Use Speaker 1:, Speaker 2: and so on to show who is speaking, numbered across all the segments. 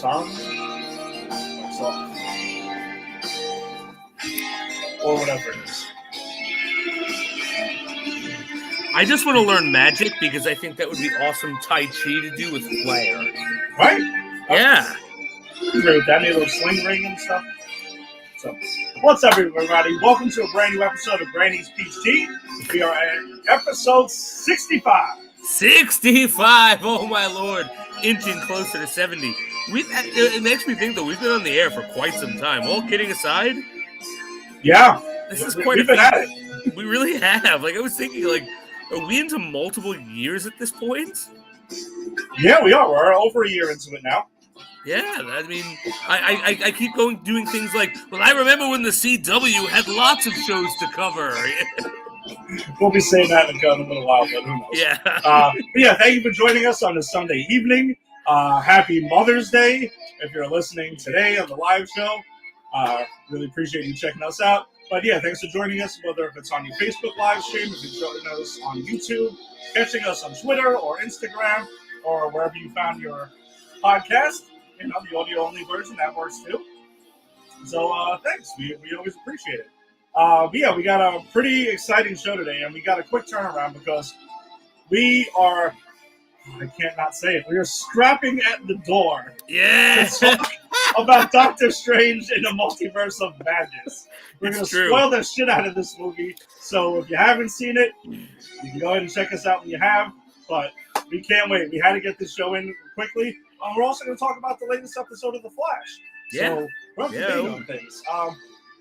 Speaker 1: wax on, wax off, or whatever it is.
Speaker 2: I just want to learn magic because I think that would be awesome Tai Chi to do with flair.
Speaker 1: Right?
Speaker 2: Yeah.
Speaker 1: With that little sling ring and stuff. So, what's up, everybody? Welcome to a brand new episode of Granny's Peach Tea. We are at episode 65.
Speaker 2: 65! Oh, my Lord. Inching closer to 70. It makes me think that we've been on the air for quite some time. All kidding aside,
Speaker 1: yeah,
Speaker 2: this is quite
Speaker 1: we've been at it.
Speaker 2: We really have. Like, I was thinking, like, are we into multiple years at this point?
Speaker 1: Yeah, we are. We're over a year into it now.
Speaker 2: Yeah, I mean, I keep doing things like, well, I remember when the CW had lots of shows to cover.
Speaker 1: We'll be saying that in a little while, but who knows?
Speaker 2: Yeah.
Speaker 1: But yeah, thank you for joining us on this Sunday evening. Happy Mother's Day if you're listening today on the live show. Really appreciate you checking us out. But yeah, thanks for joining us, whether if it's on your Facebook live stream, if you're joining us on YouTube, catching us on Twitter or Instagram, or wherever you found your podcast. You know, the audio-only version, that works too. So thanks. We always appreciate it. But yeah, we got a pretty exciting show today, and we got a quick turnaround because we are, I can't not say it, we are scrapping at the door.
Speaker 2: Yeah.
Speaker 1: To talk about Doctor Strange in the Multiverse of Madness. We're going to spoil the shit out of this movie. So if you haven't seen it, you can go ahead and check us out when you have. But we can't wait. We had to get this show in quickly. We're also going to talk about the latest episode of The Flash.
Speaker 2: Yeah.
Speaker 1: So we're up to date on things.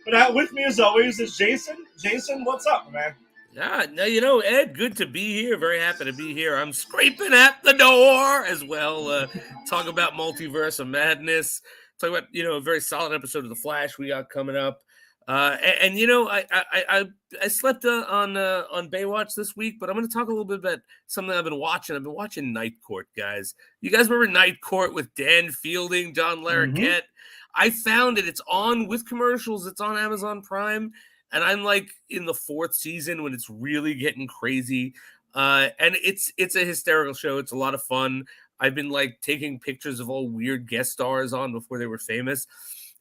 Speaker 1: But with me, as always, is Jason. Jason, what's up, man?
Speaker 2: No, you know, Ed, good to be here. Very happy to be here. I'm scraping at the door as well. Talk about Multiverse of Madness. Talk about, you know, a very solid episode of The Flash we got coming up. And you know, I slept on Baywatch this week, but I'm going to talk a little bit about something I've been watching. I've been watching Night Court, guys. You guys remember Night Court with Dan Fielding, John Larroquette? Mm-hmm. I found it. It's on with commercials. It's on Amazon Prime. And I'm like in the 4th season when it's really getting crazy. And it's a hysterical show. It's a lot of fun. I've been like taking pictures of all weird guest stars on before they were famous.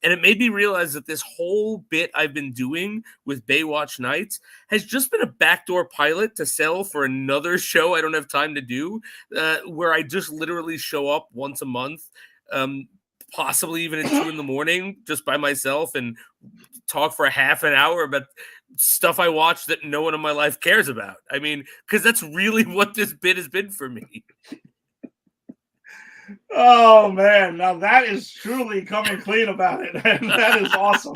Speaker 2: And it made me realize that this whole bit I've been doing with Baywatch Nights has just been a backdoor pilot to sell for another show I don't have time to do, where I just literally show up once a month, possibly even at 2 a.m, just by myself and talk for a half an hour about stuff I watch that no one in my life cares about. I mean, because that's really what this bit has been for me.
Speaker 1: Oh, man. Now that is truly coming clean about it. And that is awesome.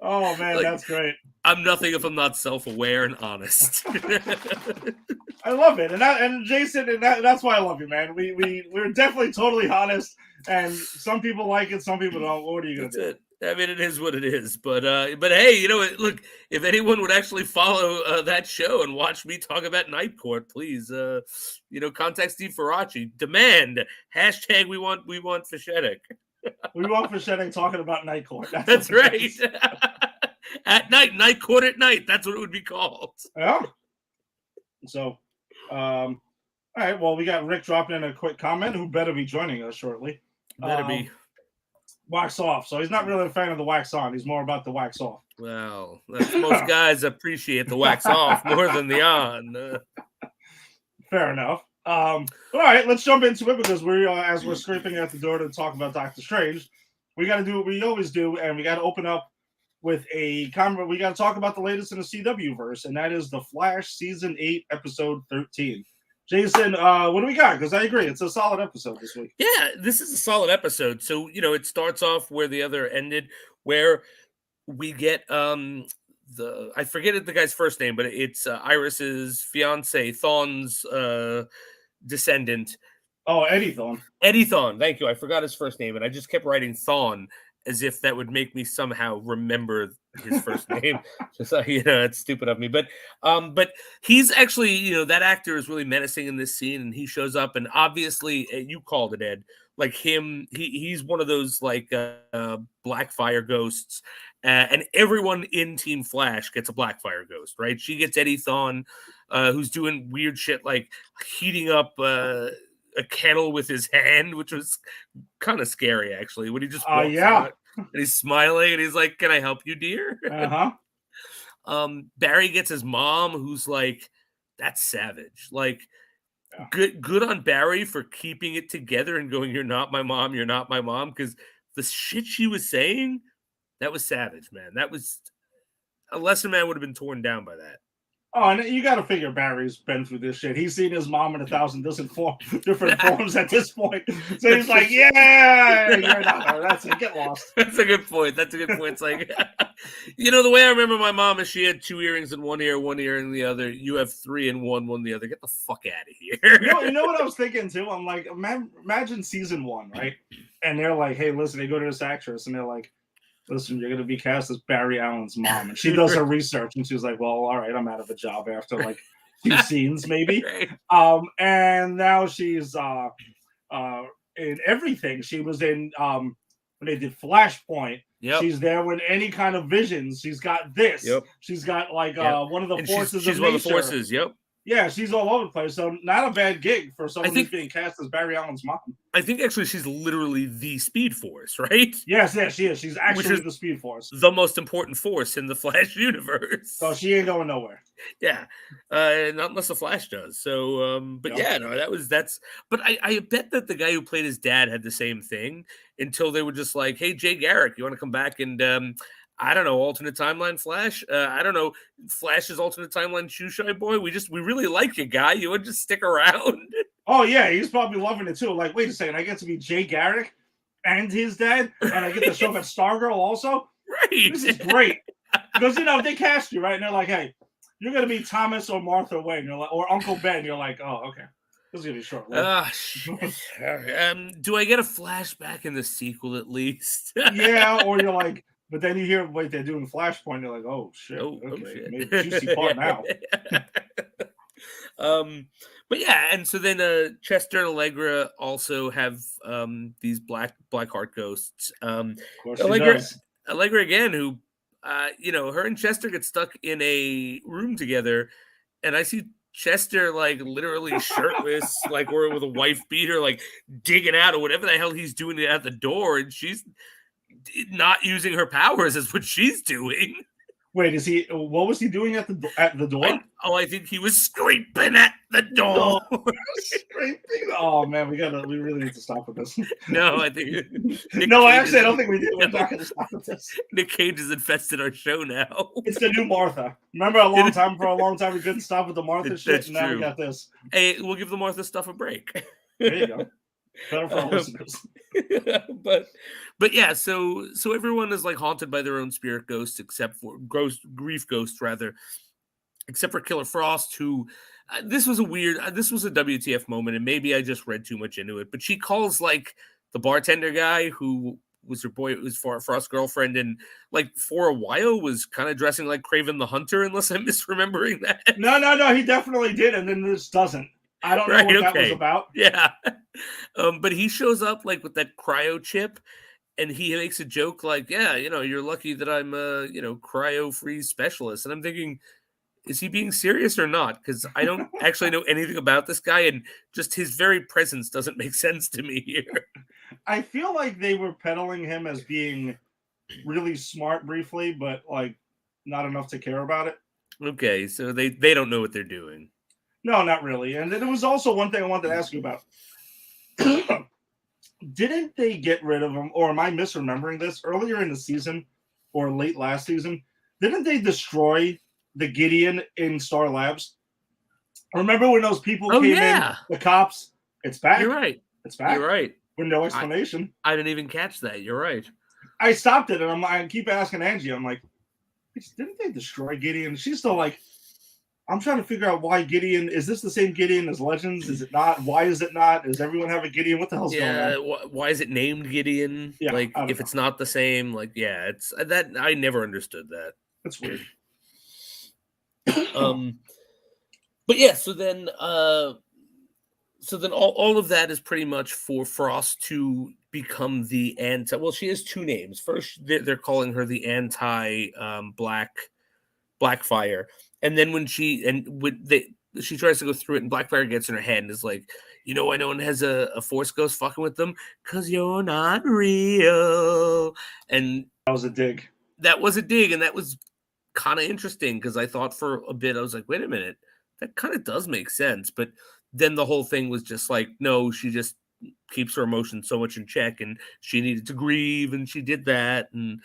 Speaker 1: Oh, man, that's great.
Speaker 2: I'm nothing if I'm not self-aware and honest.
Speaker 1: I love it. And Jason, that's why I love you, man. We're definitely totally honest. And some people like it, some people don't. What are you going to do?
Speaker 2: It. I mean, it is what it is. But hey, you know, look, if anyone would actually follow that show and watch me talk about Night Court, please, you know, contact Steve Faraci. Demand # we want Fishetic.
Speaker 1: We want Fishetic talking about Night Court.
Speaker 2: That's right. At night, Night Court at night. That's what it would be called.
Speaker 1: Yeah. So, all right. Well, we got Rick dropping in a quick comment who better be joining us shortly.
Speaker 2: Better be.
Speaker 1: Wax off. So he's not really a fan of the wax on. He's more about the wax off.
Speaker 2: Well, most guys appreciate the wax off more than the on.
Speaker 1: Fair enough. All right, let's jump into it because as we're scraping at the door to talk about Doctor Strange, we got to do what we always do, and we got to open up with a comment. We got to talk about the latest in the CW verse, and that is The Flash Season 8, Episode 13. Jason, what do we got? Because I agree, it's a solid episode this week.
Speaker 2: Yeah, this is a solid episode. So, you know, it starts off where the other ended, where we get I forget the guy's first name, but it's Iris's fiance, Thawne's descendant.
Speaker 1: Oh, Eddie Thawne.
Speaker 2: Eddie Thawne, thank you. I forgot his first name, and I just kept writing Thawne as if that would make me somehow remember his first name. Just you know, it's stupid of me. But he's actually, you know, that actor is really menacing in this scene, and he shows up, and obviously you called it, Ed. Like him, he's one of those like Blackfire ghosts, and everyone in Team Flash gets a Blackfire ghost, right? She gets Eddie Thawne, who's doing weird shit like heating up a kettle with his hand, which was kind of scary actually. When he just walks
Speaker 1: Yeah.
Speaker 2: out and he's smiling and he's like, "Can I help you, dear?" Barry gets his mom, who's like, "That's savage." Like, good on Barry for keeping it together and going, "You're not my mom. You're not my mom." Because the shit she was saying, that was savage, man. That was a lesser man would have been torn down by that.
Speaker 1: Oh, and you got to figure Barry's been through this shit. He's seen his mom in 1,000 different forms at this point. So he's like, "Yeah, you're not her. That's it. Get lost."
Speaker 2: That's a good point. It's like, the way I remember my mom is she had 2 earrings in one ear in the other. You have 3 in one the other. Get the fuck out of here.
Speaker 1: You know what I was thinking too? I'm like, imagine season 1, right? And they're like, "Hey, listen," they go to this actress and they're like, "Listen, you're going to be cast as Barry Allen's mom." And she does her research and she's like, "Well, all right, I'm out of a job after like 2 scenes, maybe." And now she's in everything. She was in when they did Flashpoint.
Speaker 2: Yep.
Speaker 1: She's there with any kind of visions. She's got this.
Speaker 2: Yep.
Speaker 1: She's got like one of the
Speaker 2: and
Speaker 1: forces
Speaker 2: she's
Speaker 1: of
Speaker 2: one
Speaker 1: nature.
Speaker 2: of the forces. Yep.
Speaker 1: Yeah, she's all over the place. So not a bad gig for someone who's being cast as Barry Allen's mom.
Speaker 2: I think actually she's literally the Speed Force, right?
Speaker 1: Yes, she is. She's actually the Speed Force.
Speaker 2: The most important force in the Flash universe.
Speaker 1: So she ain't going nowhere.
Speaker 2: Yeah. Not unless the Flash does. So, but that's, but I bet that the guy who played his dad had the same thing until they were just like, "Hey, Jay Garrick, you want to come back and, I don't know, alternate timeline Flash. I don't know, Flash's alternate timeline shoe shy boy. We really like you, guy. You would just stick around."
Speaker 1: Oh yeah, he's probably loving it too. Like, wait a second, I get to be Jay Garrick and his dad, and I get to show up at Stargirl also.
Speaker 2: Right,
Speaker 1: this is great because they cast you right, and they're like, "Hey, you're gonna be Thomas or Martha Wayne," you're like, or Uncle Ben. You're like, "Oh, okay, this is gonna be short."
Speaker 2: Do I get a flashback in the sequel at least?
Speaker 1: Yeah, or you're like. But then you hear what they're doing Flashpoint, you're like, "Oh shit, okay, maybe juicy part now."
Speaker 2: But yeah, and so then Chester and Allegra also have these black heart ghosts.
Speaker 1: Of course
Speaker 2: Allegra again, who her and Chester get stuck in a room together, and I see Chester like literally shirtless, like we're with a wife beater, like digging out or whatever the hell he's doing at the door, and she's not using her powers is what she's doing.
Speaker 1: Wait, what was he doing at the door?
Speaker 2: I think he was scraping at the door.
Speaker 1: Scraping? Oh man, we really need to stop with this.
Speaker 2: No, I think
Speaker 1: I don't think we did. We're not gonna stop with this.
Speaker 2: Nick Cage has infested our show now.
Speaker 1: It's the new Martha. Remember for a long time we couldn't stop with the Martha shit, and now we got this.
Speaker 2: Hey, we'll give the Martha stuff a break.
Speaker 1: There you go. Better for our listeners.
Speaker 2: But yeah, so everyone is like haunted by their own spirit ghosts, except for grief ghosts rather, except for Killer Frost, who this was a WTF moment, and maybe I just read too much into it. But she calls like the bartender guy who was her boy, it was Frost's girlfriend, and like for a while was kind of dressing like Kraven the Hunter, unless I'm misremembering that.
Speaker 1: No, he definitely did, and then this doesn't. I don't know what that was about.
Speaker 2: Yeah. But he shows up like with that cryo chip, and he makes a joke like, "Yeah, you're lucky that I'm a, cryo-free specialist." And I'm thinking, is he being serious or not? Because I don't actually know anything about this guy, and just his very presence doesn't make sense to me here.
Speaker 1: I feel like they were peddling him as being really smart briefly, but like not enough to care about it.
Speaker 2: Okay, so they don't know what they're doing.
Speaker 1: No, not really. And then there was also one thing I wanted to ask you about. Didn't they get rid of him, or am I misremembering this? Earlier in the season, or late last season, didn't they destroy the Gideon in Star Labs? Remember when those people came in, the cops? It's back.
Speaker 2: You're right.
Speaker 1: It's back.
Speaker 2: You're right.
Speaker 1: With no explanation.
Speaker 2: I didn't even catch that. You're right.
Speaker 1: I stopped it, and I keep asking Angie. I'm like, didn't they destroy Gideon? She's still like, I'm trying to figure out why Gideon. Is this the same Gideon as Legends? Is it not? Why is it not? Does everyone have a Gideon? What the hell's going on?
Speaker 2: Why is it named Gideon?
Speaker 1: Yeah,
Speaker 2: like if it's not the same, it's that I never understood that.
Speaker 1: That's weird.
Speaker 2: But yeah, so then all of that is pretty much for Frost to become the anti. Well, she has 2 names. First, they're calling her the anti Blackfire. And then she tries to go through it, and Blackfire gets in her head and is like, why no one has a Force ghost fucking with them? Because you're not real. And
Speaker 1: that was a dig.
Speaker 2: That was a dig, and that was kind of interesting because I thought for a bit, I was like, wait a minute, that kind of does make sense. But then the whole thing was just like, no, she just keeps her emotions so much in check, and she needed to grieve, and she did that, and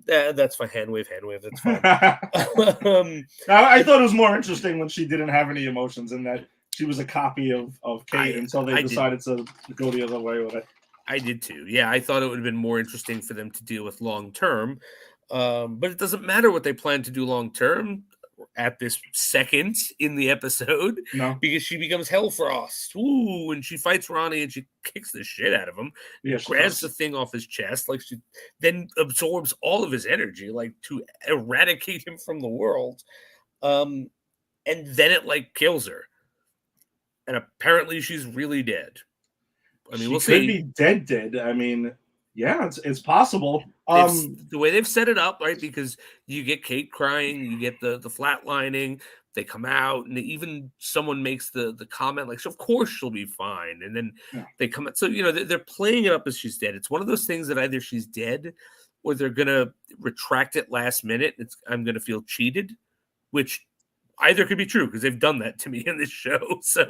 Speaker 2: that's fine. Hand wave, that's fine.
Speaker 1: I thought it was more interesting when she didn't have any emotions and that she was a copy of Kate until they decided to go the other way with it.
Speaker 2: I did too. Yeah, I thought it would have been more interesting for them to deal with long term. But it doesn't matter what they plan to do long term at this second in the episode, because she becomes Hellfrost. Ooh, and she fights Ronnie and she kicks the shit out of him.
Speaker 1: Yeah,
Speaker 2: grabs the thing off his chest, like she then absorbs all of his energy, like to eradicate him from the world. And then it like kills her. And apparently she's really dead. I mean, we'll see.
Speaker 1: She could be dead. I mean, yeah, it's possible.
Speaker 2: The way they've set it up, right? Because you get Kate crying, you get the flatlining, they come out, and even someone makes the comment like, so of course she'll be fine. And then they come out. So, they're playing it up as she's dead. It's one of those things that either she's dead or they're going to retract it last minute. I'm going to feel cheated, which either could be true because they've done that to me in this show. So,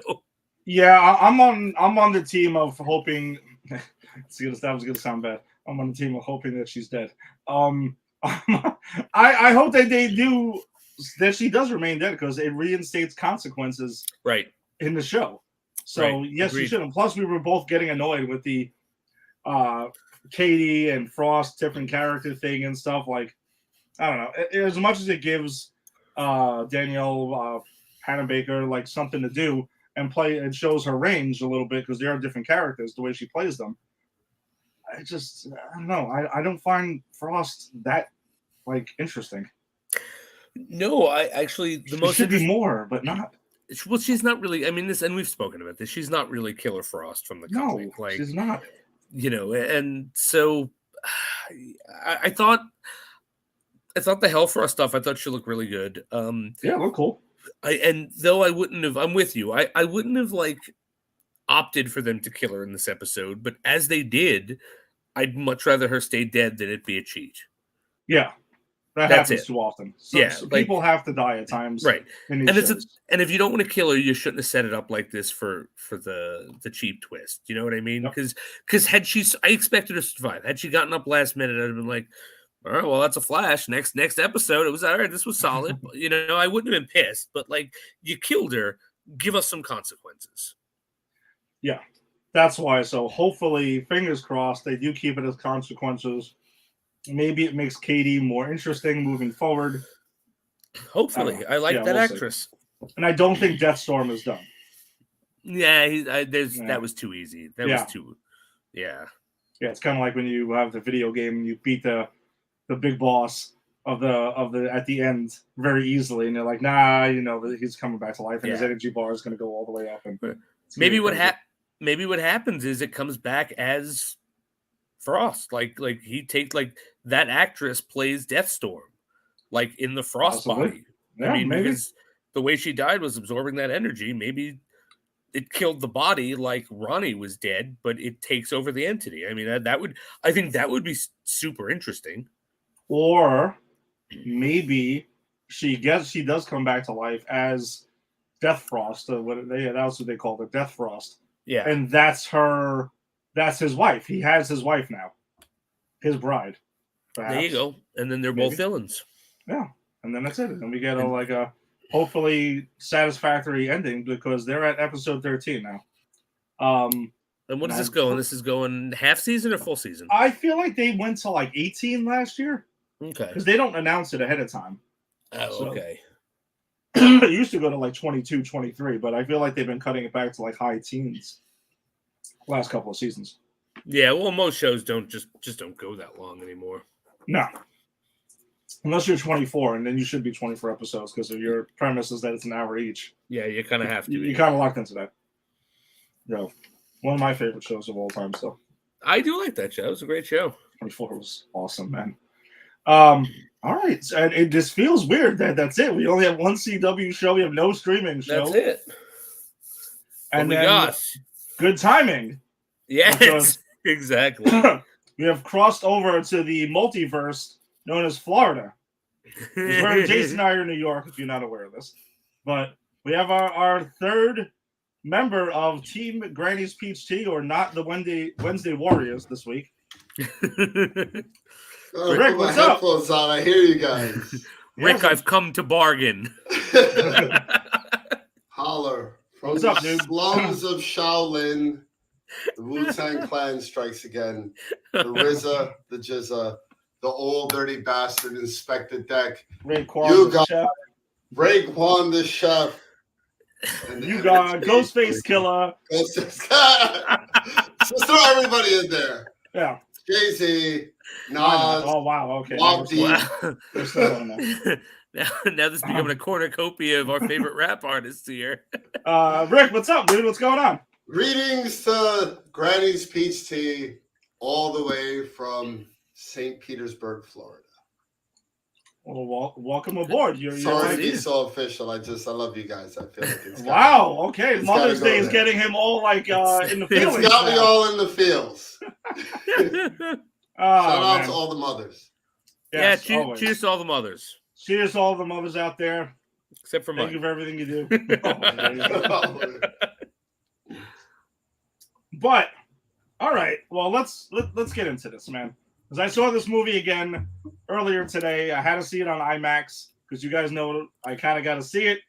Speaker 1: yeah, I'm on the team of hoping. That was going to sound bad. I'm on the team of hoping that she's dead. I hope that she does remain dead because it reinstates consequences
Speaker 2: right
Speaker 1: in the show. So yes,
Speaker 2: Agreed.
Speaker 1: She shouldn't. Plus, we were both getting annoyed with the Katie and Frost different character thing and stuff. Like, I don't know. As much as it gives Danielle Hannah Baker like something to do and play, it shows her range a little bit because they are different characters the way she plays them. I don't know. I don't find Frost that like interesting.
Speaker 2: No, I actually the most
Speaker 1: should be more, but not.
Speaker 2: Well, she's not really. I mean, this, and we've spoken about this. She's not really Killer Frost from the comic.
Speaker 1: No, she's not.
Speaker 2: And so I thought the Hellfrost stuff. I thought she looked really good.
Speaker 1: Yeah, look cool.
Speaker 2: I wouldn't have. I'm with you. I wouldn't have like opted for them to kill her in this episode, but as they did, I'd much rather her stay dead than it be a cheat.
Speaker 1: Yeah. That happens too often. So people have to die at times.
Speaker 2: Right. And if you don't want to kill her, you shouldn't have set it up like this for the cheap twist. You know what I mean? Because I expected her to survive. Had she gotten up last minute, I'd have been like, all right, well, that's a Flash. Next episode, it was all right. This was solid. I wouldn't have been pissed, but like, you killed her. Give us some consequences.
Speaker 1: Yeah, that's why. So hopefully, fingers crossed, they do keep it as consequences. Maybe it makes Katie more interesting moving forward.
Speaker 2: Hopefully. I like that actress.
Speaker 1: And I don't think Deathstorm is done.
Speaker 2: Yeah, that was too easy. Was too. Yeah.
Speaker 1: Yeah, it's kind of like when you have the video game and you beat the big boss of the at the end very easily, and they're like, nah, he's coming back to life, and his energy bar is going to go all the way up. And
Speaker 2: maybe what happens is it comes back as Frost, like he takes like that actress plays Deathstorm, like in the Frost body.
Speaker 1: Yeah, maybe.
Speaker 2: Because the way she died was absorbing that energy. Maybe it killed the body like Ronnie was dead, but it takes over the entity. I mean, I think that would be super interesting.
Speaker 1: Or maybe she does come back to life as Death Frost. That's what they call it, Death Frost.
Speaker 2: Yeah,
Speaker 1: and that's his wife. He has his wife now, his bride. Perhaps.
Speaker 2: There you go. And then they're both villains.
Speaker 1: Yeah, and then that's it. And we get a hopefully satisfactory ending because they're at episode 13 now.
Speaker 2: And what is this going? This is going half season or full season?
Speaker 1: I feel like they went to like 18 last year.
Speaker 2: Okay.
Speaker 1: Because they don't announce it ahead of time.
Speaker 2: Oh, okay.
Speaker 1: It used to go to like 22, 23, but I feel like they've been cutting it back to like high teens last couple of seasons.
Speaker 2: Yeah, well, most shows don't don't go that long anymore.
Speaker 1: No. Unless you're 24, and then you should be 24 episodes because of your premise is that it's an hour each.
Speaker 2: Yeah, you kind of have to.
Speaker 1: You kind of locked into that. One of my favorite shows of all time. So
Speaker 2: I do like that show. It was a great show.
Speaker 1: 24 was awesome, man. All right, and it just feels weird that that's it. We only have one CW show. We have no streaming show.
Speaker 2: That's it.
Speaker 1: And
Speaker 2: oh
Speaker 1: then
Speaker 2: gosh.
Speaker 1: good timing.
Speaker 2: Yes, exactly.
Speaker 1: We have crossed over to the multiverse known as Florida. We're Jason and I are in New York, if you're not aware of this. But we have our third member of Team Granny's Peach Tea, or not the Wednesday Warriors this week.
Speaker 3: Rick, what's up? Headphones on. I hear you guys.
Speaker 2: Rick, I've come to bargain.
Speaker 3: Holler. From
Speaker 1: What's
Speaker 3: the
Speaker 1: up, dude?
Speaker 3: slums of Shaolin, the Wu-Tang Clan strikes again. The RZA, the Jizza, the old dirty bastard Inspector Deck.
Speaker 1: You got chef.
Speaker 3: Raekwon the chef.
Speaker 1: And you got Ghostface Killer.
Speaker 3: Just throw everybody in there.
Speaker 1: Yeah.
Speaker 3: Jay-Z, Nas.
Speaker 1: Oh, wow. Okay.
Speaker 3: Wow.
Speaker 2: Now this is becoming a cornucopia of our favorite rap artists here.
Speaker 1: Rick, what's up, dude? What's going on?
Speaker 3: Greetings to Granny's Peach Tea, all the way from St. Petersburg, Florida.
Speaker 1: Well, welcome aboard.
Speaker 3: Sorry to be so official. I love you guys. I feel like it's
Speaker 1: wow. Okay, Mother's Day is getting him all like in the feels.
Speaker 3: It's got me all in the feels. Shout out to all the mothers.
Speaker 1: Yes,
Speaker 2: cheers to all the mothers.
Speaker 1: Cheers to all the mothers out there.
Speaker 2: Except for mine.
Speaker 1: Thank you for everything you do. But all right, well let's get into this, man. Because I saw this movie again earlier today. I had to see it on IMAX because you guys know I kind of got to see it.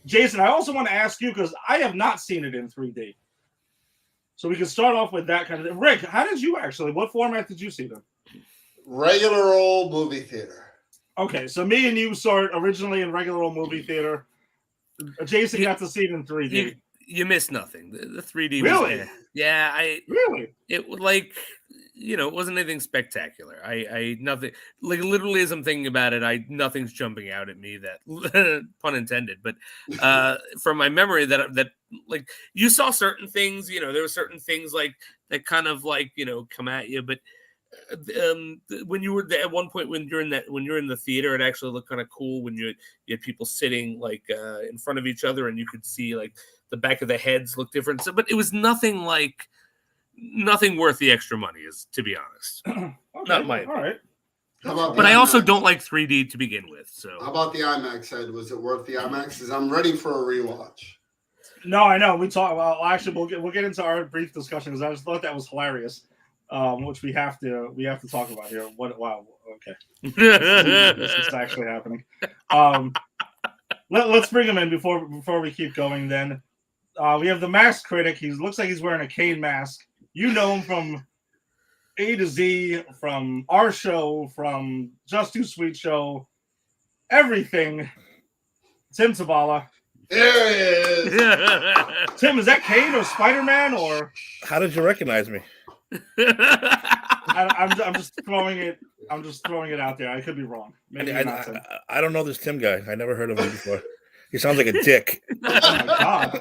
Speaker 1: Jason, I also want to ask you because I have not seen it in 3D. So we can start off with that kind of thing. Rick, how did you actually? What format did you see them?
Speaker 3: Regular old movie theater.
Speaker 1: Okay, so me and you saw it originally in regular old movie theater. Jason got to see it in 3D.
Speaker 2: You missed nothing. The 3D
Speaker 1: really?
Speaker 2: Was yeah,
Speaker 1: really.
Speaker 2: It was like, it wasn't anything spectacular. I nothing like literally as I'm thinking about it, nothing's jumping out at me that pun intended. But from my memory that like you saw certain things, there were certain things like that kind of like come at you, but when you were there, at one point when you're in the theater, it actually looked kind of cool when you had people sitting like in front of each other and you could see like the back of the heads look different. So, but it was nothing worth the extra money, is to be honest.
Speaker 1: Okay,
Speaker 2: not my
Speaker 1: all right.
Speaker 2: But I also don't like 3D to begin with. So
Speaker 3: how about the IMAX head? Was it worth the IMAX? Because I'm ready for a rewatch.
Speaker 1: No, I know. We talk. Well, actually, we'll get into our brief discussion because I just thought that was hilarious. Which we have to talk about here. Wow. Okay. This is actually happening. Let's bring him in before we keep going. Then we have the mask critic. He looks like he's wearing a Kane mask. You know him from A to Z, from our show, from Just Too Sweet show, everything. Tim Tabala.
Speaker 3: There he is.
Speaker 1: Tim, is that Kane or Spider-Man or?
Speaker 4: How did you recognize me?
Speaker 1: I'm just throwing it. I'm just throwing it out there. I could be wrong. Maybe
Speaker 4: I don't know this Tim guy. I never heard of him before. He sounds like a dick.
Speaker 1: Oh my god!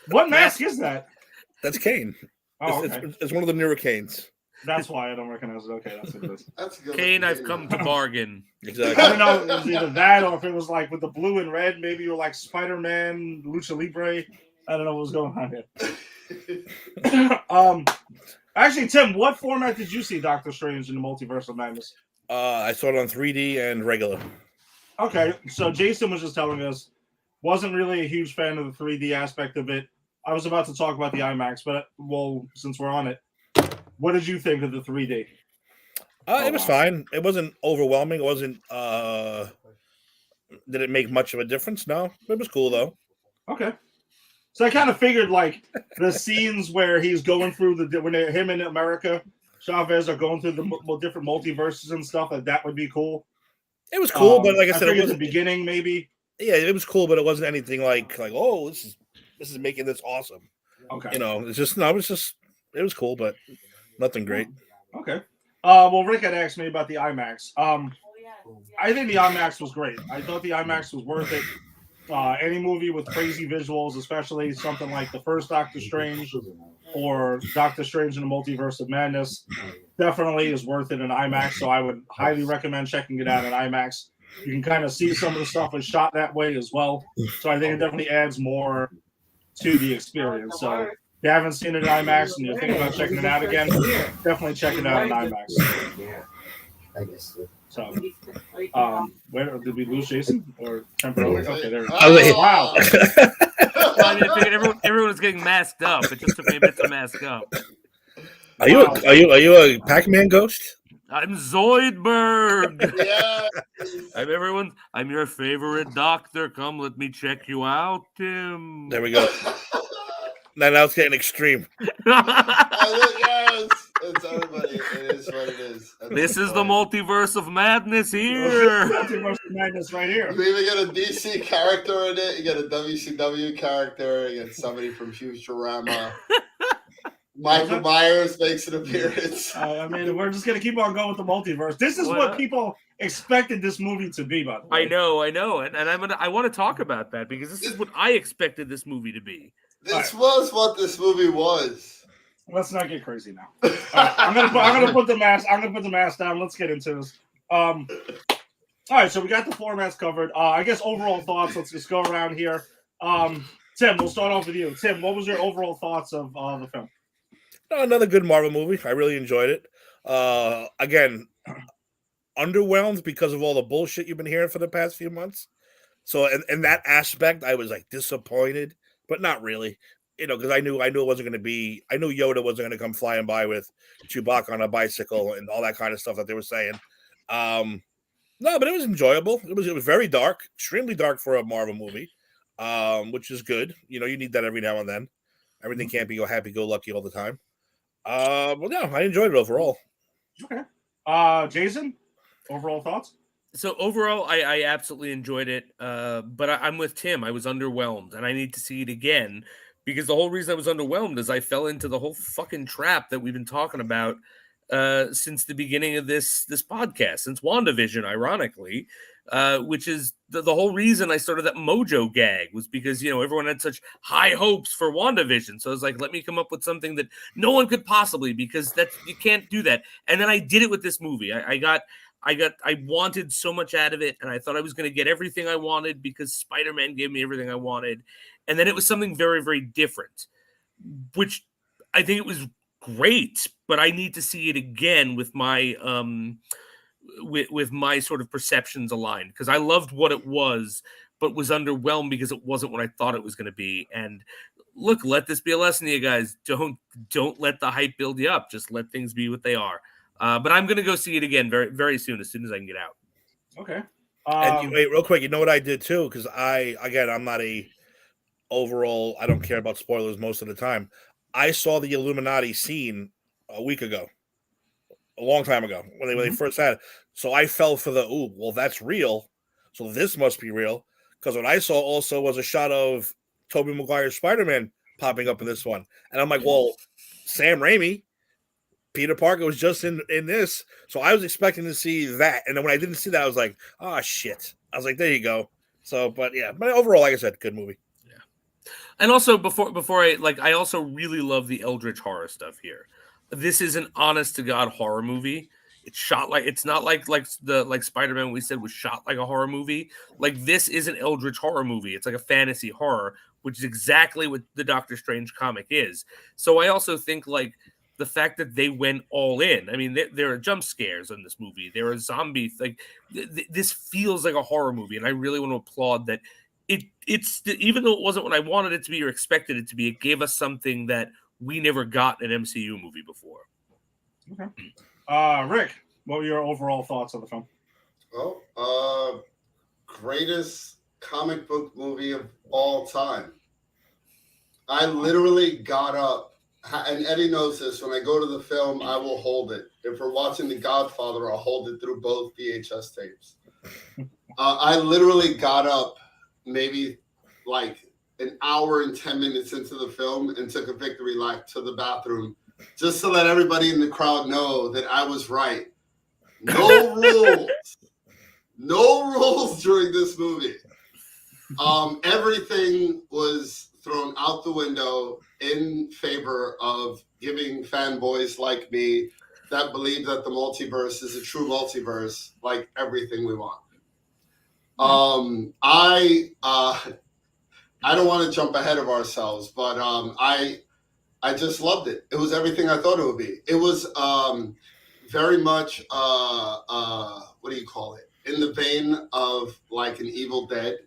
Speaker 1: What mask is that?
Speaker 4: That's Kane.
Speaker 1: Oh, okay.
Speaker 4: It's one of the newer Canes.
Speaker 1: That's why I don't recognize it. Okay, that's what it is.
Speaker 3: That's a good
Speaker 2: Kane, I've come to bargain.
Speaker 4: Exactly.
Speaker 1: I don't know if it was either that or if it was like with the blue and red. Maybe you were like Spider-Man, Lucha Libre. I don't know what was going on here. Actually, Tim, what format did you see Doctor Strange in the Multiverse of Madness?
Speaker 4: I saw it on 3D and regular.
Speaker 1: Okay, so Jason was just telling us wasn't really a huge fan of the 3D aspect of it. I was about to talk about the IMAX, but since we're on it, what did you think of the 3D?
Speaker 4: It was fine. It wasn't overwhelming. It wasn't. Did it make much of a difference? No, it was cool though.
Speaker 1: Okay. So I kind of figured like the scenes where he's going through when him in America, Chavez are going through the different multiverses and stuff, like that would be cool.
Speaker 4: It was cool, but like I said, it was
Speaker 1: the beginning maybe.
Speaker 4: Yeah, it was cool, but it wasn't anything like oh, this is making this awesome.
Speaker 1: Okay.
Speaker 4: It was cool, but nothing great.
Speaker 1: Okay. Well, Rick had asked me about the IMAX. I think the IMAX was great. I thought the IMAX was worth it. any movie with crazy visuals, especially something like the first Doctor Strange or Doctor Strange in the Multiverse of Madness, definitely is worth it in IMAX. So I would highly recommend checking it out in IMAX. You can kind of see some of the stuff is shot that way as well. So I think it definitely adds more to the experience. So if you haven't seen it in IMAX and you're thinking about checking it out again, definitely check it out in IMAX. So, where did we lose Jason or temporarily? Okay, there. Wow.
Speaker 2: I mean, I figured everyone was getting masked up. It just took me a bit to mask up.
Speaker 4: Are you a Pac-Man ghost?
Speaker 2: I'm Zoidberg.
Speaker 3: Yeah.
Speaker 2: I'm your favorite doctor. Come, let me check you out, Tim.
Speaker 4: There we go. Now it's getting extreme.
Speaker 3: Yes, it's everybody. It is what it is.
Speaker 2: This is the multiverse of madness here.
Speaker 1: Multiverse of Madness right here.
Speaker 3: You even get a DC character in it. You get a WCW character. You get somebody from Futurama. Michael Myers makes an appearance.
Speaker 1: I mean, we're just gonna keep on going with the multiverse. This is what people expected this movie to be, by the way.
Speaker 2: I know, and I want to talk about that because this is what I expected this movie to be.
Speaker 3: This was what this movie was.
Speaker 1: Let's not get crazy now. Right, I'm gonna put the mask. I'm gonna put the mask down. Let's get into this. All right, so we got the formats covered. I guess overall thoughts. Let's just go around here. Tim, we'll start off with you. Tim, what was your overall thoughts of the film?
Speaker 4: Another good Marvel movie. I really enjoyed it. Again, underwhelmed because of all the bullshit you've been hearing for the past few months. So in that aspect, I was like disappointed, but not really. Because I knew it wasn't going to be. I knew Yoda wasn't going to come flying by with Chewbacca on a bicycle and all that kind of stuff that they were saying. No, but it was enjoyable. It was very dark, extremely dark for a Marvel movie, which is good. You need that every now and then. Everything can't be happy-go-lucky all the time. Well, yeah, I enjoyed it overall.
Speaker 1: Okay. Jason, overall thoughts?
Speaker 2: So overall, I absolutely enjoyed it. But I'm with Tim. I was underwhelmed, and I need to see it again because the whole reason I was underwhelmed is I fell into the whole fucking trap that we've been talking about since the beginning of this podcast, since WandaVision, ironically, which is the whole reason I started that Mojo gag was because, everyone had such high hopes for WandaVision. So I was like, let me come up with something that no one could possibly, because you can't do that. And then I did it with this movie. I wanted so much out of it, and I thought I was going to get everything I wanted because Spider-Man gave me everything I wanted. And then it was something very, very different, which I think it was great, but I need to see it again with my with my sort of perceptions aligned, because I loved what it was, but was underwhelmed because it wasn't what I thought it was going to be. And look, let this be a lesson to you guys. Don't let the hype build you up. Just let things be what they are. But I'm going to go see it again very, very soon, as I can get out.
Speaker 1: Okay.
Speaker 4: And wait, real quick, you know what I did too? Because I'm not overall, I don't care about spoilers most of the time. I saw the Illuminati scene a week ago, a long time ago, when they first had it. So I fell for that's real. So this must be real. Because what I saw also was a shot of Tobey Maguire's Spider-Man popping up in this one. And I'm like, well, Sam Raimi, Peter Parker was just in this. So I was expecting to see that. And then when I didn't see that, I was like, oh, shit. I was like, there you go. So, but overall, like I said, good movie.
Speaker 2: And also before I also really love the eldritch horror stuff here. This is an honest to God horror movie. It's shot like, it's not like Spider-Man we said was shot like a horror movie. Like, this is an eldritch horror movie. It's like a fantasy horror, which is exactly what the Doctor Strange comic is. So I also think like the fact that they went all in. I mean, there are jump scares in this movie. There are zombies. Like this feels like a horror movie, and I really want to applaud that. It's even though it wasn't what I wanted it to be or expected it to be, it gave us something that we never got in an MCU movie before.
Speaker 1: Okay. Rick, what were your overall thoughts on the film?
Speaker 3: Well, greatest comic book movie of all time. I literally got up, and Eddie knows this, when I go to the film, I will hold it. If we're watching The Godfather, I'll hold it through both VHS tapes. I literally got up maybe like an hour and 10 minutes into the film and took a victory lap to the bathroom just to let everybody in the crowd know that I was right. No rules. No rules during this movie. Everything was thrown out the window in favor of giving fanboys like me that believe that the multiverse is a true multiverse, like everything we want. I don't want to jump ahead of ourselves, but I just loved it. It was everything I thought it would be. It was very much what do you call it? In the vein of like an Evil Dead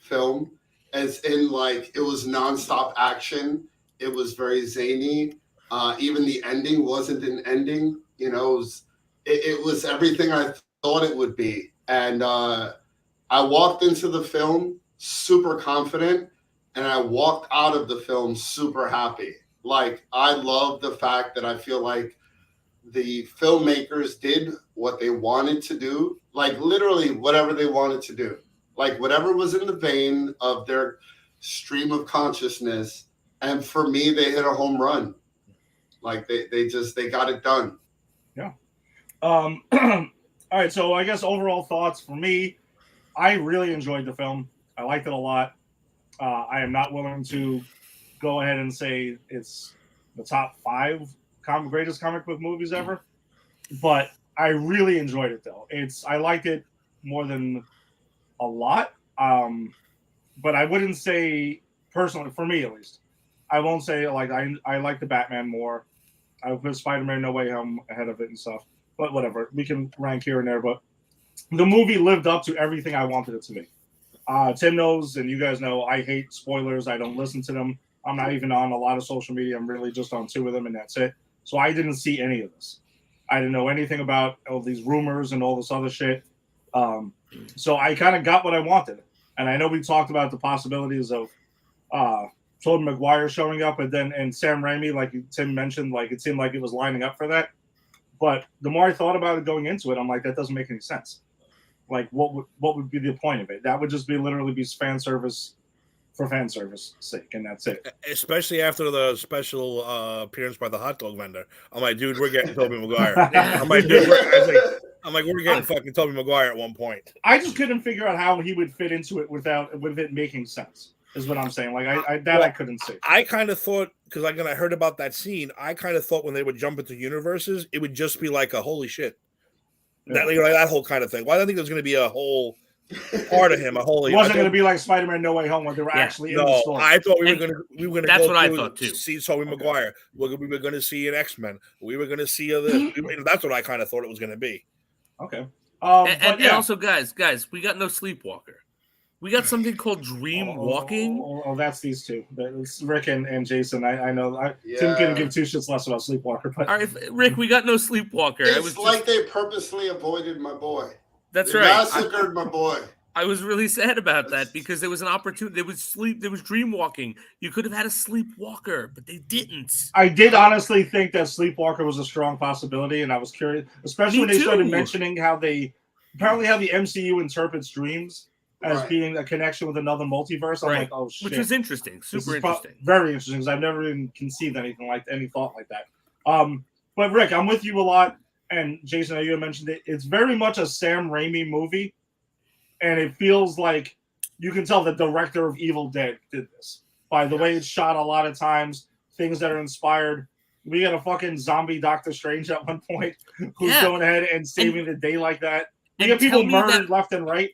Speaker 3: film, as in like it was nonstop action. It was very zany. Even the ending wasn't an ending. You know, it was everything I thought it would be. And I walked into the film super confident, and I walked out of the film super happy. Like, I love the fact that I feel like the filmmakers did what they wanted to do, like literally whatever they wanted to do, like whatever was in the vein of their stream of consciousness. And for me, they hit a home run. Like they got it done.
Speaker 1: Yeah. All right. So I guess overall thoughts for me, I really enjoyed the film. I liked it a lot. I am not willing to go ahead and say it's the top 5 greatest comic book movies ever, but I really enjoyed it though. I liked it more than a lot, but I wouldn't say personally, for me at least, I won't say like I like the Batman more. I would put Spider-Man No Way Home ahead of it and stuff, but whatever. We can rank here and there, but the movie lived up to everything I wanted it to be. Tim knows, and you guys know, I hate spoilers. I don't listen to them. I'm not even on a lot of social media. I'm really just on 2 of them, and that's it. So I didn't see any of this. I didn't know anything about all these rumors and all this other shit. So I kind of got what I wanted. And I know we talked about the possibilities of Tobey Maguire showing up, and Sam Raimi, like Tim mentioned, like it seemed like it was lining up for that. But the more I thought about it going into it, I'm like, that doesn't make any sense. Like, what would be the point of it? That would just be literally be fan service for fan service sake, and that's it.
Speaker 4: Especially after the special appearance by the hot dog vendor. I'm like, dude, we're getting Tobey Maguire. I'm like, dude, we're getting fucking Tobey Maguire at one point.
Speaker 1: I just couldn't figure out how he would fit into it with it making sense. Is what I'm saying. Like I couldn't see.
Speaker 4: I kind of thought, because like when I heard about that scene, I kind of thought when they would jump into universes, it would just be like a holy shit. That, like, that whole kind of thing. Well, I don't think there's going to be a whole part of him. It wasn't
Speaker 1: going to be like Spider-Man No Way Home when they were actually in the story.
Speaker 4: I thought we were going to.
Speaker 2: That's what I thought too.
Speaker 4: See Tobey Maguire. We were going to see an X-Men. We were going to see this. That's what I kind of thought it was going to be.
Speaker 1: Okay.
Speaker 2: And also, guys, we got no Sleepwalker. We got something called Dream Walking.
Speaker 1: Oh, that's these two. It's Rick and Jason. I know. Tim couldn't give 2 shits less about Sleepwalker. But
Speaker 2: all right, Rick, we got no Sleepwalker.
Speaker 3: It's like they purposely avoided my boy.
Speaker 2: That's
Speaker 3: they
Speaker 2: right.
Speaker 3: Massacred my boy.
Speaker 2: I was really sad about that because there was an opportunity. There was dream walking. You could have had a Sleepwalker, but they didn't.
Speaker 1: I did honestly think that Sleepwalker was a strong possibility, and I was curious, especially when they started mentioning how the MCU interprets dreams as being a connection with another multiverse. I'm like, oh shit,
Speaker 2: which was interesting, super interesting,
Speaker 1: very interesting, because I've never even conceived any thought like that. But Rick, I'm with you a lot, and Jason, you mentioned it. It's very much a Sam Raimi movie, and it feels like you can tell the director of Evil Dead did this by the way it's shot. A lot of times, things that are inspired. We got a fucking zombie Doctor Strange at one point who's going ahead and saving the day like that. We got people murdered left and right.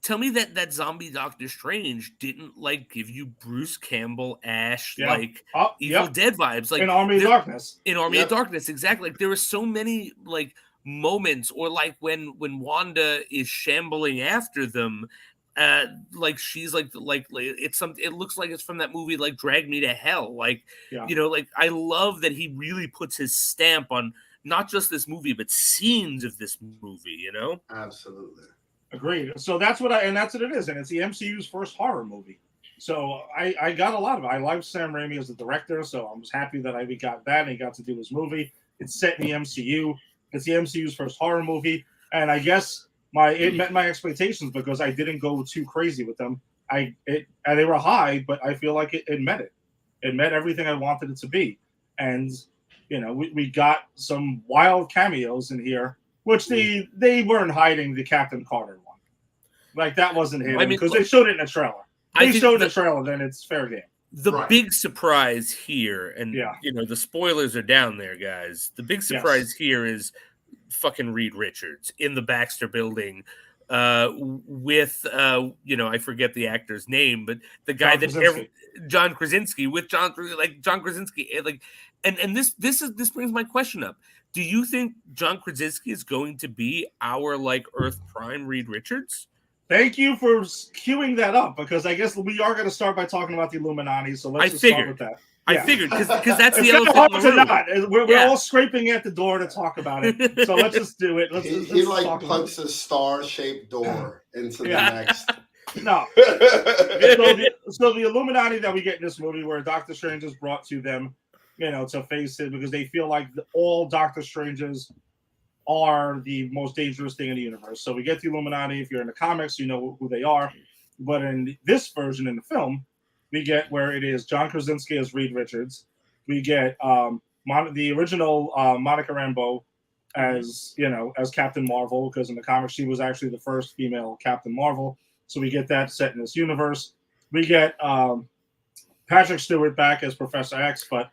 Speaker 2: Tell me that zombie Doctor Strange didn't like give you Bruce Campbell, Ash, Evil Dead vibes, like
Speaker 1: in Army of Darkness.
Speaker 2: In Army of Darkness, exactly. Like there were so many like moments, or like when Wanda is shambling after them, like she's like it's something. It looks like it's from that movie, like Drag Me to Hell. Like like I love that he really puts his stamp on not just this movie, but scenes of this movie. You know,
Speaker 3: absolutely.
Speaker 1: Agreed. So that's what it is, and it's the MCU's first horror movie. So I got a lot of it. I love Sam Raimi as the director, so I was happy that we got that and he got to do his movie. It's set in the MCU. It's the MCU's first horror movie, and I guess it met my expectations because I didn't go too crazy with them. And they were high, but I feel like it met it. It met everything I wanted it to be, and we got some wild cameos in here, which they weren't hiding the Captain Carter one. Like that wasn't hidden because they showed it in a trailer. they showed the trailer, then it's fair game.
Speaker 2: The big surprise here, and
Speaker 1: Yeah.
Speaker 2: the spoilers are down there, guys. The big surprise here is fucking Reed Richards in the Baxter building with I forget the actor's name, but the guy John Krasinski with John Krasinski, and this brings my question up. Do you think John Krasinski is going to be our Earth Prime Reed Richards?
Speaker 1: Thank you for queuing that up, because I guess we are going to start by talking about the Illuminati. So let's start with that.
Speaker 2: I figured because that's the elephant in the
Speaker 1: room. We're all scraping at the door to talk about it. So let's just do it.
Speaker 3: He punks a star-shaped door into the next.
Speaker 1: No. So the Illuminati that we get in this movie, where Doctor Strange is brought to them, to face it, because they feel like all Doctor Stranges are the most dangerous thing in the universe. So we get the Illuminati. If you're in the comics, you know who they are. But in this version in the film, we get where it is John Krasinski as Reed Richards. We get the original Monica Rambeau as Captain Marvel, because in the comics she was actually the first female Captain Marvel. So we get that set in this universe. We get Patrick Stewart back as Professor X, but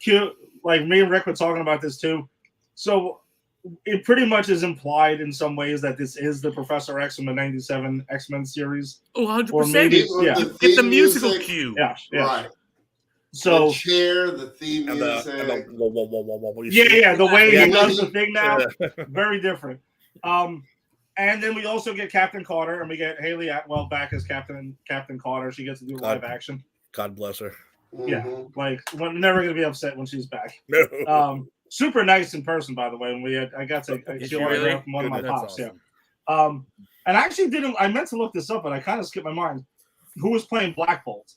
Speaker 1: me and Rick were talking about this too. So it pretty much is implied in some ways that this is the Professor X from the 97 X-Men series.
Speaker 2: Oh, 100%. Get the musical cue.
Speaker 1: Yeah.
Speaker 3: Right.
Speaker 1: So
Speaker 3: the chair, the theme music.
Speaker 1: The way he does the thing now, very different. And then we also get Captain Carter, and we get Haley Atwell back as Captain Carter. She gets to do live action.
Speaker 4: God bless her.
Speaker 1: Yeah, we're never gonna be upset when she's back.
Speaker 4: No.
Speaker 1: Super nice in person, by the way. And I got to see her from one of my pops. Awesome. Yeah. And I actually I meant to look this up, but I kind of skipped my mind. Who was playing Black Bolt?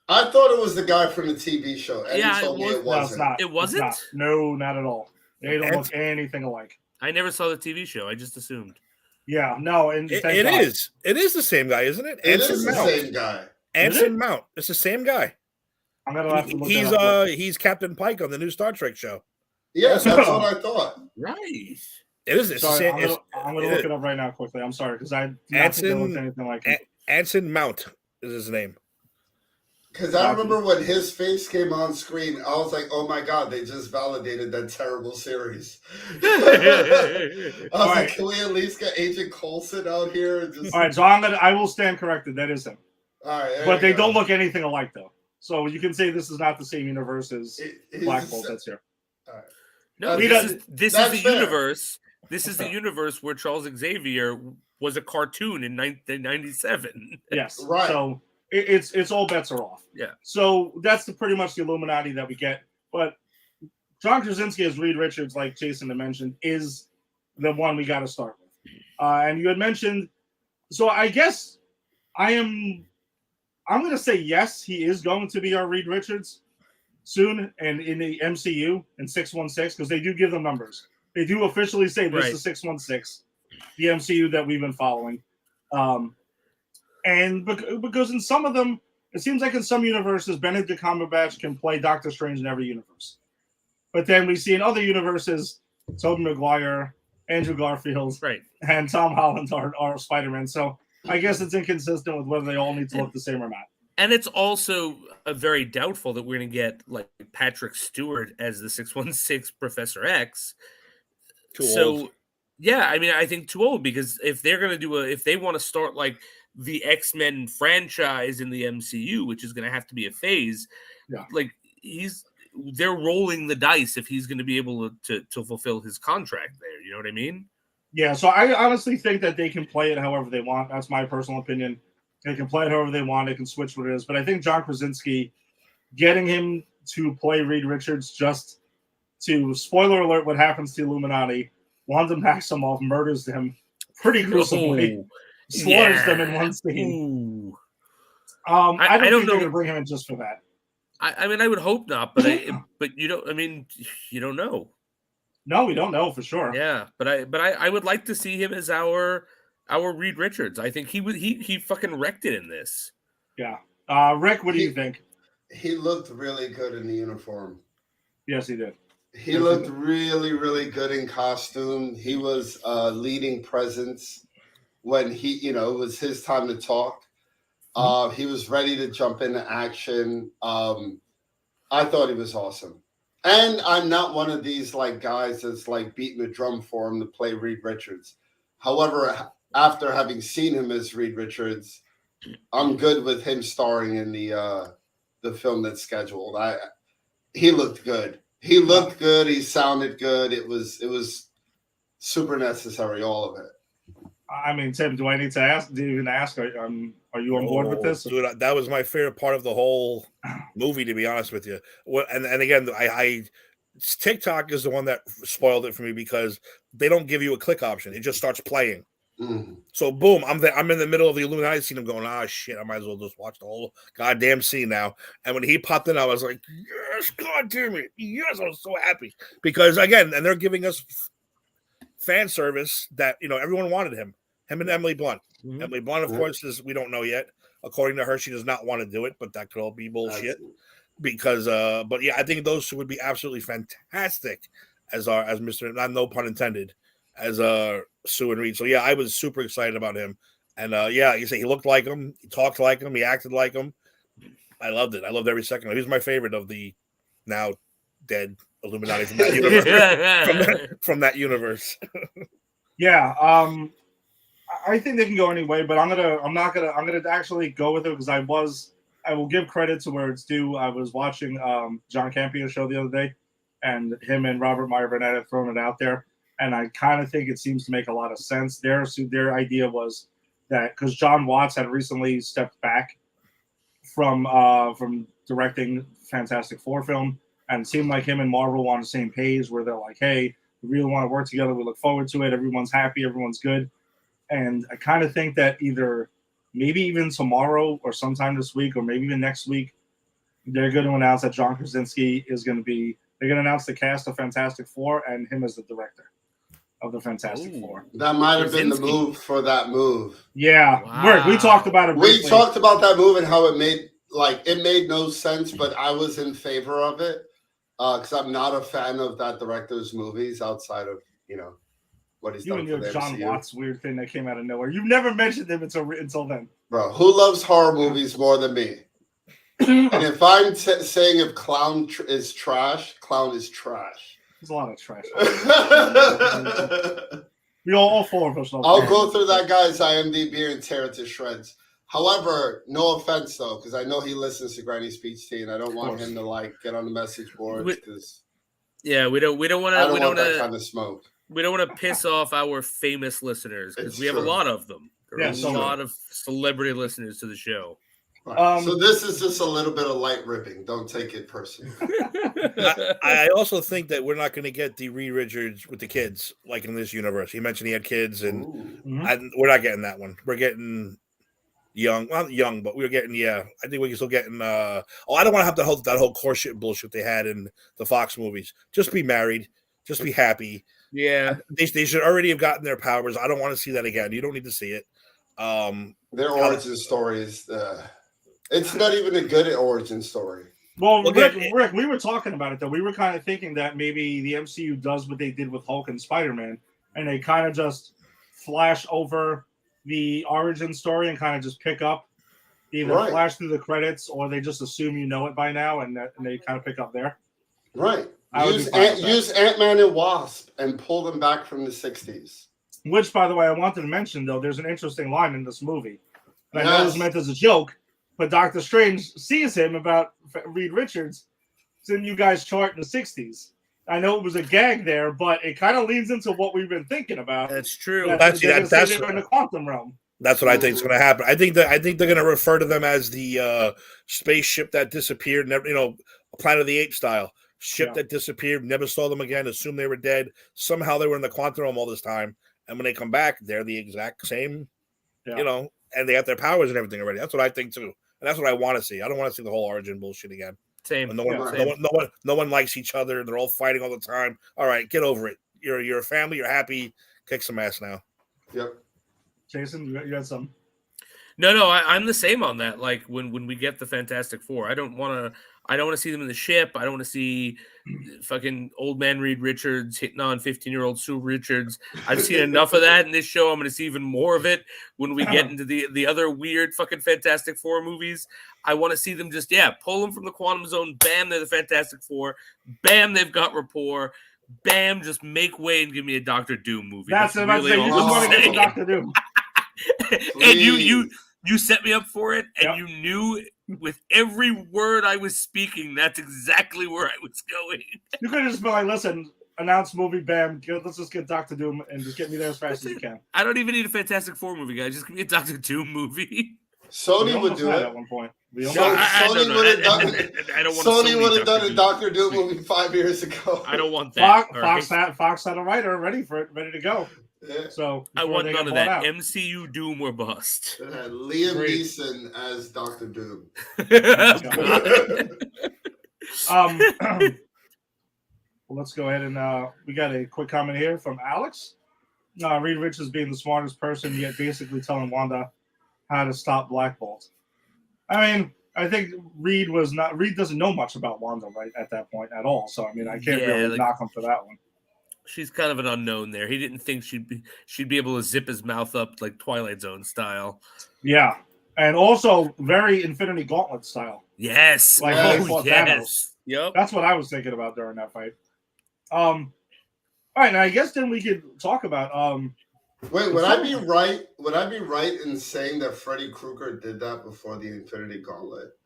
Speaker 3: I thought it was the guy from the TV show. And
Speaker 2: yeah,
Speaker 3: told me it wasn't.
Speaker 2: No, it's not. It wasn't?
Speaker 1: It's not. No, not at all. They don't look anything alike.
Speaker 2: I never saw the TV show. I just assumed.
Speaker 1: Yeah, no. And
Speaker 4: it is. It is the same guy, isn't it?
Speaker 3: It is the same guy.
Speaker 4: Anson Mount. It's the same guy.
Speaker 1: I'm gonna have to look
Speaker 4: he's Captain Pike on the new Star Trek show.
Speaker 3: Yeah, that's what I thought.
Speaker 2: Right.
Speaker 4: It is.
Speaker 1: Sorry, I'm gonna look it up right now quickly. I'm sorry, because I do not think it looked anything like it.
Speaker 4: Anson Mount is his name.
Speaker 3: Because I remember when his face came on screen, I was like, "Oh my god, they just validated that terrible series." I was like, "Can we at least get Agent Coulson out here?" And just...
Speaker 1: All right, so I will stand corrected. That is him.
Speaker 3: All right,
Speaker 1: but they don't look anything alike, though. So you can say this is not the same universe as Black Bolt that's here.
Speaker 3: All right.
Speaker 2: No, this is the universe. This is the universe where Charles Xavier was a cartoon in 1997.
Speaker 1: Yes,
Speaker 3: right.
Speaker 1: So it's all bets are off.
Speaker 2: Yeah.
Speaker 1: So that's pretty much the Illuminati that we get. But John Krasinski as Reed Richards, like Jason had mentioned, is the one we got to start with. And you had mentioned, so I guess I'm going to say yes, he is going to be our Reed Richards soon, and in the MCU in 616, because they do give them numbers. They do officially say this is 616, the MCU that we've been following. And because in some of them, it seems like in some universes, Benedict Cumberbatch can play Doctor Strange in every universe. But then we see in other universes, Tobey Maguire, Andrew Garfield, and Tom Holland are Spider-Man. So I guess it's inconsistent with whether they all need to look the same or not.
Speaker 2: And it's also very doubtful that we're going to get Patrick Stewart as the 616 Professor X.
Speaker 4: Too old.
Speaker 2: Yeah, I mean, I think too old, because if they're going to if they want to start the X-Men franchise in the MCU, which is going to have to be a phase, they're rolling the dice if he's going to be able to fulfill his contract there. You know what I mean?
Speaker 1: Yeah, so I honestly think that they can play it however they want. That's my personal opinion. They can play it however they want. They can switch what it is. But I think John Krasinski, getting him to play Reed Richards just to, spoiler alert, what happens to Illuminati, Wanda Maximoff murders them pretty gruesomely, slaughters them in one scene. I don't think they're going to bring him in just for that.
Speaker 2: I mean, I would hope not, but you don't. I mean, you don't know.
Speaker 1: No, we don't know for sure.
Speaker 2: Yeah, but I would like to see him as our Reed Richards. I think he fucking wrecked it in this.
Speaker 1: Yeah. Rick, what do you think?
Speaker 3: He looked really good in the uniform.
Speaker 1: Yes, he did.
Speaker 3: He looked really, really good in costume. He was leading presence when it was his time to talk. He was ready to jump into action. I thought he was awesome. And I'm not one of these like guys that's like beating the drum for him to play Reed Richards. However, after having seen him as Reed Richards, I'm good with him starring in the film that's scheduled. He looked good. He looked good. He sounded good. It was super necessary, all of it.
Speaker 1: I mean, Tim, do I need to ask? Do you even ask? Are you on board with this?
Speaker 4: Dude, that was my favorite part of the whole movie, to be honest with you. And again, I TikTok is the one that spoiled it for me because they don't give you a click option. It just starts playing.
Speaker 3: Mm.
Speaker 4: So boom, I'm in the middle of the Illuminati scene. I'm going, shit, I might as well just watch the whole goddamn scene now. And when he popped in, I was like, yes, god damn it, yes, I was so happy because again, and they're giving us fan service that everyone wanted him and Emily Blunt. Mm-hmm. Emily Blunt, of course, we don't know yet. According to her, she does not want to do it, but that could all be bullshit. Because, but yeah, I think those two would be absolutely fantastic as Mr. Not no pun intended, as Sue and Reed. So yeah, I was super excited about him, and yeah, you say he looked like him, he talked like him, he acted like him. I loved it. I loved every second. He was my favorite of the now dead Illuminati from that universe. from that universe.
Speaker 1: Yeah, I think they can go any way, but I'm gonna actually go with it because I will give credit to where it's due. I was watching John Campio's show the other day, and him and Robert Meyer Burnett have thrown it out there, and I kind of think it seems to make a lot of sense. Their idea was that because John Watts had recently stepped back from directing Fantastic Four film, and it seemed like him and Marvel were on the same page where they're like, hey, we really want to work together. We look forward to it. Everyone's happy. Everyone's good. And I kind of think that either maybe even tomorrow or sometime this week or maybe even next week, they're going to announce that John Krasinski is going to be – they're going to announce the cast of Fantastic Four and him as the director of the Fantastic Four.
Speaker 3: That might have been the move for that move.
Speaker 1: Yeah. Wow. We talked about it briefly.
Speaker 3: We talked about that move and how it made no sense, but I was in favor of it because I'm not a fan of that director's movies outside of, what he's done for the MCU.
Speaker 1: John Watts weird thing that came out of nowhere. You've never mentioned him until then.
Speaker 3: Bro, who loves horror movies more than me? And if I'm saying if Clown is trash, Clown is trash.
Speaker 1: There's a lot of trash. We all four of us.
Speaker 3: I'll go through that guy's IMDb and tear it to shreds. However, no offense though, because I know he listens to Granny Speech Tea, and I don't want him to get on the message boards because
Speaker 2: we don't want to.
Speaker 3: I don't want that kind of smoke.
Speaker 2: We don't want to piss off our famous listeners because we have a lot of them. There's a lot of celebrity listeners to the show.
Speaker 3: Right. So this is just a little bit of light ribbing. Don't take it personally.
Speaker 4: I also think that we're not going to get the Reed Richards with the kids like in this universe. He mentioned he had kids, and we're not getting that one. We're getting young, well, not young, but we're getting I think we're still getting. I don't want to have to hold that whole core shit bullshit they had in the Fox movies. Just be married. Just be happy.
Speaker 2: Yeah,
Speaker 4: they should already have gotten their powers. I don't want to see that again. You don't need to see it.
Speaker 3: Their origin story is it's not even a good origin story.
Speaker 1: Well, Rick, we were talking about it though. We were kind of thinking that maybe the MCU does what they did with Hulk and Spider-Man, and they kind of just flash over the origin story and kind of just pick up, either flash through the credits or they just assume you know it by now, and they kind of pick up there.
Speaker 3: Right. Use Ant-Man and Wasp and pull them back from the 60s.
Speaker 1: Which, by the way, I wanted to mention, though, there's an interesting line in this movie. And I know it was meant as a joke, but Doctor Strange sees him about Reed Richards. It's in you guys' chart in the 60s. I know it was a gag there, but it kind of leads into what we've been thinking about.
Speaker 2: That's true.
Speaker 4: That's
Speaker 1: in the quantum realm.
Speaker 4: That's what I think is going to happen. I think they're going to refer to them as the spaceship that disappeared, Planet of the Apes style. Ship that disappeared, never saw them again, assumed they were dead. Somehow they were in the quantum realm all this time. And when they come back, they're the exact same, and they have their powers and everything already. That's what I think too. And that's what I want to see. I don't want to see the whole origin bullshit again.
Speaker 2: Same.
Speaker 4: No one likes each other. They're all fighting all the time. All right, get over it. You're a family. You're happy. Kick some ass now.
Speaker 3: Yep.
Speaker 1: Jason, you had some.
Speaker 2: No, I'm the same on that. Like when we get the Fantastic Four, I don't want I don't want to see them in the ship. I don't want to see fucking old man Reed Richards hitting on 15-year-old Sue Richards. I've seen enough of that in this show. I'm going to see even more of it when we get into the other weird fucking Fantastic Four movies. I want to see them just, pull them from the quantum zone. Bam, they're the Fantastic Four. Bam, they've got rapport. Bam, just make way and give me a Doctor Doom movie.
Speaker 1: That's really all you just want to get to Doctor Doom.
Speaker 2: And you set me up for it, and you knew with every word I was speaking, that's exactly where I was going.
Speaker 1: You could have just been like, listen, announce movie, bam, let's just get Doctor Doom and just get me there as fast as you can.
Speaker 2: I don't even need a Fantastic Four movie, guys. Just give me a Doctor Doom movie.
Speaker 3: Sony would do it
Speaker 1: at one point.
Speaker 3: Sony would have done a Doctor Doom movie 5 years ago.
Speaker 2: I don't want that.
Speaker 1: Fox had a writer ready for it, ready to go.
Speaker 3: Yeah.
Speaker 1: So
Speaker 2: I want none of that. Out. MCU Doom or bust.
Speaker 3: Liam Neeson as Doctor Doom.
Speaker 1: Well, let's go ahead and we got a quick comment here from Alex. Reed Richards being the smartest person, yet basically telling Wanda how to stop Black Bolt. I mean, I think Reed doesn't know much about Wanda right at that point at all. So I mean, I can't really knock him for that one.
Speaker 2: She's kind of an unknown there. He didn't think she'd be able to zip his mouth up like Twilight Zone style.
Speaker 1: Yeah, and also very Infinity Gauntlet style.
Speaker 2: Yes.
Speaker 1: Like
Speaker 2: yes. Yep.
Speaker 1: That's what I was thinking about during that fight. All right, now I guess then we could talk about
Speaker 3: Wait, would I be right? Would I be right in saying that Freddy Krueger did that before the Infinity Gauntlet?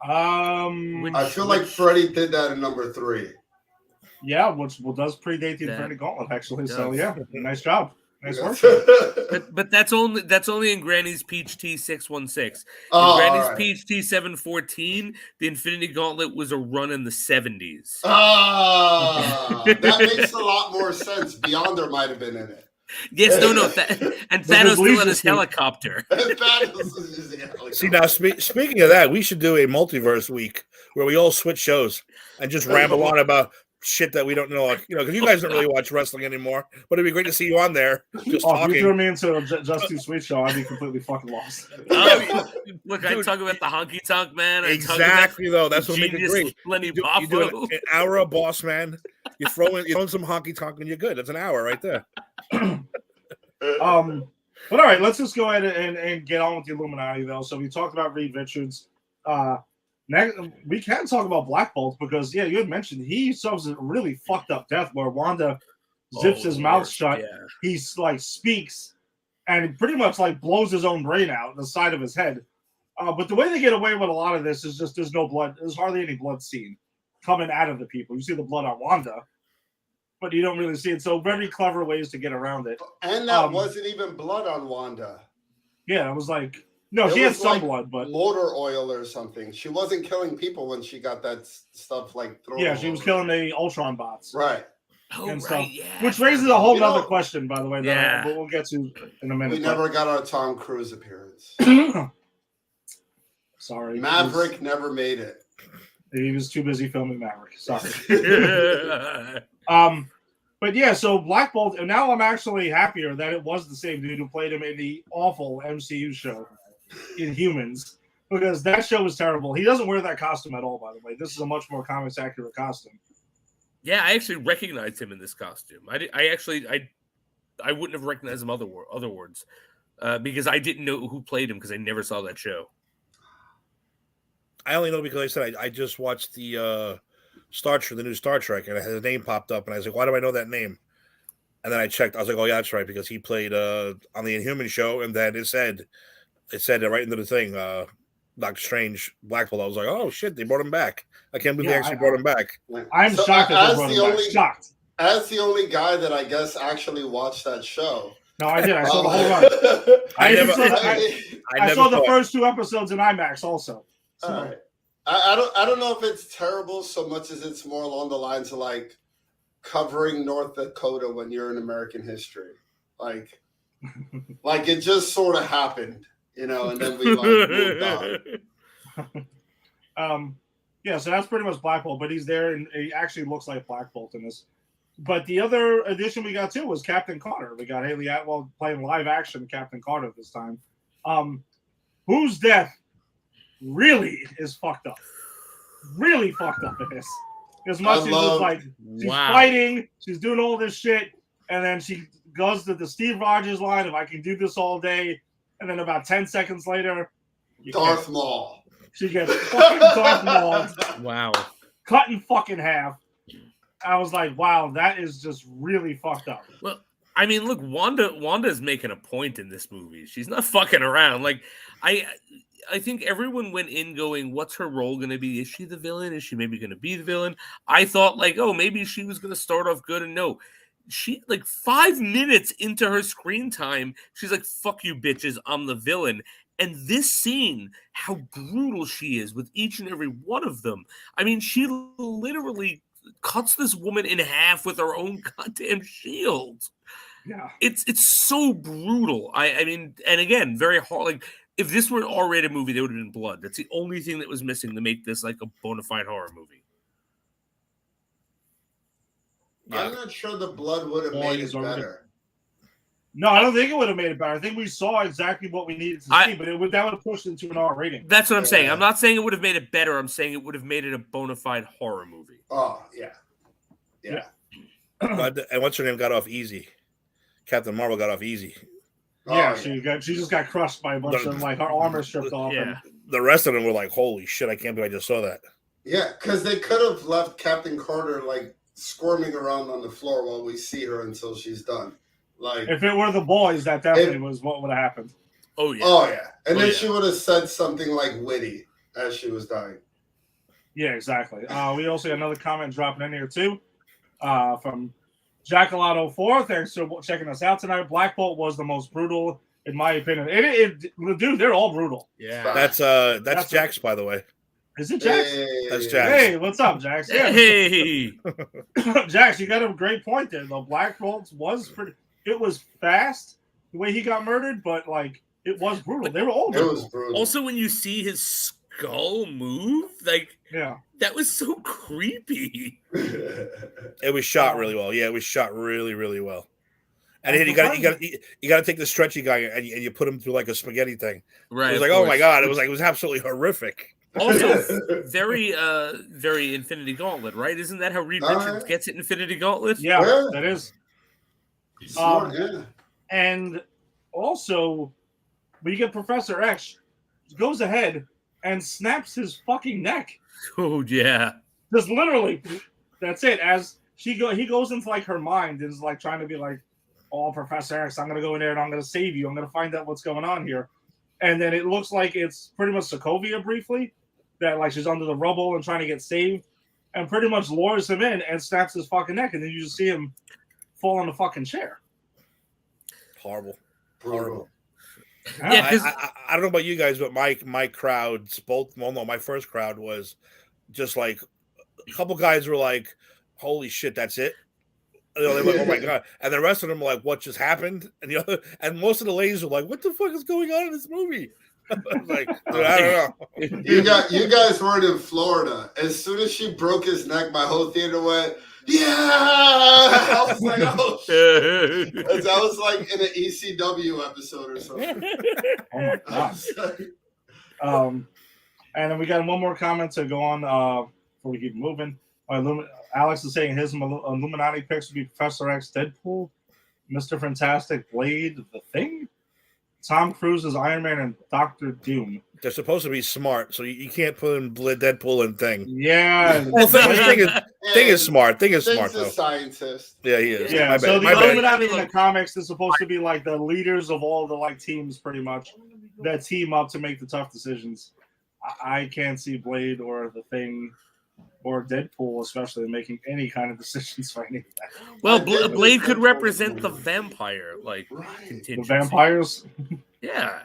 Speaker 3: I feel like Freddy did that in number 3.
Speaker 1: Yeah, which does predate the Infinity Gauntlet actually. So yeah, nice job. Nice work.
Speaker 2: but that's only in Granny's Peach Tea 616.
Speaker 3: Oh,
Speaker 2: Granny's Peach Tea 714, the Infinity Gauntlet was a run in the 70s.
Speaker 3: That makes a lot more sense. Beyonder might have been in it.
Speaker 2: Yes, no. And Thanos still had his helicopter.
Speaker 4: See, now speaking of that, we should do a multiverse week where we all switch shows and just ramble on about shit that we don't know, because you guys don't really watch wrestling anymore. But it'd be great to see you on there just talking.
Speaker 1: If you threw me into a Just Too Sweet show, I'd be completely fucking lost.
Speaker 2: Look, I talk about the honky tonk man.
Speaker 4: Exactly, though. That's what makes it great.
Speaker 2: You
Speaker 4: do an hour of Boss Man. You throw in some honky tonk and you're good. That's an hour right there.
Speaker 1: But all right, let's just go ahead and get on with the Illuminati, though. So we talked about Reed Richards. Next, we can talk about Black Bolt because, you had mentioned he suffers a really fucked up death where Wanda zips his mouth shut. Yeah. He's like speaks and pretty much like blows his own brain out the side of his head. But the way they get away with a lot of this is just there's no blood. There's hardly any blood seen coming out of the people. You see the blood on Wanda, but you don't really see it. So very clever ways to get around it.
Speaker 3: And that wasn't even blood on Wanda.
Speaker 1: Yeah, it was like. No, she had some blood, but
Speaker 3: motor oil or something. She wasn't killing people when she got that stuff like thrown.
Speaker 1: Yeah, she was killing the Ultron bots,
Speaker 3: right?
Speaker 1: And stuff, which raises a whole other question, by the way. That we'll get to in a minute.
Speaker 3: We never got our Tom Cruise appearance.
Speaker 1: Sorry,
Speaker 3: Maverick never made it.
Speaker 1: He was too busy filming Maverick. Sorry. But yeah, so Black Bolt, and now I'm actually happier that it was the same dude who played him in the awful MCU show. Inhumans, because that show was terrible. He doesn't wear that costume at all, by the way. This is a much more comics accurate costume.
Speaker 2: Yeah, I actually recognized him in this costume. I wouldn't have recognized him otherwise, because I didn't know who played him because I never saw that show.
Speaker 4: I only know because I said I just watched the the new Star Trek, and his name popped up, and I was like, why do I know that name? And then I checked. I was like, oh yeah, that's right, because he played on the Inhuman show, and then it said it right into the thing, Doctor Strange, Black Bolt. I was like, oh shit, they brought him back. I can't believe they actually brought him back.
Speaker 1: I'm shocked that they brought him back. Shocked.
Speaker 3: As the only guy that I guess actually watched that show.
Speaker 1: No, I did. I saw the whole run. I saw the first 2 episodes in IMAX also. So.
Speaker 3: All right. I don't know if it's terrible so much as it's more along the lines of like covering North Dakota when you're in American history. Like it just sort of happened. And then we moved
Speaker 1: on. Yeah, so that's pretty much Black Bolt, but he's there, and he actually looks like Black Bolt in this. But the other addition we got too was Captain Carter. We got Haley Atwell playing live action Captain Carter this time. Whose death really is fucked up. Really fucked up in this. As much as it's like she's fighting, she's doing all this shit, and then she goes to the Steve Rogers line, if I can do this all day, and then about 10 seconds later,
Speaker 3: Darth Maul.
Speaker 1: She gets fucking Darth Maul.
Speaker 2: Wow.
Speaker 1: Cut in fucking half. I was like, wow, that is just really fucked up.
Speaker 2: Well, I mean, look, Wanda's making a point in this movie. She's not fucking around. Like, I think everyone went in going, what's her role going to be? Is she the villain? Is she maybe going to be the villain? I thought, like, oh, maybe she was going to start off good, and no. She, like, 5 minutes into her screen time, she's like, fuck you bitches, I'm the villain. And this scene, how brutal she is with each and every one of them. I mean, she literally cuts this woman in half with her own goddamn shield.
Speaker 1: Yeah.
Speaker 2: It's so brutal. I mean, and again, very hard. Like, if this were an R-rated movie, there would have been blood. That's the only thing that was missing to make this like a bona fide horror movie.
Speaker 3: Yeah. I'm not sure the blood would have made it better.
Speaker 1: No, I don't think it would have made it better. I think we saw exactly what we needed to see, but that would have pushed into an R rating.
Speaker 2: That's what I'm saying. I'm not saying it would have made it better. I'm saying it would have made it a bona fide horror movie.
Speaker 3: Oh, yeah.
Speaker 4: And what's her name got off easy? Captain Marvel got off easy.
Speaker 1: Yeah, she just got crushed by a bunch of, like, her armor stripped off.
Speaker 2: Yeah.
Speaker 4: The rest of them were like, holy shit, I can't believe I just saw that.
Speaker 3: Yeah, because they could have left Captain Carter, like, squirming around on the floor while we see her until she's done. Like,
Speaker 1: if it were the boys, that definitely was what would have happened.
Speaker 2: Oh, yeah.
Speaker 3: Oh, yeah. And then she would have said something, like, witty as she was dying.
Speaker 1: Yeah, exactly. We also got another comment dropping in here, too, from Jackalato4. Thanks for checking us out tonight. Black Bolt was the most brutal, in my opinion. Dude, they're all brutal.
Speaker 2: Yeah.
Speaker 4: That's Jax, by the way.
Speaker 1: Is it Jax?
Speaker 3: Hey.
Speaker 4: That's Jax.
Speaker 1: Hey, what's up, Jax? Yeah.
Speaker 2: Hey.
Speaker 1: Jax, you got a great point there, though. Black Bolt was pretty... It was fast, the way he got murdered, but, like, it was brutal. They were all brutal.
Speaker 3: It was brutal.
Speaker 2: Also, when you see his skull move, like,
Speaker 1: yeah,
Speaker 2: that was so creepy.
Speaker 4: It was shot really well. Yeah, it was shot really, really well. And then you got to take the stretchy guy and you put him through like a spaghetti thing.
Speaker 2: Right.
Speaker 4: It was like, oh my god! It was absolutely horrific.
Speaker 2: Also, very, very Infinity Gauntlet, right? Isn't that how Reed Richards gets it? Infinity Gauntlet.
Speaker 1: Yeah, that is.
Speaker 3: Smart, yeah.
Speaker 1: And also, when you get Professor X, goes ahead and snaps his fucking neck.
Speaker 2: Oh yeah,
Speaker 1: just literally. That's it. As he goes into like her mind and is like trying to be like, "Oh, Professor X, I'm gonna go in there and I'm gonna save you. I'm gonna find out what's going on here." And then it looks like it's pretty much Sokovia briefly, that like she's under the rubble and trying to get saved, and pretty much lures him in and snaps his fucking neck, and then you just see him fall on the fucking chair.
Speaker 4: Horrible.
Speaker 2: Yeah,
Speaker 4: I don't know about you guys, but my crowds, my first crowd was just like a couple guys were like, "Holy shit, that's it." They were like, "Oh my god," and the rest of them were like, "What just happened?" And most of the ladies were like, "What the fuck is going on in this movie?" I was like, dude, I don't
Speaker 3: know. You guys weren't in Florida. As soon as she broke his neck, my whole theater went, yeah! I was like, oh shit. That was like in an ECW episode or something.
Speaker 1: Oh my god. And then we got one more comment to go on before we keep moving. Alex is saying his Illuminati picks would be Professor X, Deadpool, Mr. Fantastic, Blade, The Thing, Tom Cruise's Iron Man, and Dr. Doom.
Speaker 4: They're supposed to be smart, so you can't put in Deadpool and Thing.
Speaker 1: Yeah.
Speaker 4: Well, Thing is smart. Thing is smart, though.
Speaker 3: He's a scientist.
Speaker 4: Yeah, he is.
Speaker 1: Yeah, so the Illuminati in the comics is supposed to be like the leaders of all the like teams, pretty much, that team up to make the tough decisions. I can't see Blade or The Thing or Deadpool, especially, making any kind of decisions for any of that.
Speaker 2: Well, Blade could represent the vampire, like,
Speaker 1: the vampires.
Speaker 2: Yeah.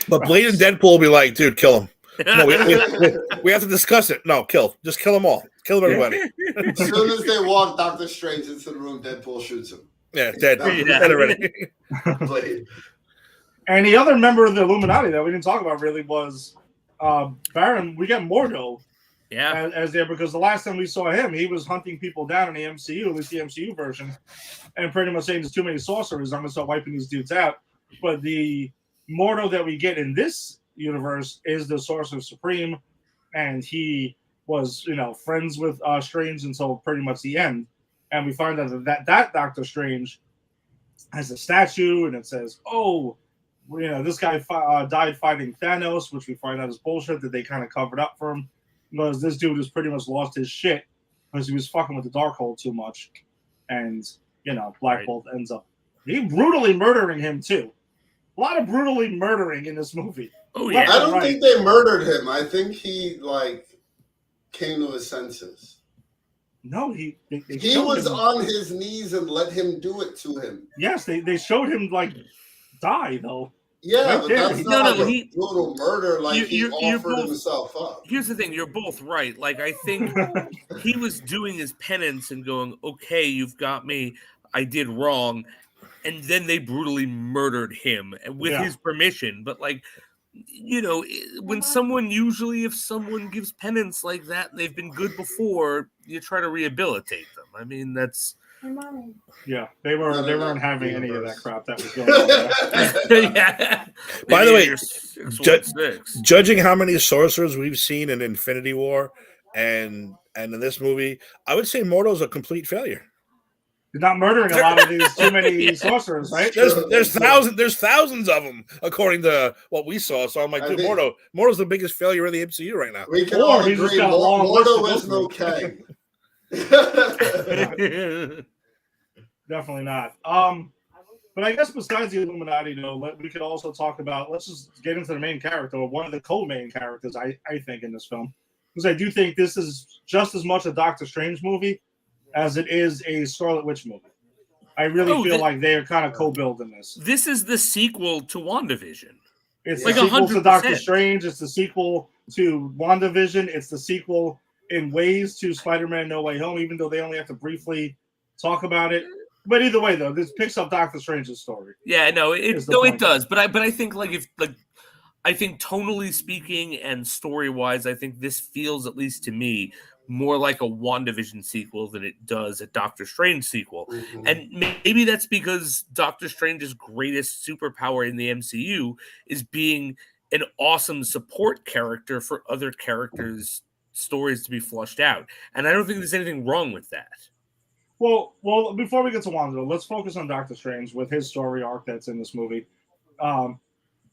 Speaker 4: But Blade and Deadpool will be like, dude, kill him. No, we have to discuss it. No, just kill them all. Kill everybody.
Speaker 3: As soon as they walk Doctor Strange into the room, Deadpool shoots him.
Speaker 4: Yeah, dead already.
Speaker 3: Blade.
Speaker 1: And the other member of the Illuminati that we didn't talk about really was Baron. We got Mordo.
Speaker 2: Yeah,
Speaker 1: as there, because the last time we saw him, he was hunting people down in the MCU, at least the MCU version, and pretty much saying there's too many sorcerers. I'm gonna start wiping these dudes out. But the Mordo that we get in this universe is the Sorcerer Supreme, and he was, friends with Strange until pretty much the end. And we find out that Doctor Strange has a statue, and it says, "Oh, this guy died fighting Thanos," which we find out is bullshit that they kind of covered up for him, because this dude has pretty much lost his shit because he was fucking with the Darkhold too much, and Black Bolt ends up brutally murdering him too. A lot of brutally murdering in this movie.
Speaker 2: Oh yeah,
Speaker 3: I don't think they murdered him. I think he came to his senses.
Speaker 1: No, he
Speaker 3: was on his knees and let him do it to him.
Speaker 1: Yes, they showed him die though.
Speaker 3: Yeah,
Speaker 1: right
Speaker 3: but
Speaker 1: there.
Speaker 3: that's not a brutal murder. He offered himself up.
Speaker 2: Here's the thing: you're both right. I think he was doing his penance and going, "Okay, you've got me. I did wrong," and then they brutally murdered him with his permission. But when if someone gives penance like that, they've been good before, you try to rehabilitate them. I mean, that's.
Speaker 1: Yeah, they weren't having any of that crap that was going on.
Speaker 2: Yeah.
Speaker 4: By the way, judging how many sorcerers we've seen in Infinity War and in this movie, I would say Mordo's a complete failure.
Speaker 1: You're not murdering a lot of these too many sorcerers, right?
Speaker 4: There's thousands of them according to what we saw. So I'm like, dude, Mordo's the biggest failure in the MCU right now.
Speaker 3: We can all agree Mordo isn't okay.
Speaker 1: Definitely not. But I guess besides the Illuminati, we could also talk about. Let's just get into the main character, or one of the co-main characters. I think in this film, because I do think this is just as much a Doctor Strange movie as it is a Scarlet Witch movie. I really feel like they are kind of co-building this.
Speaker 2: This is the sequel to WandaVision.
Speaker 1: It's the sequel to Doctor Strange. It's the sequel to WandaVision. It's the sequel in ways to Spider-Man No Way Home, even though they only have to briefly talk about it. But either way, though, this picks up Doctor Strange's story.
Speaker 2: Yeah, no, it does. But I think I think tonally speaking and story-wise, I think this feels, at least to me, more like a WandaVision sequel than it does a Doctor Strange sequel. Mm-hmm. And maybe that's because Doctor Strange's greatest superpower in the MCU is being an awesome support character for other characters' stories to be flushed out. And I don't think there's anything wrong with that.
Speaker 1: Well, before we get to Wanda, let's focus on Doctor Strange with his story arc that's in this movie.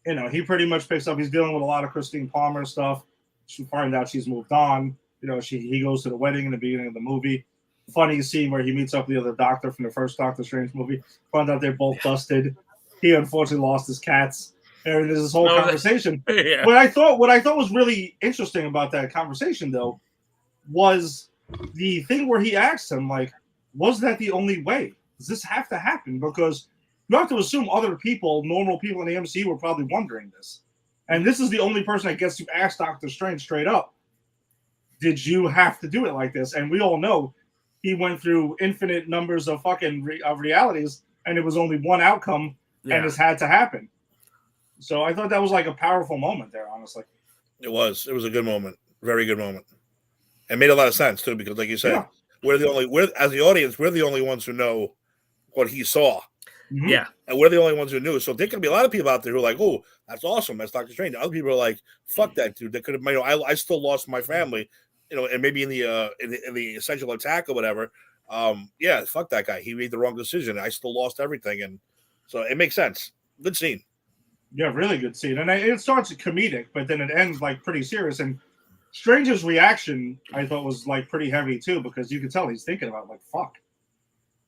Speaker 1: He pretty much picks up, he's dealing with a lot of Christine Palmer stuff. She find out she's moved on. He goes to the wedding in the beginning of the movie. Funny scene where he meets up with the other doctor from the first Doctor Strange movie. Find out they're both dusted. He unfortunately lost his cats. And there's this whole conversation.
Speaker 2: Yeah.
Speaker 1: What I thought was really interesting about that conversation, though, was the thing where he asked him, was that the only way? Does this have to happen? Because you have to assume other people, normal people in the MCU, were probably wondering this. And this is the only person that gets to ask Doctor Strange straight up, did you have to do it like this? And we all know he went through infinite numbers of fucking realities, and it was only one outcome, and it's had to happen. So I thought that was a powerful moment there, honestly.
Speaker 4: It was a good moment. Very good moment. It made a lot of sense, too, because like you said, as the audience, we're the only ones who know what he saw.
Speaker 2: Mm-hmm. Yeah.
Speaker 4: And we're the only ones who knew. So there can be a lot of people out there who are like, oh, that's awesome. That's Doctor Strange. Other people are like, fuck that dude. They could have, I still lost my family, and maybe in the essential attack or whatever. Fuck that guy. He made the wrong decision. I still lost everything. And so it makes sense. Good scene.
Speaker 1: Yeah, really good scene. And it starts comedic, but then it ends pretty serious. And Strange's reaction, I thought, was pretty heavy too, because you could tell he's thinking about fuck.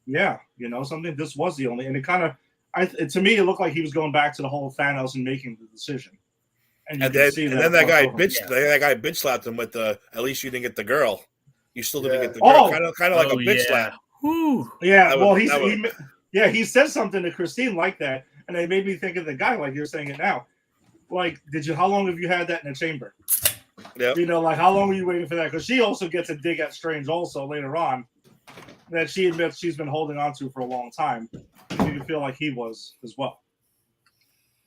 Speaker 1: Yeah, something. This was the only, and it kind of, to me, it looked like he was going back to the whole Thanos and making the decision. And then
Speaker 4: that guy bitch slapped him with the. At least you didn't get the girl. You still didn't get the girl. Kind of like a bitch slap.
Speaker 2: Whew.
Speaker 1: Yeah. He said something to Christine like that, and it made me think of the guy like you're saying it now. How long have you had that in the chamber?
Speaker 4: Yeah.
Speaker 1: How long were you waiting for that? Because she also gets a dig at Strange also later on that she admits she's been holding on to for a long time. You can feel like he was as well.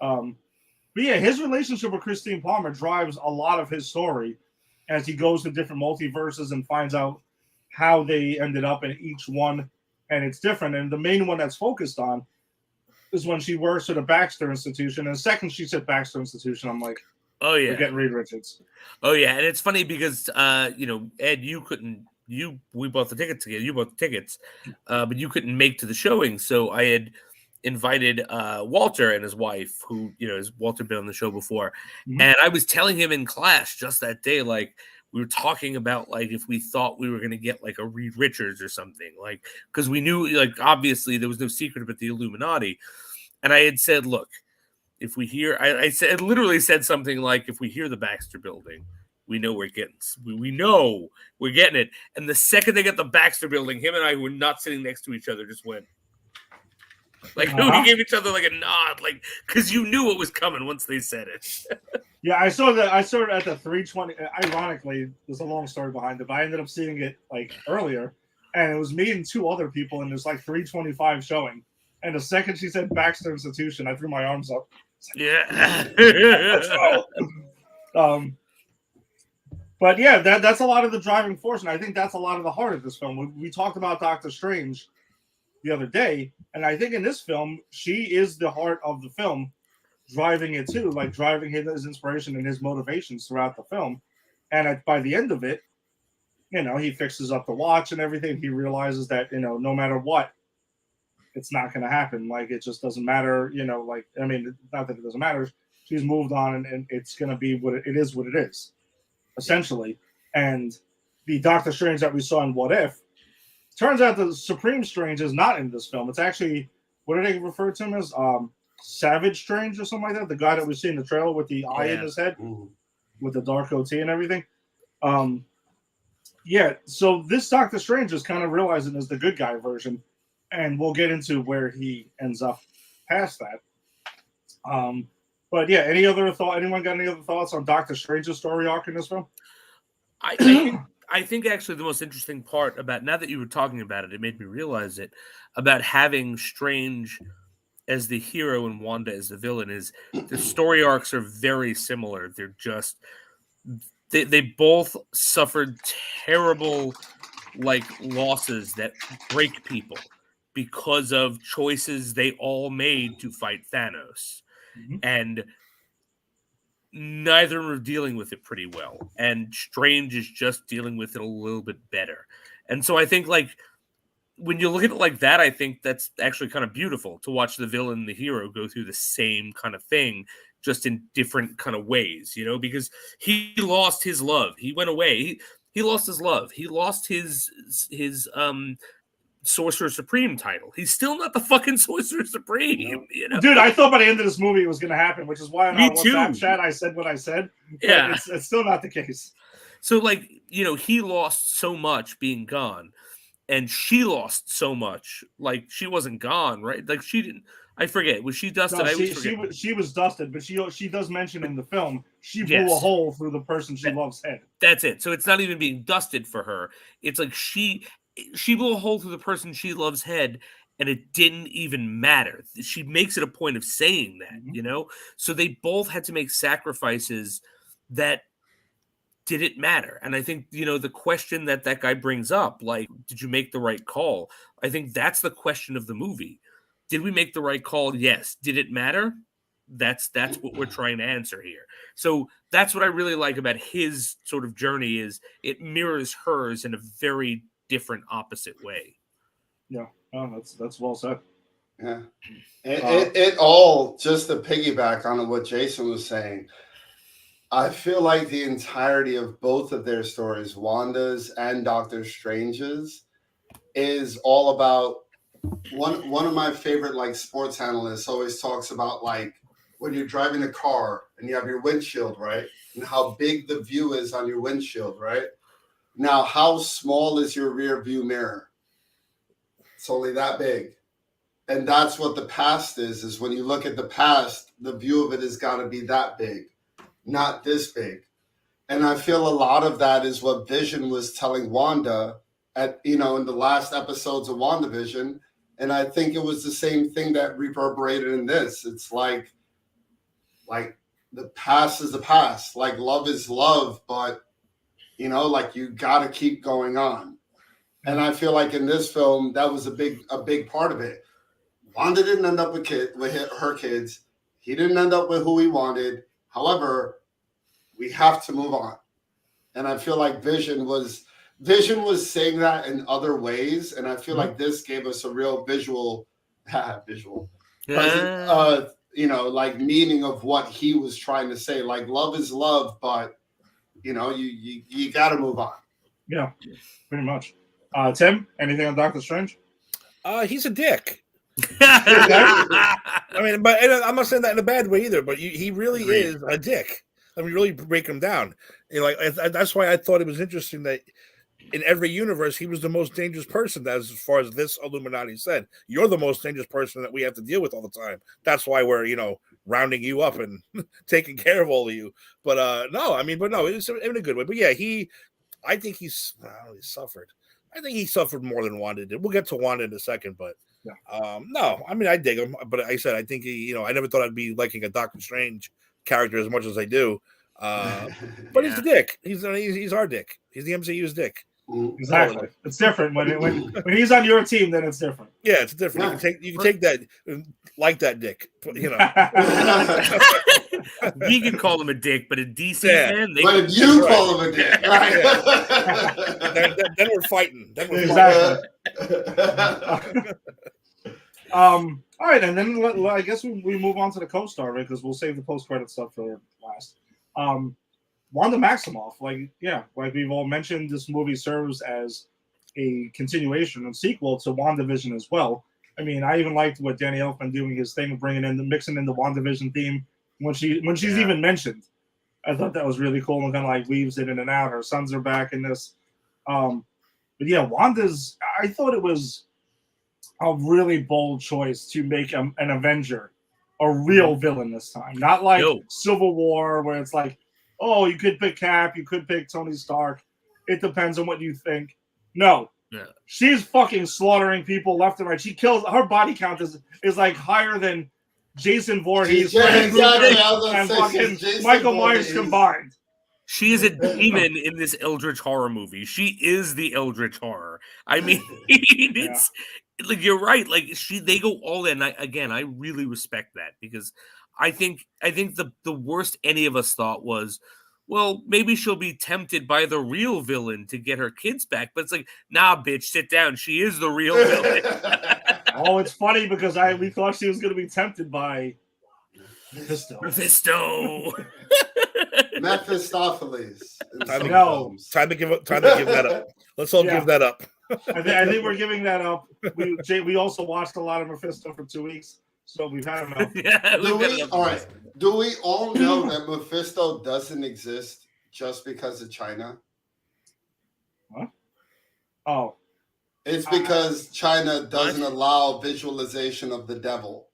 Speaker 1: But yeah, his relationship with Christine Palmer drives a lot of his story as he goes to different multiverses and finds out how they ended up in each one, and it's different. And the main one that's focused on is when she works at a Baxter Institution. And the second she said Baxter Institution, I'm like,
Speaker 2: Oh
Speaker 1: for
Speaker 2: yeah.
Speaker 1: getting Reed Richards.
Speaker 2: Oh yeah, and it's funny because Ed, we bought the tickets together. You bought the tickets, but you couldn't make to the showing. So I had invited Walter and his wife, who has Walter been on the show before, and I was telling him in class just that day, like we were talking about like if we thought we were going to get like a Reed Richards or something, like because we knew like obviously there was no secret about the Illuminati, and I had said, look. If we hear, I said, literally said something like, if we hear the Baxter Building, we know we're getting, we know we're getting it. And the second they get the Baxter Building, him and I, who were not sitting next to each other, just went like, we gave each other like a nod, like because you knew what was coming once they said it.
Speaker 1: Yeah, I saw it at the 3:20. Ironically, there's a long story behind it, but I ended up seeing it like earlier, and it was me and two other people, and there's like 3:25 showing. And the second she said Baxter Institution, I threw my arms up.
Speaker 2: Yeah.
Speaker 1: But yeah, that's a lot of the driving force, and I think that's a lot of the heart of this film. We talked about Doctor Strange the other day, and I think in this film, she is the heart of the film, driving it too, like driving his inspiration and his motivations throughout the film. And by the end of it, he fixes up the watch and everything. He realizes that, no matter what, it's not going to happen. Like, it just doesn't matter, like, I mean, not that it doesn't matter. She's moved on, and it's going to be what it is, essentially. And the Doctor Strange that we saw in What If, turns out the Supreme Strange is not in this film. It's actually, what do they refer to him as? Savage Strange or something like that. The guy that we see in the trailer with the eye in his head, with the dark OT and everything. So this Doctor Strange is kind of realizing is the good guy version. And we'll get into where he ends up past that. But yeah, anyone got any other thoughts on Doctor Strange's story arc in this film?
Speaker 2: I think actually the most interesting part about, now that you were talking about it, it made me realize it, about having Strange as the hero and Wanda as the villain, is the story arcs are very similar. They're just, they both suffered terrible like losses that break people because of choices they all made to fight Thanos. And neither are dealing with it pretty well. And Strange is just dealing with it a little bit better. And so I think, like, when you look at it like that, I think that's actually kind of beautiful to watch the villain and the hero go through the same kind of thing, just in different kind of ways, because he lost his love. He went away. He lost his love. He lost his Sorcerer Supreme title. He's still not the fucking Sorcerer Supreme,
Speaker 1: Dude, I thought by the end of this movie it was going to happen, which is why in our WhatsApp chat I said what I said.
Speaker 2: Yeah.
Speaker 1: It's still not the case.
Speaker 2: So, like, he lost so much being gone, and she lost so much. Like, she wasn't gone, right? Like, she didn't. I forget. Was she dusted?
Speaker 1: No, she was dusted, but she does mention in the film she blew a hole through the person she loves head.
Speaker 2: That's it. So it's not even being dusted for her. It's like she blew a hole through the person she loves head, and it didn't even matter. She makes it a point of saying that, So they both had to make sacrifices that didn't matter. And I think, the question that guy brings up, like, did you make the right call? I think that's the question of the movie. Did we make the right call? Yes. Did it matter? That's what we're trying to answer here. So that's what I really like about his sort of journey, is it mirrors hers in a very different, opposite way.
Speaker 1: Yeah, that's well said.
Speaker 3: Yeah, it all, just to piggyback on what Jason was saying, I feel like the entirety of both of their stories, Wanda's and Doctor Strange's, is all about one of my favorite like sports analysts always talks about, like, when you're driving a car and you have your windshield, right? And how big the view is on your windshield, right? Now, how small is your rear view mirror? It's only that big. And that's what the past is when you look at the past, the view of it has got to be that big, not this big. And I feel a lot of that is what Vision was telling Wanda in the last episodes of WandaVision. And I think it was the same thing that reverberated in this. It's like the past is the past. Like, love is love, but like, you got to keep going on. And I feel like in this film, that was a big part of it. Wanda didn't end up with her kids. He didn't end up with who he wanted. However, We have to move on. And I feel like Vision was saying that in other ways, and I feel like this gave us a real visual, like meaning of what he was trying to say. Like love is love, but you got to move on.
Speaker 1: Yeah, pretty much. Tim, anything on Doctor Strange?
Speaker 4: He's a dick. I mean, but I'm not saying that in a bad way either. But he really is a dick. I mean, really break him down. That's why I thought it was interesting that in every universe he was the most dangerous person. As far as this Illuminati said, you're the most dangerous person that we have to deal with all the time. That's why we're rounding you up and taking care of all of you. But no, it's in a good way. But yeah, I think he suffered. I think he suffered more than Wanda did. We'll get to Wanda in a second, but no, I mean, I dig him. But I said, I think I never thought I'd be liking a Doctor Strange character as much as I do. But he's the dick. He's our dick. He's the MCU's dick.
Speaker 1: Exactly. It's different when he's on your team. Then it's different.
Speaker 4: Yeah, it's different. Yeah. You can take that like that dick.
Speaker 2: We can call him a dick, but a DC fan.
Speaker 3: But if you call him a dick, right?
Speaker 4: then we're fighting.
Speaker 1: Exactly. All right, and then I guess we move on to the co-star, right? Because we'll save the post-credit stuff for last. Wanda Maximoff, like we've all mentioned, this movie serves as a continuation and sequel to WandaVision as well. I mean, I even liked what Danny Elfman doing his thing of mixing in the WandaVision theme when she's even mentioned. I thought that was really cool and kind of like weaves it in and out. Her sons are back in this. But yeah, I thought it was a really bold choice to make an Avenger a real villain this time. Not like Civil War where it's like, oh, you could pick Cap, you could pick Tony Stark. It depends on what you think. No. Yeah. She's fucking slaughtering people left and right. She kills, her body count is like higher than Jason Voorhees and fucking Michael Myers combined.
Speaker 2: She is a demon in this Eldritch horror movie. She is the Eldritch horror. I mean, it's like you're right. Like they go all in. I really respect that because I think the worst any of us thought was, well, maybe she'll be tempted by the real villain to get her kids back. But it's like, nah, bitch, sit down. She is the real villain.
Speaker 1: Oh, it's funny because we thought she was going to be tempted by Mephisto.
Speaker 3: Mephistopheles.
Speaker 4: Time to give that up. Let's all give that up.
Speaker 1: I think we're giving that up. We also watched a lot of Mephisto for 2 weeks, so we've had enough.
Speaker 3: Do we all know that Mephisto doesn't exist just because of China?
Speaker 1: What? Oh.
Speaker 3: It's because China doesn't allow visualization of the devil.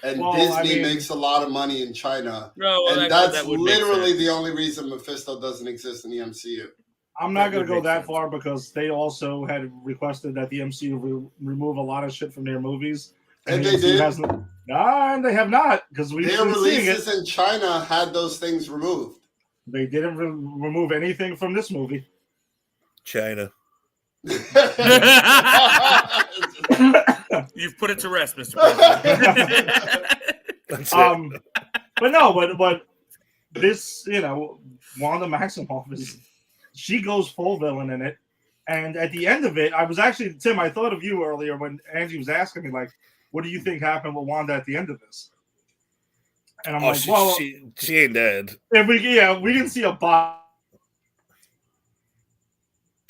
Speaker 3: And Disney makes a lot of money in China. That's literally the only reason Mephisto doesn't exist in the MCU.
Speaker 1: I'm not going to go that far because they also had requested that the MCU remove a lot of shit from their movies.
Speaker 3: And they did?
Speaker 1: And they have not because
Speaker 3: their releases in China had those things removed.
Speaker 1: They didn't remove anything from this movie.
Speaker 4: China.
Speaker 2: You've put it to rest, Mr.
Speaker 1: President. But this, Wanda Maximoff she goes full villain in it, and at the end of it, I was actually Tim. I thought of you earlier when Angie was asking me like, "What do you think happened with Wanda at the end of this?" And I'm
Speaker 4: she ain't dead.
Speaker 1: And we didn't see a body.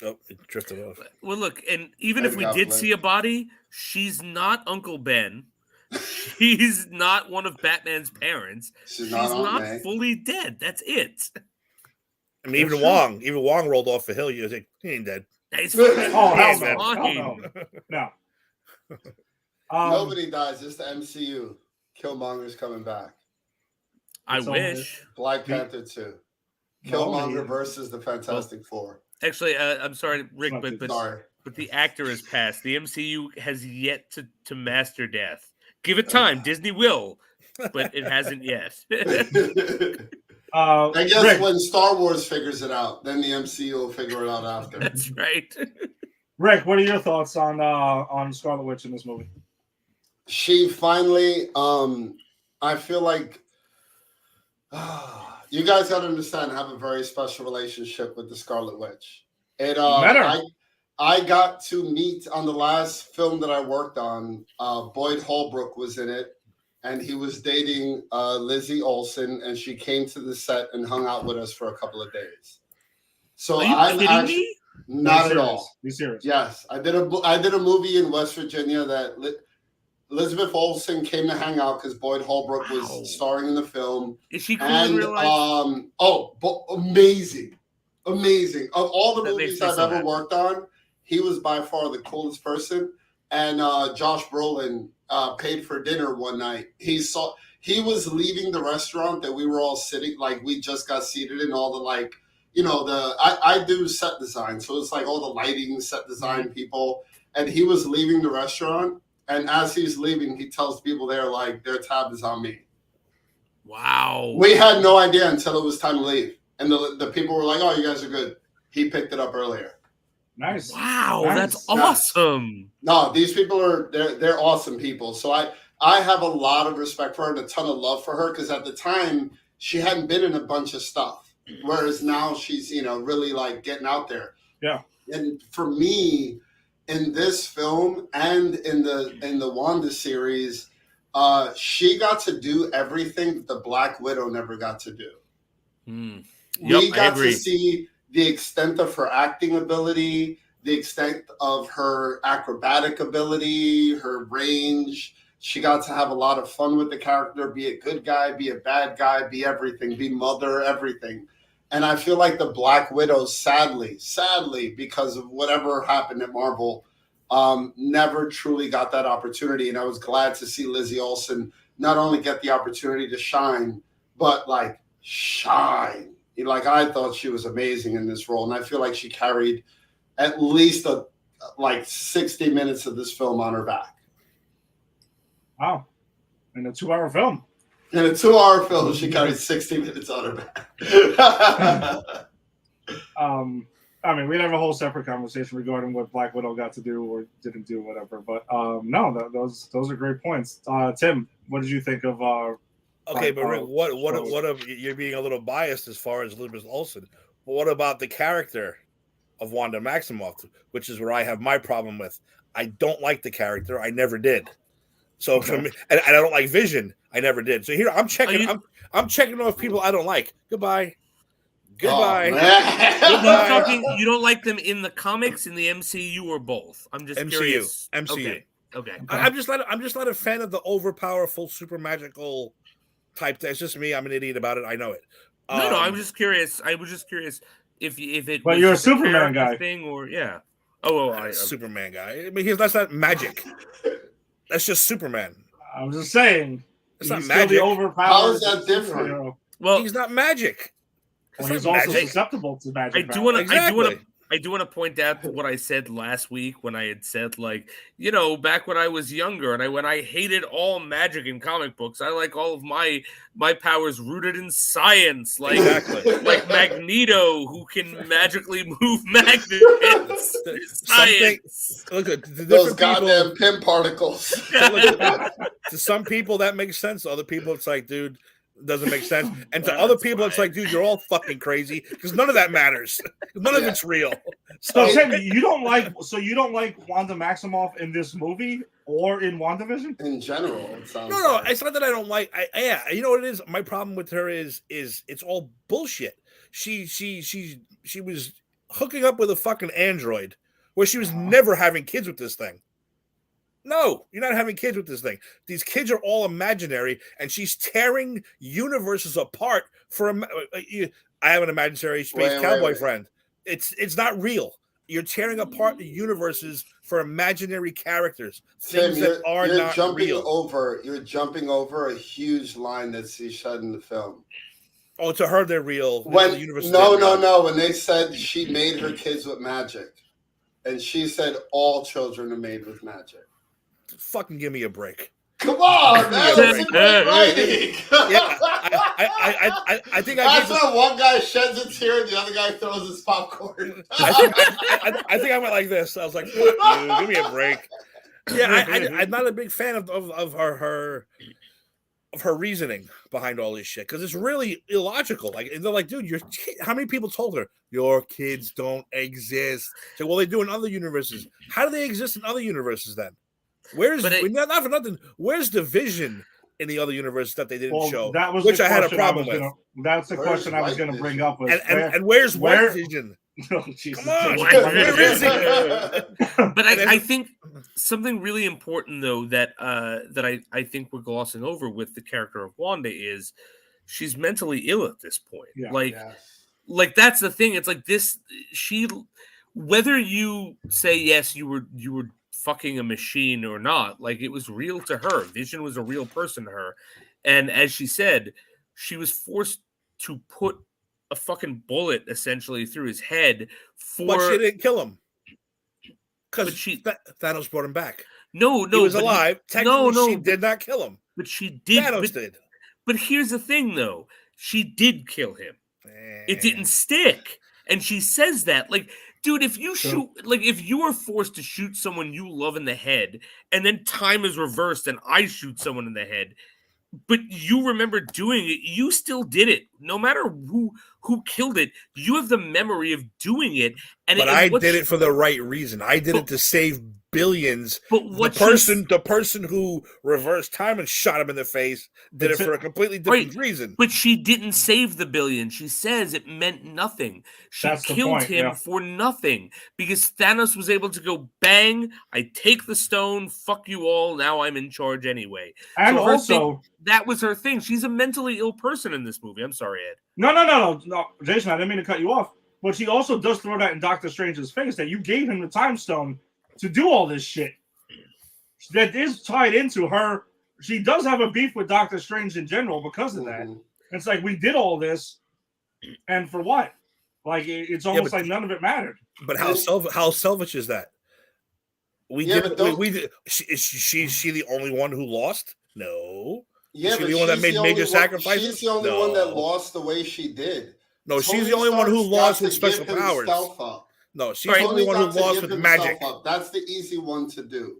Speaker 4: Oh, it drifted off.
Speaker 2: Well, look, and even if we did see a body, she's not Uncle Ben. She's not one of Batman's parents. She's not fully dead. That's it.
Speaker 4: I mean, even Wong rolled off the hill. You think he ain't dead?
Speaker 2: He's
Speaker 1: no.
Speaker 3: Nobody dies. It's the MCU. Killmonger's coming back.
Speaker 2: I wish.
Speaker 3: Black Panther 2. Killmonger versus the Fantastic Four.
Speaker 2: Actually, I'm sorry, Rick, but the actor has passed. The MCU has yet to master death. Give it time. Disney will, but it hasn't yet.
Speaker 3: I guess Rick, when Star Wars figures it out, then the MCU will figure it out after.
Speaker 2: That's right.
Speaker 3: Rick, what are your thoughts on Scarlet Witch in this movie? She finally, I feel like, you guys got to understand, I have a very special relationship with the Scarlet Witch. It
Speaker 1: Met her.
Speaker 3: I got to meet on the last film that I worked on. Boyd Holbrook was in it, and he was dating Lizzie Olsen, and she came to the set and hung out with us for a couple of days. So
Speaker 2: Are you
Speaker 3: I'm
Speaker 2: kidding
Speaker 3: actually
Speaker 2: me?
Speaker 3: not at all.
Speaker 1: Be serious.
Speaker 3: Yes, I did a movie in West Virginia that Elizabeth Olsen came to hang out because Boyd Holbrook was starring in the film.
Speaker 2: Is she cool in real life?
Speaker 3: Amazing. Of all the
Speaker 2: That
Speaker 3: movies
Speaker 2: makes me
Speaker 3: I've
Speaker 2: so
Speaker 3: ever
Speaker 2: happy.
Speaker 3: worked on, he was by far the coolest person. And Josh Brolin paid for dinner one night. He was leaving the restaurant that we were all sitting, like we just got seated in, all the like, I do set design, so it's like all the lighting, set design people. And he was leaving the restaurant, and as he's leaving, he tells people there, like, their tab is on me.
Speaker 2: Wow.
Speaker 3: We had no idea until it was time to leave. And the people were like, oh, you guys are good. He picked it up earlier.
Speaker 1: Nice.
Speaker 2: Wow,
Speaker 1: Nice.
Speaker 2: that's awesome.
Speaker 3: No, these people they're awesome people. So I have a lot of respect for her and a ton of love for her, because at the time, she hadn't been in a bunch of stuff. Whereas now she's, really like getting out there.
Speaker 1: Yeah.
Speaker 3: And for me, in this film and in the Wanda series, she got to do everything that the Black Widow never got to do. We got to see the extent of her acting ability, the extent of her acrobatic ability, her range. She got to have a lot of fun with the character, be a good guy, be a bad guy, be everything, be mother, everything. And I feel like the Black Widow, sadly, because of whatever happened at Marvel, never truly got that opportunity. And I was glad to see Lizzie Olsen not only get the opportunity to shine, but like shine. Like, I thought she was amazing in this role. And I feel like she carried at least 60 minutes of this film on her back.
Speaker 1: Wow. In a 2-hour film.
Speaker 3: In a 2-hour film, she carried 60 minutes on her back.
Speaker 1: I mean, we'd have a whole separate conversation regarding what Black Widow got to do or didn't do, whatever. But no, those are great points. Tim, what did you think of?
Speaker 4: Okay, but Rick, what of you're being a little biased as far as Elizabeth Olsen? But what about the character of Wanda Maximoff, which is where I have my problem with? I don't like the character. I never did. So for me, and I don't like Vision. I never did. So here I'm checking. I'm checking off people I don't like. Goodbye.
Speaker 3: Oh,
Speaker 2: You don't like them in the comics, in the MCU, or both? I'm just curious.
Speaker 4: MCU.
Speaker 2: Okay.
Speaker 4: I'm just not a fan of the overpowerful, super magical type. That's just me. I'm an idiot about it. I know it.
Speaker 2: No, I'm just curious. I was just curious if it.
Speaker 1: But
Speaker 2: was
Speaker 1: you're a Superman guy
Speaker 2: thing, or yeah.
Speaker 4: Superman guy. I mean, that's not magic. That's just Superman.
Speaker 1: I'm just saying.
Speaker 4: It's not magic.
Speaker 3: How is that different?
Speaker 2: Well,
Speaker 4: he's not magic.
Speaker 1: Well, he's also susceptible to magic.
Speaker 2: I do want to point out what I said last week when I had said, like, back when I was younger and when I hated all magic in comic books, I like all of my powers rooted in science, like like Magneto, who can magically move magnets. Science.
Speaker 4: Look at
Speaker 3: those goddamn pin particles.
Speaker 4: To some people that makes sense. To other people, it's like, dude, doesn't make sense. And to other people, it's like, dude, you're all fucking crazy, because none of that matters. None of it's real.
Speaker 1: So you don't like Wanda Maximoff in this movie or in WandaVision?
Speaker 3: In general, it sounds
Speaker 4: no, it's not that I don't like. You know what it is? My problem with her is it's all bullshit. She was hooking up with a fucking android, where she was never having kids with this thing. No, you're not having kids with this thing. These kids are all imaginary, and she's tearing universes apart for I have an imaginary space cowboy friend. It's not real. You're tearing apart the universes for imaginary characters, things that are not real.
Speaker 3: You're jumping over a huge line that she said in the film.
Speaker 4: Oh, to her they're real.
Speaker 3: No. When they said she made her kids with magic, and she said all children are made with magic.
Speaker 4: Fucking give me a break.
Speaker 3: Come on, man. That's great writing.
Speaker 4: Yeah, I think
Speaker 3: that's when one guy sheds a tear and the other guy throws his popcorn.
Speaker 4: I think I went like this. I was like, fuck you, give me a break. Yeah, I'm not a big fan of her of her reasoning behind all this shit, because it's really illogical. Like, they're like, dude, how many people told her your kids don't exist? So, well, they do in other universes. How do they exist in other universes then? Where's not for nothing? Where's the vision in the other universe that they didn't show?
Speaker 1: That was
Speaker 4: which I had a problem with.
Speaker 1: That's the question I was going to bring up.
Speaker 4: And where's White Vision?
Speaker 1: Oh, Jesus.
Speaker 4: Come on, where is he?
Speaker 2: But I think something really important, though, that I think we're glossing over with the character of Wanda is she's mentally ill at this point.
Speaker 1: Yeah,
Speaker 2: like that's the thing. It's like this. Whether you say yes, you were fucking a machine or not, like it was real to her. Vision was a real person to her, and as she said, she was forced to put a fucking bullet essentially through his head
Speaker 4: but she didn't kill him because Thanos brought him back.
Speaker 2: No,
Speaker 4: he was alive. Technically, she did not kill him,
Speaker 2: but she did.
Speaker 4: Thanos did.
Speaker 2: But here's the thing, though: she did kill him. It didn't stick, and she says that, like, dude, if you shoot, like, if you are forced to shoot someone you love in the head, and then time is reversed, and I shoot someone in the head, but you remember doing it, you still did it. No matter who killed it, you have the memory of doing it.
Speaker 4: But I did it for the right reason. I did it to save billions. But the person who reversed time and shot him in the face did it for a completely different reason.
Speaker 2: But she didn't save the billion. She says it meant nothing. She killed him for nothing because Thanos was able to go bang. I take the stone. Fuck you all. Now I'm in charge anyway.
Speaker 1: And so also,
Speaker 2: that was her thing. She's a mentally ill person in this movie. I'm sorry, Ed.
Speaker 1: No, Jason. I didn't mean to cut you off. But she also does throw that in Doctor Strange's face that you gave him the time stone to do all this shit. That is tied into her. She does have a beef with Doctor Strange in general because of that. It's like, we did all this, and for what? Like, it's almost like none of it mattered.
Speaker 4: But how selfish is that? Is she the only one who lost? No.
Speaker 3: Yeah,
Speaker 4: is she the one that made major sacrifices?
Speaker 3: She's the only one that lost the way she did.
Speaker 4: No, she's the only one who lost with special powers. No, she's the only one who lost with magic.
Speaker 3: That's the easy one to do.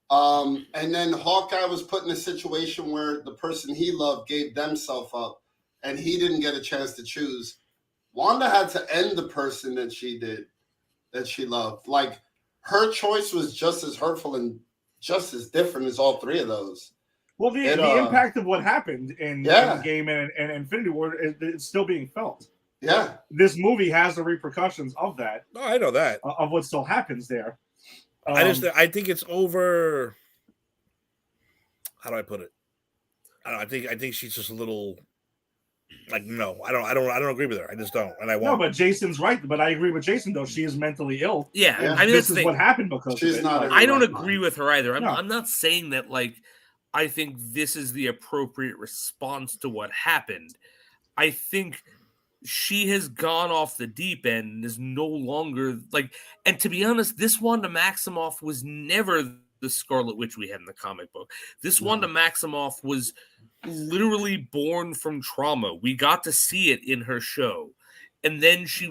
Speaker 3: And then Hawkeye was put in a situation where the person he loved gave themselves up, and he didn't get a chance to choose. Wanda had to end the person that she loved. Like, her choice was just as hurtful and just as different as all three of those.
Speaker 1: Well, the impact of what happened in Endgame and Infinity War is still being felt.
Speaker 3: Yeah.
Speaker 1: This movie has the repercussions of that.
Speaker 4: No, I know that.
Speaker 1: Of what still happens there.
Speaker 4: I think it's over. How do I put it? I think she's just a little like, no, I don't agree with her. I just don't. And I won't.
Speaker 1: No, but Jason's right. But I agree with Jason, though. She is mentally ill.
Speaker 2: Yeah. I mean,
Speaker 1: this is what happened because
Speaker 3: she's not.
Speaker 2: I don't agree with her either. I'm not saying that, like, I think this is the appropriate response to what happened. I think she has gone off the deep end and is no longer like, and to be honest, this Wanda Maximoff was never the Scarlet Witch we had in the comic book. This Wanda Maximoff was literally born from trauma. We got to see it in her show. And then she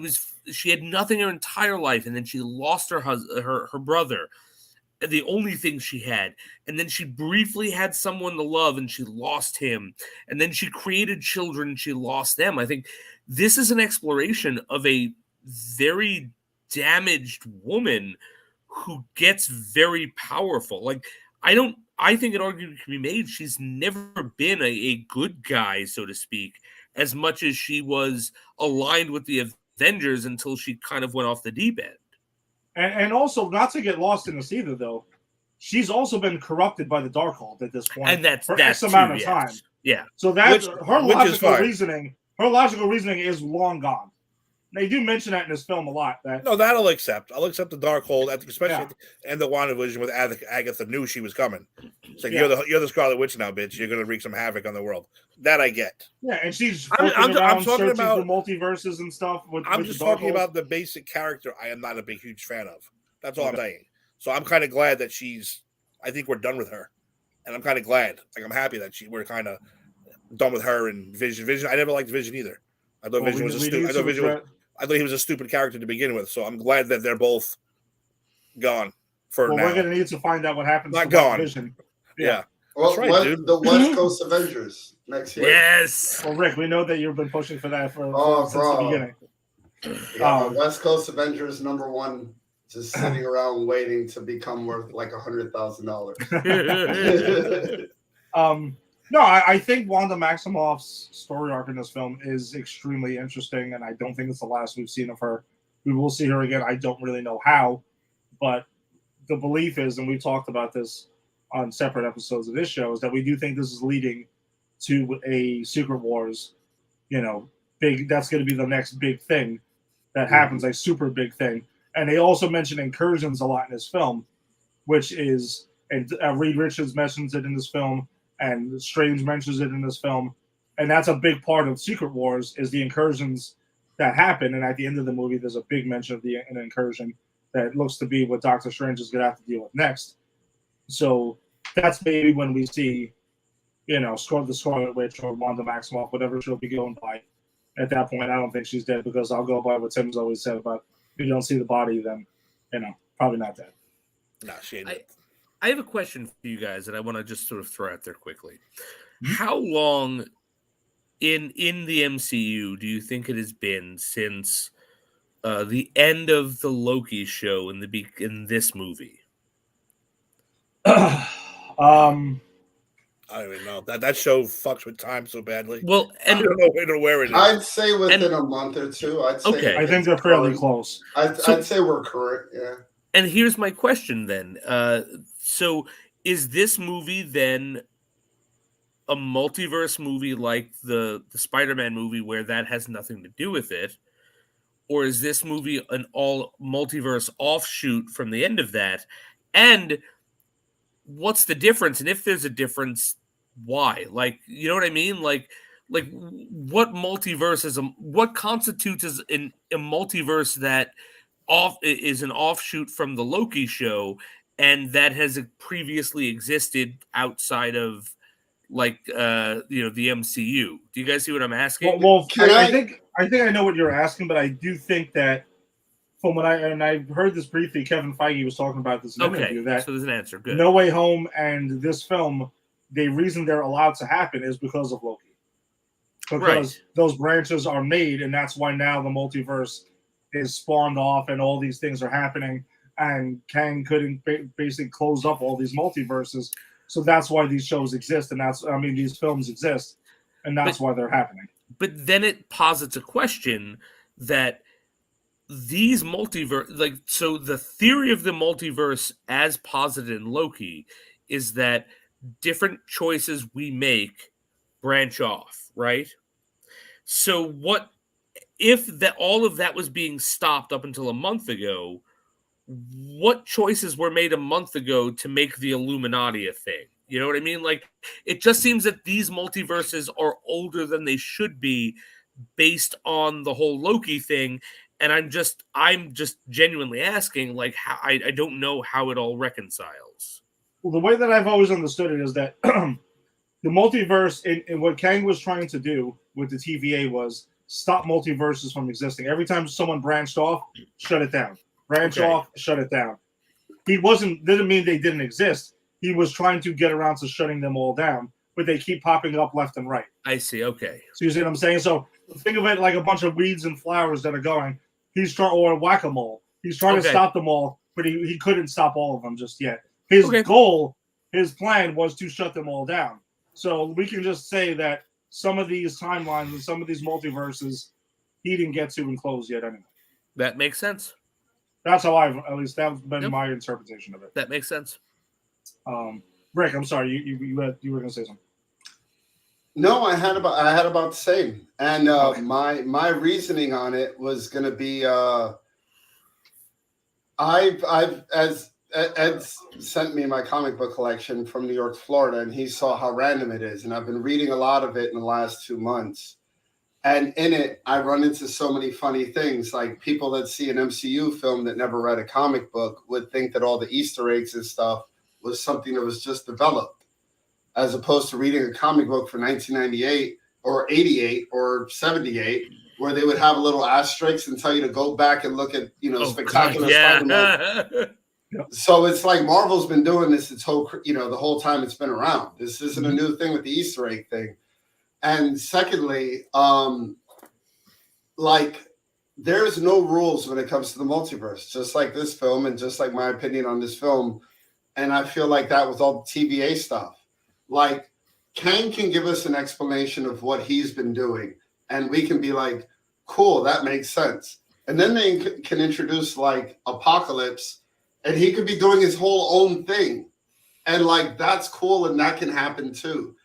Speaker 2: had nothing her entire life, and then she lost her husband, her brother, the only thing she had, and then she briefly had someone to love and she lost him, and then she created children and she lost them. I think this is an exploration of a very damaged woman who gets very powerful. Like, I think an argument can be made she's never been a good guy, so to speak, as much as she was aligned with the Avengers until she kind of went off the deep end.
Speaker 1: And also, not to get lost in this either, though, she's also been corrupted by the Darkhold at this point,
Speaker 2: and that's
Speaker 1: X amount of time.
Speaker 2: Yeah,
Speaker 1: so that's her logical reasoning. Her logical reasoning is long gone. They do mention that in this film a lot.
Speaker 4: I'll accept. I'll accept the Darkhold, especially and the WandaVision with Agatha knew she was coming. It's like, you're the Scarlet Witch now, bitch. You're gonna wreak some havoc on the world. That I get.
Speaker 1: Yeah, and she's I'm talking about for multiverses and stuff.
Speaker 4: I'm just talking about the basic character. I am not a huge fan of. That's all I'm saying. So I'm kind of glad that I think we're done with her, and I'm kind of glad. Like, I'm happy that we're kind of done with her and Vision. Vision. I never liked Vision either. I thought Vision was a stupid. I thought he was a stupid character to begin with. So I'm glad that they're both gone for now.
Speaker 1: We're going to need to find out what happens.
Speaker 4: Not gone.
Speaker 1: Vision.
Speaker 4: Yeah.
Speaker 3: Well,
Speaker 4: That's right, dude.
Speaker 3: the West Coast Avengers next year.
Speaker 2: Yes.
Speaker 1: Well, Rick, we know that you've been pushing for that since the
Speaker 3: bro.
Speaker 1: beginning.
Speaker 3: Yeah, West Coast Avengers #1, just sitting around waiting to become worth like $100,000.
Speaker 1: No, I think Wanda Maximoff's story arc in this film is extremely interesting, and I don't think it's the last we've seen of her. We will see her again. I don't really know how, but the belief is, and we talked about this on separate episodes of this show, is that we do think this is leading to a Secret Wars, big. That's going to be the next big thing that happens, a super big thing. And they also mention incursions a lot in this film, which is, and Reed Richards mentions it in this film, and Strange mentions it in this film, and that's a big part of Secret Wars is the incursions that happen. And at the end of the movie, there's a big mention of an incursion that looks to be what Doctor Strange is going to have to deal with next. So that's maybe when we see, the Scarlet Witch or Wanda Maximoff, whatever she'll be going by. At that point, I don't think she's dead, because I'll go by what Tim's always said about if you don't see the body, then, probably not dead.
Speaker 4: No, she ain't.
Speaker 2: I have a question for you guys that I want to just sort of throw out there quickly. How long in the MCU do you think it has been since the end of the Loki show in this movie?
Speaker 4: I don't even know. That show fucks with time so badly.
Speaker 2: Well, and
Speaker 4: I don't know where it is.
Speaker 3: I'd say within a month or two. I'd say
Speaker 2: okay.
Speaker 1: I think they're fairly close.
Speaker 3: I'd say we're current, yeah.
Speaker 2: And here's my question then. So is this movie then a multiverse movie like the Spider-Man movie where that has nothing to do with it? Or is this movie an all multiverse offshoot from the end of that? And what's the difference? And if there's a difference, why? Like, you know what I mean? Like what multiverse what constitutes as a multiverse that is an offshoot from the Loki show and that has previously existed outside of the MCU? Do you guys see what I'm asking?
Speaker 1: Well, I think I know what you're asking, but I do think that from what I heard this briefly, Kevin Feige was talking about this in an interview, that
Speaker 2: so there's an answer. Good.
Speaker 1: No Way Home and this film, the reason they're allowed to happen is because of Loki. Because those branches are made, and that's why now the multiverse is spawned off and all these things are happening, and Kang couldn't basically close up all these multiverses. So that's why these shows exist, and these films exist, and that's why they're happening.
Speaker 2: But then it posits a question that these multiverse, so the theory of the multiverse as posited in Loki is that different choices we make branch off, right? So what if all of that was being stopped up until a month ago? What choices were made a month ago to make the Illuminati a thing? You know what I mean? Like, it just seems that these multiverses are older than they should be based on the whole Loki thing. And I'm just genuinely asking, like, how I don't know how it all reconciles.
Speaker 1: Well, the way that I've always understood it is that the multiverse, and what Kang was trying to do with the TVA was stop multiverses from existing. Every time someone branched off, shut it down. Branch off, shut it down. Didn't mean they didn't exist. He was trying to get around to shutting them all down, but they keep popping up left and right.
Speaker 2: I see. Okay.
Speaker 1: So you see what I'm saying? So think of it like a bunch of weeds and flowers that are going. Or whack-a-mole. He's trying to stop them all, but he couldn't stop all of them just yet. His goal, his plan was to shut them all down. So we can just say that some of these timelines and some of these multiverses he didn't get to and close yet anyway.
Speaker 2: That makes sense.
Speaker 1: That's how that's been my interpretation of it.
Speaker 2: That makes sense.
Speaker 1: Rick, I'm sorry, you were going to say something.
Speaker 3: No, I had about the same, and my reasoning on it was going to be Ed sent me my comic book collection from New York, Florida, and he saw how random it is, and I've been reading a lot of it in the last 2 months, and in it I run into so many funny things. Like, people that see an MCU film that never read a comic book would think that all the Easter eggs and stuff was something that was just developed, as opposed to reading a comic book for 1998 or 88 or 78, where they would have a little asterisk and tell you to go back and look at, Spectacular Spider-Man.
Speaker 1: Yep.
Speaker 3: So it's like Marvel's been doing this its whole, the whole time it's been around. This isn't a new thing with the Easter egg thing. And secondly, like there's no rules when it comes to the multiverse, just like this film and just like my opinion on this film. And I feel like that with all the TVA stuff. Like Kang can give us an explanation of what he's been doing and we can be like, cool, that makes sense. And then they can introduce like Apocalypse and he could be doing his whole own thing. And like, that's cool. And that can happen too.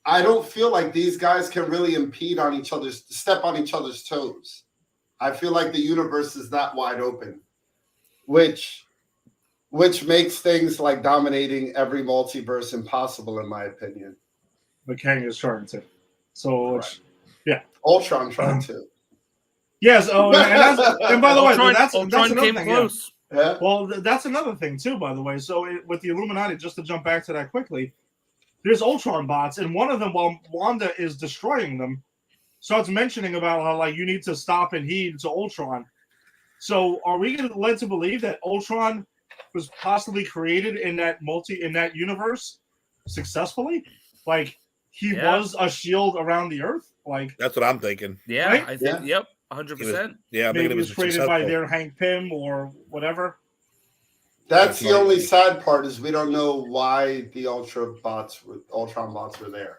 Speaker 3: I don't feel like these guys can really step on each other's toes. I feel like the universe is that wide open, which makes things like dominating every multiverse impossible, in my opinion.
Speaker 1: But Kang is trying to. So,
Speaker 3: Right.
Speaker 1: Yeah.
Speaker 3: Ultron trying to.
Speaker 1: Yes. Oh, and by the way,
Speaker 2: Ultron,
Speaker 1: that's
Speaker 2: Ultron
Speaker 1: another
Speaker 2: came
Speaker 1: thing.
Speaker 2: close.
Speaker 3: Yeah.
Speaker 1: Well, that's another thing too, by the way. So with the Illuminati, just to jump back to that quickly, there's Ultron bots, and one of them, while Wanda is destroying them, starts mentioning about how like you need to stop and heed to Ultron. So are we led to believe that Ultron was possibly created in that universe successfely? Like he was a shield around the Earth? Like
Speaker 4: That's what I'm thinking.
Speaker 2: Yeah,
Speaker 1: Right?
Speaker 2: I think.
Speaker 3: Yeah.
Speaker 2: Yep, 100%.
Speaker 4: Yeah, I'm
Speaker 1: maybe
Speaker 4: thinking
Speaker 1: it was created by their Hank Pym or whatever.
Speaker 3: That's the only sad part is we don't know why the Ultron bots were there.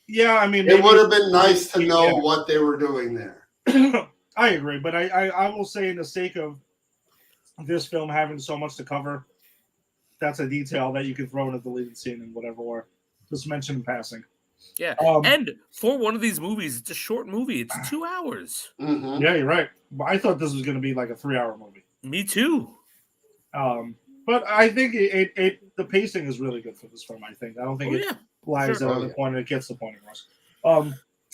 Speaker 1: Yeah, I mean,
Speaker 3: It would have been nice to know
Speaker 1: Yeah.
Speaker 3: what they were doing there.
Speaker 1: I agree, but I will say, in the sake of this film having so much to cover, that's a detail that you could throw in a deleted scene and whatever, or just mention in passing.
Speaker 2: Yeah,
Speaker 1: Um,
Speaker 2: and for one of these movies, it's a short movie. It's 2 hours.
Speaker 3: Mm-hmm.
Speaker 1: Yeah, you're right. I thought this was going to be like a 3-hour movie.
Speaker 2: Me too.
Speaker 1: But I think the pacing is really good for this film. I don't think it lags
Speaker 2: Sure.
Speaker 1: at any point, and it gets the point across.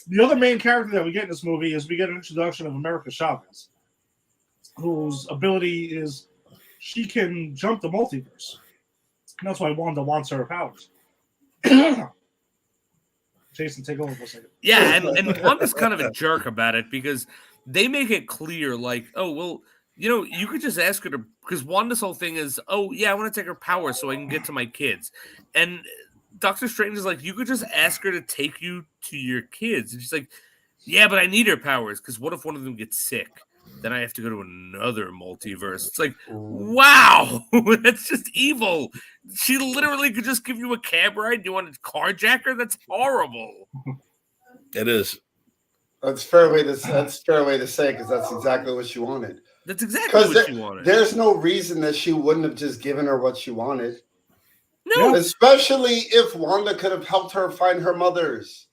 Speaker 1: The other main character that we get in this movie is we get an introduction of America Chavez, whose ability is she can jump the multiverse. And that's why Wanda wants her powers. Jason, take over for a second.
Speaker 2: Yeah, and Wanda's kind of a jerk about it because they make it clear, like, oh, well, you could just ask her to, because Wanda's whole thing is, oh, yeah, I want to take her powers so I can get to my kids. And Doctor Strange is like, you could just ask her to take you to your kids. And she's like, yeah, but I need her powers because what if one of them gets sick? Then I have to go to another multiverse. It's like, wow, that's just evil. She literally could just give you a cab ride. You want to carjack her? That's horrible.
Speaker 4: It is.
Speaker 3: That's a fair way to say because that's exactly what she wanted.
Speaker 2: That's exactly what she wanted.
Speaker 3: There's no reason that she wouldn't have just given her what she wanted.
Speaker 2: No,
Speaker 3: Especially if Wanda could have helped her find her mothers.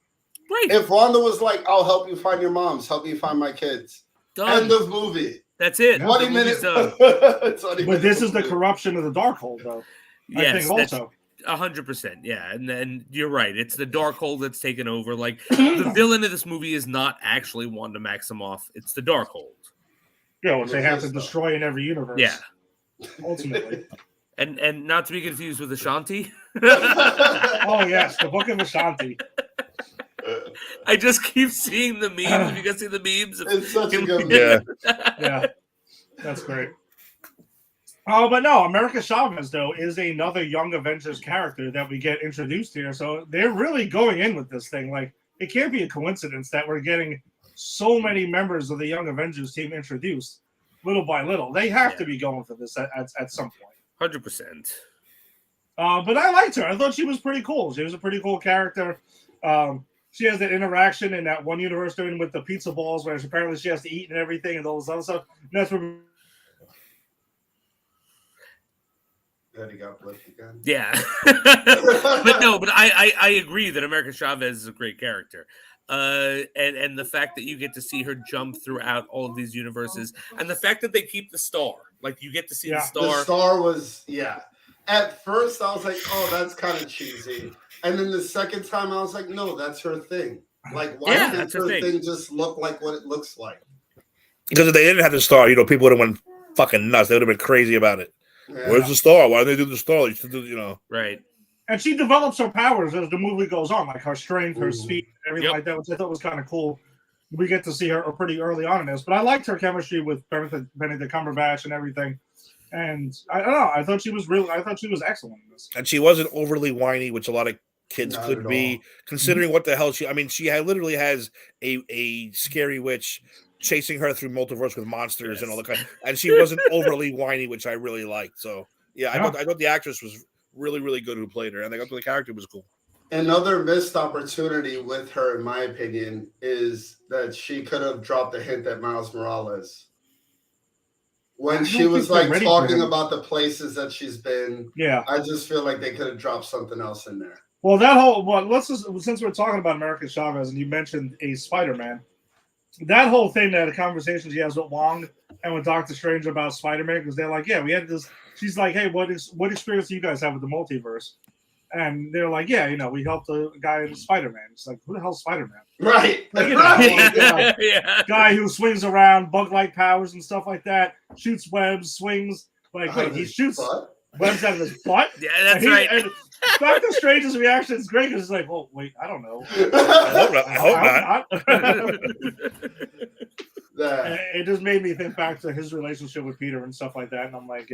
Speaker 2: right.
Speaker 3: If Wanda was like, I'll help you find your moms, help you find my kids.
Speaker 2: Done.
Speaker 3: End of movie.
Speaker 2: That's it.
Speaker 3: 20
Speaker 2: The
Speaker 3: minutes.
Speaker 2: movie's done.
Speaker 1: But this is the corruption of the Darkhold, though.
Speaker 2: Yes,
Speaker 1: I think also.
Speaker 2: 100%. Yeah, and you're right. It's the Darkhold that's taken over. Like the villain of this movie is not actually Wanda Maximoff. It's the Darkhold.
Speaker 1: Yeah, which they have to destroy in every universe.
Speaker 2: Yeah,
Speaker 1: ultimately.
Speaker 2: and not to be confused with Ashanti.
Speaker 1: Oh yes, the Book of Ashanti.
Speaker 2: I just keep seeing the memes. Have you guys seen the memes?
Speaker 3: It's such a good
Speaker 4: Yeah.
Speaker 1: Yeah, that's great. Oh, but no, America Chavez, though, is another Young Avengers character that we get introduced here. So they're really going in with this thing. Like, it can't be a coincidence that we're getting so many members of the Young Avengers team introduced little by little. They have to be going for this at some point.
Speaker 2: 100%.
Speaker 1: But I liked her. I thought she was pretty cool. She was a pretty cool character. She has that interaction in that one universe doing with the pizza balls where apparently she has to eat and everything and all this other stuff. And that's where
Speaker 3: He got blipped again.
Speaker 2: Yeah. but I agree that America Chavez is a great character. And the fact that you get to see her jump throughout all of these universes, and the fact that they keep the star, like you get to see the star.
Speaker 3: The star was, At first, I was like, "Oh, that's kind of cheesy," and then the second time, I was like, "No, that's her thing. Like, why can't her thing just look like what it looks like?"
Speaker 4: Because if they didn't have the star, people would have went fucking nuts. They would have been crazy about it. Yeah. Where's the star? Why didn't they do the star?
Speaker 2: Right.
Speaker 1: And she develops her powers as the movie goes on, like her strength, her speed, everything like that, which I thought was kind of cool. We get to see her pretty early on in this, but I liked her chemistry with Benedict Cumberbatch and everything. And I don't know. I thought she was excellent in this.
Speaker 4: And she wasn't overly whiny, which a lot of kids
Speaker 3: Not
Speaker 4: could
Speaker 3: at
Speaker 4: be,
Speaker 3: all.
Speaker 4: considering what the hell she. I mean, she literally has a scary witch chasing her through multiverse with monsters and all the kind. And she wasn't overly whiny, which I really liked. So yeah, I thought the actress was really, really good who played her, and I thought the character was cool.
Speaker 3: Another missed opportunity with her, in my opinion, is that she could have dropped a hint at Miles Morales. When she was like talking about the places that she's been, I just feel like they could have dropped something else in there.
Speaker 1: Well, since we're talking about America Chavez and you mentioned a Spider-Man, that whole thing, that the conversation she has with Wong and with Doctor Strange about Spider-Man, because they're like, we had this. She's like, hey, what experience do you guys have with the multiverse? And they're like, we helped a guy in Spider-Man. It's like, who the hell's Spider-Man?
Speaker 3: Right.
Speaker 1: Guy who swings around, bug-like powers and stuff like that, shoots webs, swings. Like, wait, he shoots webs out of his butt?
Speaker 2: Yeah, that's right.
Speaker 1: And Doctor Strange's reaction is great because it's like, well, wait, I don't know.
Speaker 4: I hope not.
Speaker 1: It just made me think back to his relationship with Peter and stuff like that. And I'm like,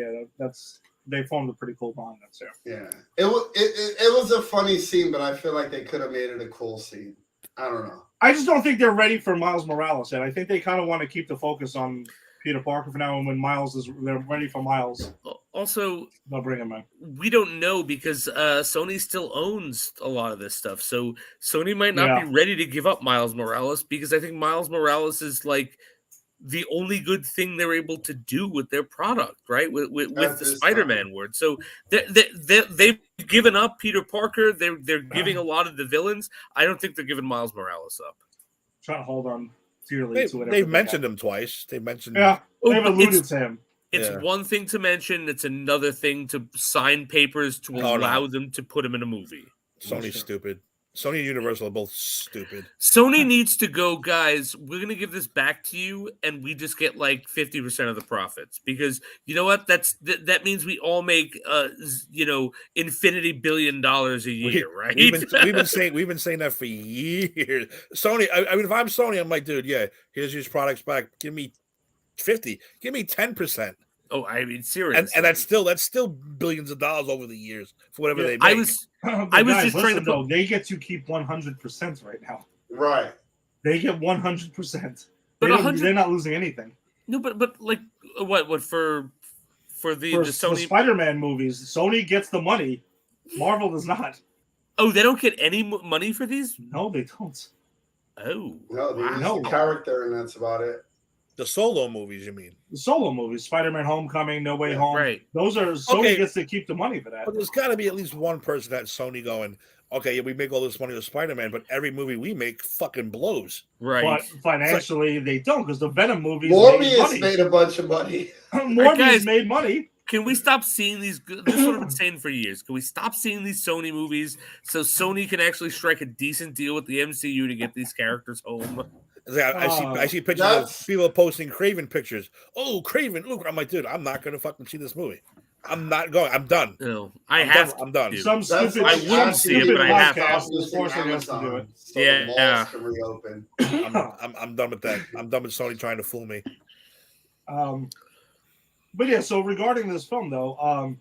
Speaker 1: they formed a pretty cool bond. That's there.
Speaker 3: Yeah, it was a funny scene, but I feel like they could have made it a cool scene. I don't know.
Speaker 1: I just don't think they're ready for Miles Morales yet. I think they kind of want to keep the focus on Peter Parker for now, and when they're ready for Miles.
Speaker 2: Also,
Speaker 1: they'll bring him in.
Speaker 2: We don't know because Sony still owns a lot of this stuff, so Sony might not be ready to give up Miles Morales because I think Miles Morales is like the only good thing they're able to do with their product, right? With the Spider-Man word. So they've given up Peter Parker. They're giving a lot of the villains. I don't think they're giving Miles Morales up.
Speaker 1: Trying to hold on to whatever.
Speaker 4: They've mentioned him twice. They mentioned
Speaker 1: they've alluded to him.
Speaker 2: It's one thing to mention. It's another thing to sign papers to allow them to put him in a movie.
Speaker 4: Sony's stupid. Sony and Universal are both stupid.
Speaker 2: Sony needs to go, guys, we're going to give this back to you, and we just get like 50% of the profits. Because you know what? That means we all make, infinity $1 billion a year, right?
Speaker 4: We've been saying that for years. Sony, I mean, if I'm Sony, I'm like, dude, here's your products back. Give me 50. Give me 10%.
Speaker 2: Oh, I mean, seriously.
Speaker 4: And that's still billions of dollars over the years for whatever they make.
Speaker 1: I was just trying to they get to keep 100% right now.
Speaker 3: Right.
Speaker 1: They get 100%. They're not losing anything.
Speaker 2: No, but like what for the Sony
Speaker 1: Spider-Man movies, Sony gets the money. Marvel does not.
Speaker 2: Oh, they don't get any money for these?
Speaker 1: No, they don't.
Speaker 2: Oh.
Speaker 3: No, they use the character and that's about it.
Speaker 4: The solo movies, you mean?
Speaker 1: The solo movies, Spider-Man Homecoming, No Way Home.
Speaker 2: Right.
Speaker 1: Those are Sony gets to keep the money for that.
Speaker 4: But there's got to be at least one person at Sony going, okay, we make all this money with Spider-Man, but every movie we make fucking blows.
Speaker 2: Right.
Speaker 1: But financially, they don't because the Venom movies
Speaker 3: Morbius made a bunch of money.
Speaker 1: Morbius made money.
Speaker 2: Can we stop seeing these? This is what I've been saying for years. Can we stop seeing these Sony movies so Sony can actually strike a decent deal with the MCU to get these characters home?
Speaker 4: I see pictures of people posting Craven pictures. Oh, Craven! Look, I'm like, dude, I'm not gonna fucking see this movie. I'm not going. I'm done.
Speaker 2: No,
Speaker 4: I'm done.
Speaker 1: Some stupid.
Speaker 2: I wouldn't see it, but I have to.
Speaker 1: Is forcing us to do it.
Speaker 3: So the malls can reopen.
Speaker 4: I'm done with that. I'm done with Sony trying to fool me.
Speaker 1: But yeah, so regarding this film, though,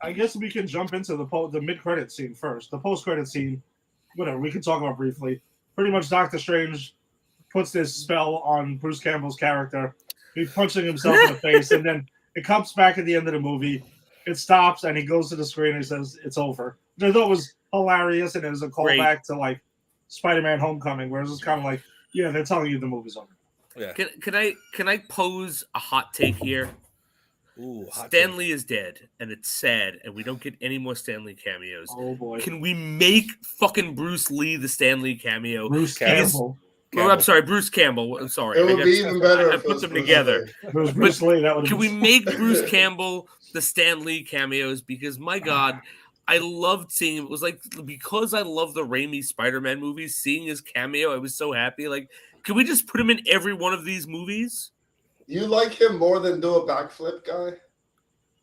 Speaker 1: I guess we can jump into the mid-credit scene first. The post-credit scene, whatever, we can talk about briefly. Pretty much Doctor Strange puts this spell on Bruce Campbell's character. He's punching himself in the face, and then it comes back at the end of the movie. It stops, and he goes to the screen and he says, it's over. Which I thought was hilarious, and it was a callback to, like, Spider-Man Homecoming, where it's just kind of like, they're telling you the movie's over.
Speaker 4: Yeah.
Speaker 2: Can I pose a hot take here?
Speaker 4: Ooh,
Speaker 2: Stan Lee is dead, and it's sad, and we don't get any more Stan Lee cameos.
Speaker 1: Oh, boy.
Speaker 2: Can we make fucking Bruce Lee the Stan Lee cameo?
Speaker 1: Bruce Campbell.
Speaker 2: I'm sorry, Bruce Campbell. I'm sorry.
Speaker 3: It would be even better.
Speaker 2: I put them together.
Speaker 1: If it was Bruce Lee, that would.
Speaker 2: Can we make Bruce Campbell the Stan Lee cameos? Because my God, I loved seeing him. It was like because I love the Raimi Spider-Man movies. Seeing his cameo, I was so happy. Like, can we just put him in every one of these movies?
Speaker 3: You like him more than do a backflip guy?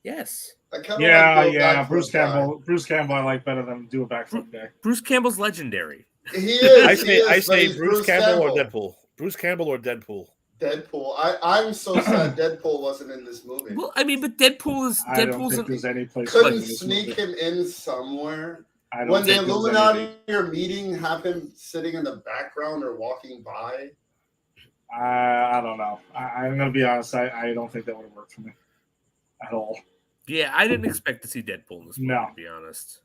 Speaker 2: Yes.
Speaker 3: I kind of like
Speaker 1: Bruce Campbell. Bruce Campbell, I like better than do a backflip guy.
Speaker 2: Bruce Campbell's legendary.
Speaker 3: He is.
Speaker 4: I say Bruce Campbell or Deadpool. Bruce Campbell or Deadpool.
Speaker 3: Deadpool. I'm so sad Deadpool wasn't in this movie.
Speaker 2: Well, I mean, but Deadpool's
Speaker 1: I don't think there's any place for him
Speaker 3: Couldn't
Speaker 1: in this
Speaker 3: sneak
Speaker 1: movie.
Speaker 3: him in somewhere.
Speaker 1: I don't
Speaker 3: When the
Speaker 1: think there's
Speaker 3: Illuminati
Speaker 1: anything.
Speaker 3: are meeting, have him sitting in the background or walking by.
Speaker 1: I don't know. I'm gonna be honest. I don't think that would have worked for me at all.
Speaker 2: Yeah, I didn't expect to see Deadpool in this movie,
Speaker 1: No.
Speaker 2: to be honest.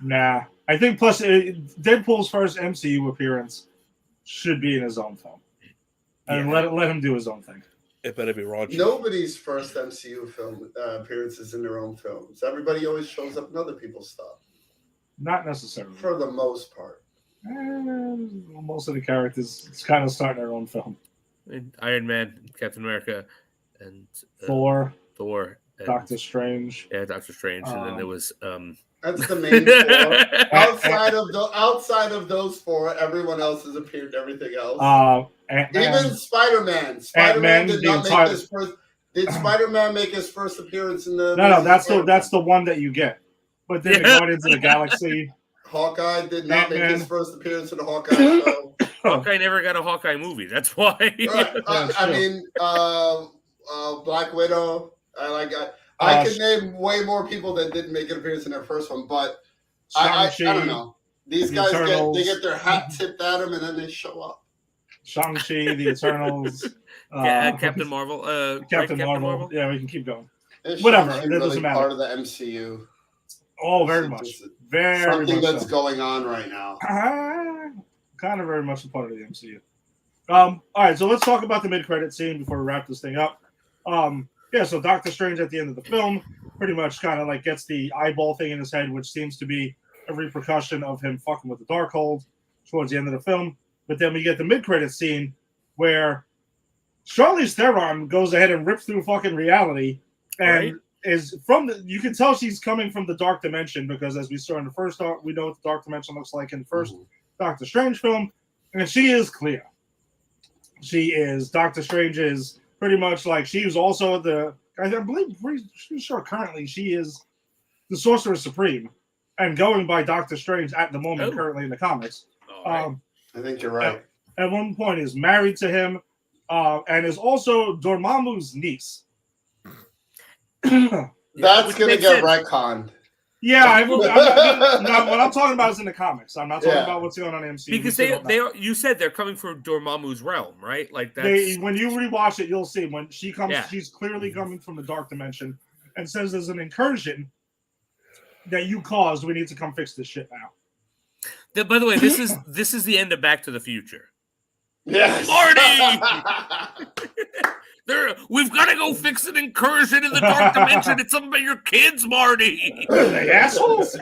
Speaker 1: Nah. I think plus Deadpool's first MCU appearance should be in his own film, and
Speaker 2: Yeah.
Speaker 1: let him do his own thing.
Speaker 4: It better be raunchy.
Speaker 3: Nobody's first MCU film appearances in their own films. Everybody always shows up in other people's stuff,
Speaker 1: Not necessarily.
Speaker 3: for the most part.
Speaker 1: Most of the characters kind of start their own film.
Speaker 2: I mean, Iron Man, Captain America, and
Speaker 1: Thor,
Speaker 2: and,
Speaker 1: Doctor Strange.
Speaker 2: Yeah, Doctor Strange, and then there was
Speaker 3: That's the main four. Outside of those four, everyone else has appeared in everything else. Even Spider-Man. Spider-Man did not make his first. Did Spider-Man make his first appearance in the?
Speaker 1: No, that's the one that you get. But then the Guardians of the Galaxy.
Speaker 3: Hawkeye did not make his first appearance in the Hawkeye show.
Speaker 2: Hawkeye never got a Hawkeye movie. That's why.
Speaker 3: Right. I mean, Black Widow. I can name way more people that didn't make an appearance in their first one, but I don't know. These guys get their hat tipped at them and then they show up.
Speaker 1: Shang-Chi, the Eternals,
Speaker 2: Captain Marvel.
Speaker 1: Captain Marvel. Yeah, we can keep going.
Speaker 3: Is
Speaker 1: Whatever,
Speaker 3: Shang-Chi
Speaker 1: it
Speaker 3: really
Speaker 1: doesn't matter.
Speaker 3: part of the MCU.
Speaker 1: Oh, very much. Very
Speaker 3: something
Speaker 1: much
Speaker 3: that's
Speaker 1: so.
Speaker 3: going on right now.
Speaker 1: Kind of very much a part of the MCU. All right, so let's talk about the mid-credit scene before we wrap this thing up. Yeah, so Doctor Strange at the end of the film pretty much kind of like gets the eyeball thing in his head, which seems to be a repercussion of him fucking with the Darkhold towards the end of the film. But then we get the mid-credit scene where Charlize Theron goes ahead and rips through fucking reality and is from the. You can tell she's coming from the dark dimension because as we saw in the first, we know what the dark dimension looks like in the first Doctor Strange film, and she is clear. She is Doctor Strange is pretty much like she was also I believe pretty sure currently she is the Sorcerer Supreme, and going by Doctor Strange at the moment currently in the comics.
Speaker 2: Right.
Speaker 3: I think you're right.
Speaker 1: At one point is married to him, and is also Dormammu's niece.
Speaker 3: That's gonna get retconned.
Speaker 1: Yeah, what I'm talking about is in the comics. I'm not talking about what's going on in MCU.
Speaker 2: Because you said they're coming from Dormammu's realm, right? Like that.
Speaker 1: When you rewatch it, you'll see when she comes. Yeah. She's clearly coming from the dark dimension, and says there's an incursion that you caused. We need to come fix this shit now.
Speaker 2: By the way, this is the end of Back to the Future.
Speaker 3: Yes,
Speaker 2: Marty. We've got to go fix an incursion in the dark dimension. It's something about your kids, Marty.
Speaker 1: The assholes.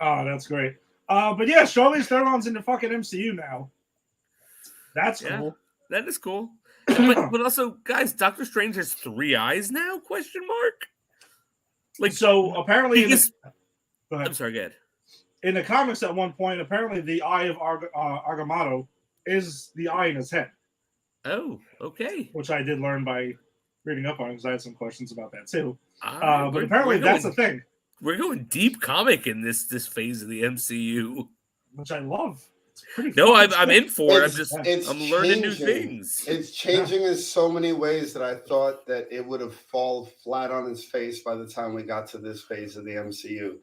Speaker 1: Oh, that's great. But yeah, Charlize Theron's in the fucking MCU now. That's cool.
Speaker 2: That is cool. But also, guys, Doctor Strange has 3 eyes now? Question mark.
Speaker 1: Like so, apparently.
Speaker 2: Go ahead. I'm sorry. Go ahead.
Speaker 1: In the comics, at one point, apparently the eye of Agamotto is the eye in his head.
Speaker 2: Oh, okay.
Speaker 1: Which I did learn by reading up on because I had some questions about that too. But apparently that's the thing.
Speaker 2: We're going deep comic in this phase of the MCU,
Speaker 1: which I love. It's pretty.
Speaker 2: No, I'm in for it. I'm learning new things.
Speaker 3: It's changing in so many ways that I thought that it would have fallen flat on its face by the time we got to this phase of the MCU.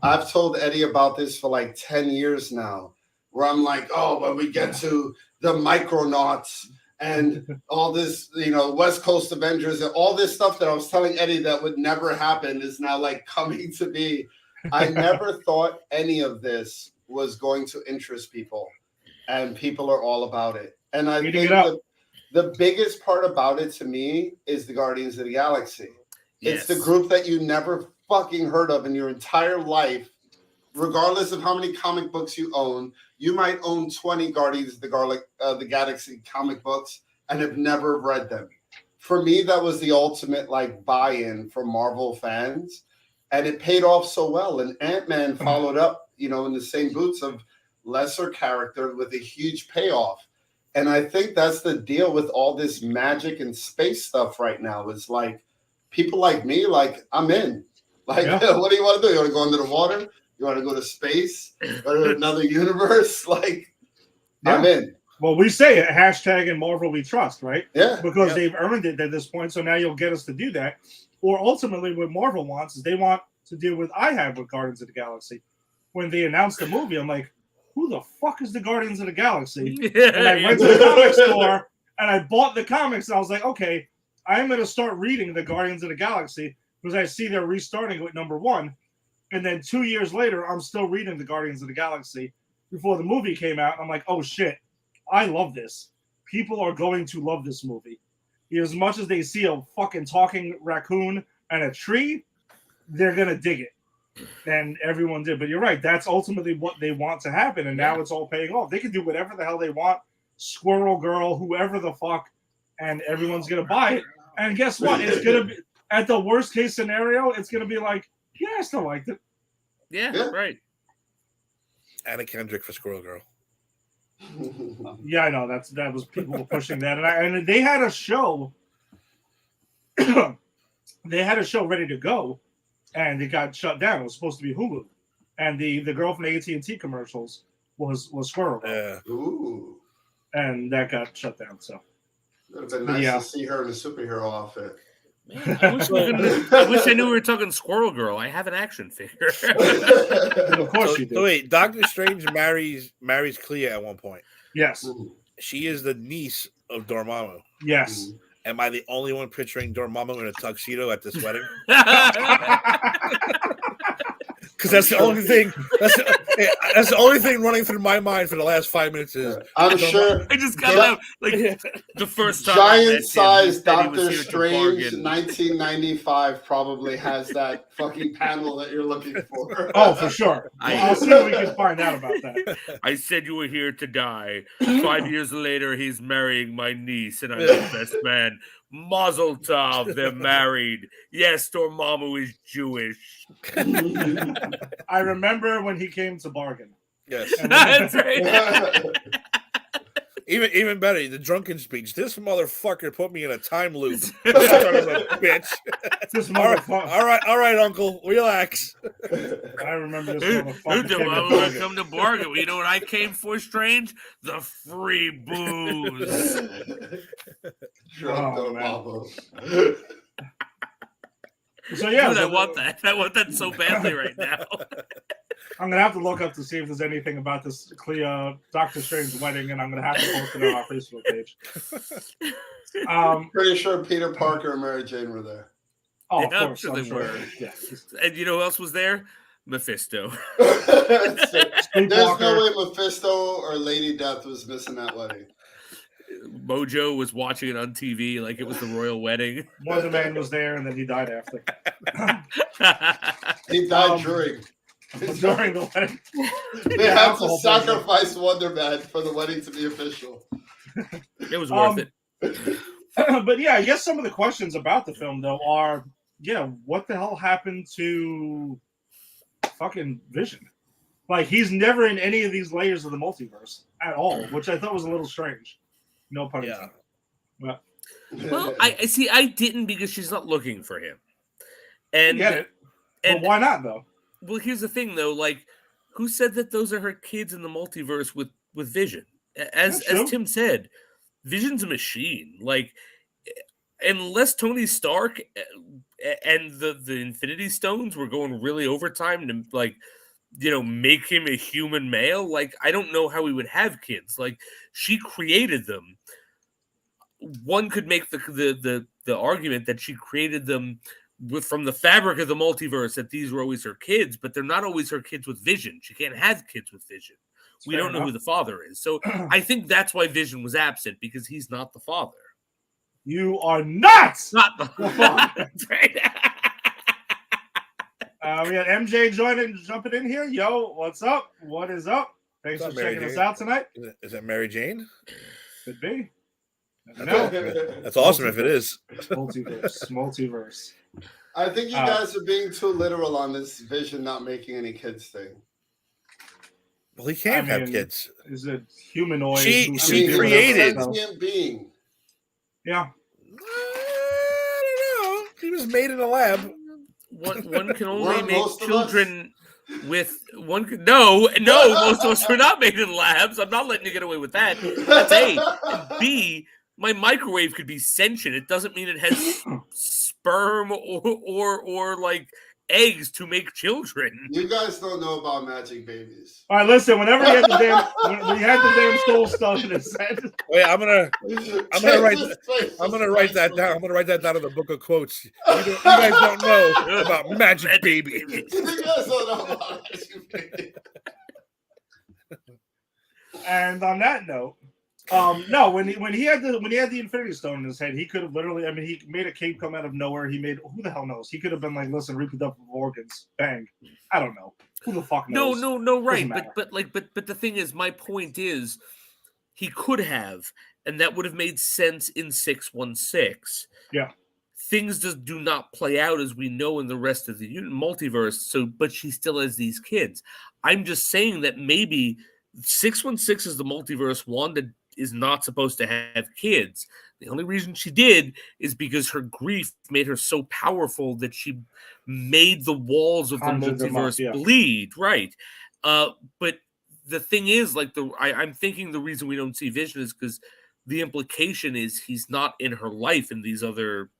Speaker 3: I've told Eddie about this for like 10 years now, where I'm like, oh, when we get to the Micronauts and all this, West Coast Avengers and all this stuff that I was telling Eddie that would never happen is now like coming to be. I never thought any of this was going to interest people, and people are all about it. And I think the biggest part about it to me is the Guardians of the Galaxy. Yes. It's the group that you never fucking heard of in your entire life, regardless of how many comic books you own. You might own 20 Guardians of the Galaxy comic books and have never read them. For me, that was the ultimate buy-in for Marvel fans, and it paid off so well. And Ant-Man followed up, in the same boots of lesser character with a huge payoff. And I think that's the deal with all this magic and space stuff right now. Is people like me, I'm in. What do you want to do? You want to go under the water? You want to go to space? Or another universe? I'm in.
Speaker 1: Well, we say it, hashtag in Marvel we trust, right?
Speaker 3: Yeah.
Speaker 1: Because they've earned it at this point, so now you'll get us to do that. Or ultimately, what Marvel wants is they want to do what I have with Guardians of the Galaxy. When they announced the movie, I'm like, who the fuck is the Guardians of the Galaxy? And I went to the comic store and I bought the comics, and I was like, okay, I'm going to start reading the Guardians of the Galaxy because I see they're restarting with #1. And then 2 years later, I'm still reading the Guardians of the Galaxy before the movie came out. I'm like, oh shit, I love this. People are going to love this movie. As much as they see a fucking talking raccoon and a tree, they're going to dig it. And everyone did. But you're right. That's ultimately what they want to happen. And now it's all paying off. They can do whatever the hell they want. Squirrel Girl, whoever the fuck. And everyone's going to buy it. And guess what? It's going to be, at the worst case scenario, it's going to be like, yeah, I still liked it.
Speaker 2: Yeah, right.
Speaker 4: Anna Kendrick for Squirrel Girl.
Speaker 1: Yeah, I know. That was people were pushing that. And they had a show. They had a show ready to go. And it got shut down. It was supposed to be Hulu, and the girl from the AT&T commercials was Squirrel Girl.
Speaker 3: Yeah. Ooh.
Speaker 1: And that got shut down. So
Speaker 3: it would have been nice to see her in a superhero outfit.
Speaker 2: Man, I wish I knew we were talking Squirrel Girl. I have an action figure.
Speaker 1: Of course you do.
Speaker 4: So wait, Doctor Strange marries Clea at one point.
Speaker 1: Yes.
Speaker 3: Ooh.
Speaker 4: She is the niece of Dormammu.
Speaker 1: Yes.
Speaker 4: Am I the only one picturing Dormammu in a tuxedo at this wedding? Because that's the only thing. That's the only thing running through my mind for the last 5 minutes is.
Speaker 3: I'm sure.
Speaker 2: I just got out like the first time.
Speaker 3: Giant-sized Doctor Strange 1995 probably has that fucking panel that you're looking for.
Speaker 1: Oh, for sure. I'll see what we can find out about that.
Speaker 2: I said you were here to die. 5 years later, he's marrying my niece, and I'm the best man. Mazel tov, they're married. Yes, Dormammu is Jewish.
Speaker 1: I remember when he came to bargain.
Speaker 4: Yes.
Speaker 2: That's right.
Speaker 4: Even better, the drunken speech. This motherfucker put me in a time loop. Son of a bitch.
Speaker 1: This motherfucker.
Speaker 4: All right, Uncle, relax.
Speaker 1: I remember this motherfucker.
Speaker 2: I want to come to bargain. You know what I came for, Strange? The free booze.
Speaker 1: So yeah,
Speaker 2: dude, I want that. I want that so badly right now.
Speaker 1: I'm gonna have to look up to see if there's anything about this Doctor Strange wedding, and I'm gonna have to post it on our Facebook page.
Speaker 3: Pretty sure Peter Parker and Mary Jane were there.
Speaker 1: Oh,
Speaker 2: yeah,
Speaker 1: of course, I'm sure.
Speaker 2: were.
Speaker 1: Yeah.
Speaker 2: And you know who else was there? Mephisto.
Speaker 3: There's no way Mephisto or Lady Death was missing that wedding.
Speaker 2: Mojo was watching it on TV like it was the royal wedding.
Speaker 1: Wonder Man was there, and then he died after.
Speaker 3: He died during
Speaker 1: the wedding.
Speaker 3: They have to sacrifice Wonder Man for the wedding to be official.
Speaker 2: It was worth it.
Speaker 1: But yeah, I guess some of the questions about the film though are, what the hell happened to fucking Vision? Like, he's never in any of these layers of the multiverse at all, which I thought was a little strange. No pun intended. But,
Speaker 2: well, I see. I didn't because she's not looking for him. And
Speaker 1: I get it. But why not though?
Speaker 2: Well, here's the thing though. Like, who said that those are her kids in the multiverse with Vision? As Tim said, Vision's a machine. Like, unless Tony Stark and the Infinity Stones were going really overtime to make him a human male, like, I don't know how he would have kids. Like, she created them. One could make the argument that she created them from the fabric of the multiverse, that these were always her kids, but they're not always her kids with Vision. She can't have kids with Vision. We don't know who the father is. So I think that's why Vision was absent, because he's not the father.
Speaker 1: You are not
Speaker 2: the father. That's right.
Speaker 1: We got MJ jumping in here. Yo, what's up? What is up? Thanks for checking us out tonight.
Speaker 4: Is it Mary Jane?
Speaker 1: Could be.
Speaker 4: That's awesome if it is.
Speaker 1: Multiverse.
Speaker 3: I think you guys are being too literal on this Vision not making any kids thing.
Speaker 4: Well, he can't have kids.
Speaker 1: Is a humanoid.
Speaker 4: She created
Speaker 3: a sentient being.
Speaker 1: Yeah.
Speaker 4: I don't know. He was made in a lab.
Speaker 2: One can only make children with one. No, most of us were not made in labs. I'm not letting you get away with that. That's A. And B, my microwave could be sentient. It doesn't mean it has sperm or like eggs to make children.
Speaker 3: You guys don't know about magic babies.
Speaker 1: All right, listen. Whenever he had the damn, when he had the damn soul stuff in his head.
Speaker 4: Oh, yeah, I'm gonna write that down. I'm gonna write that down in the book of quotes. You guys don't know about magic baby.
Speaker 3: You guys don't know about magic baby.
Speaker 1: And on that note, no, when he had the Infinity Stone in his head, he could have literally. I mean, he made a cape come out of nowhere. He made who the hell knows? He could have been like, listen, reproductive organs, bang. I don't know. Who the fuck knows?
Speaker 2: No, right. But the thing is, my point is, he could have, and that would have made sense in 616.
Speaker 1: Yeah.
Speaker 2: Things just do not play out as we know in the rest of the multiverse. So, but she still has these kids. I'm just saying that maybe 616 is the multiverse. Wanda is not supposed to have kids. The only reason she did is because her grief made her so powerful that she made the walls of the multiverse bleed. Right. But the thing is, like, I'm thinking the reason we don't see Vision is because the implication is he's not in her life in these other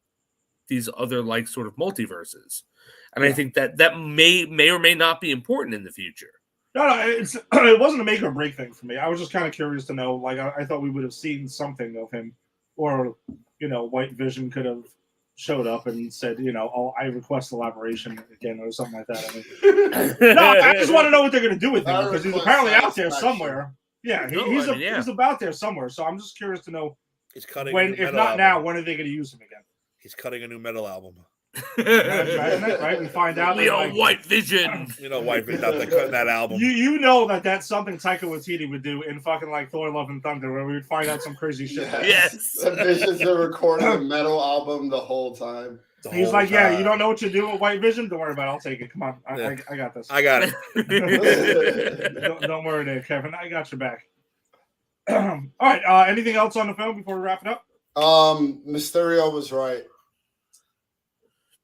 Speaker 2: like sort of multiverses. And I think that may or may not be important in the future.
Speaker 1: No, it wasn't a make or break thing for me. I was just kind of curious to know. Like, I thought we would have seen something of him, or White Vision could have showed up and said, oh, I request elaboration again, or something like that. I mean, no, I just want to know what they're going to do with him because he's apparently out there somewhere. Yeah, he's about there somewhere. So I'm just curious to know
Speaker 4: he's cutting.
Speaker 1: If not now, when are they going to use him again?
Speaker 4: He's cutting a new metal album.
Speaker 1: Right? We find out.
Speaker 2: White Vision.
Speaker 4: White Vision out there cutting that album.
Speaker 1: You know that's something Taika Waititi would do in fucking like Thor: Love and Thunder, where we would find out some crazy shit.
Speaker 2: Yes.
Speaker 3: The Visions are recording a metal album the whole time.
Speaker 1: He's like, yeah, you don't know what to do with White Vision? Don't worry about it. I'll take it. Come on. I got this.
Speaker 4: I got
Speaker 1: it. don't worry there, Kevin. I got your back. All right. Anything else on the film before we wrap it up?
Speaker 3: Mysterio was right.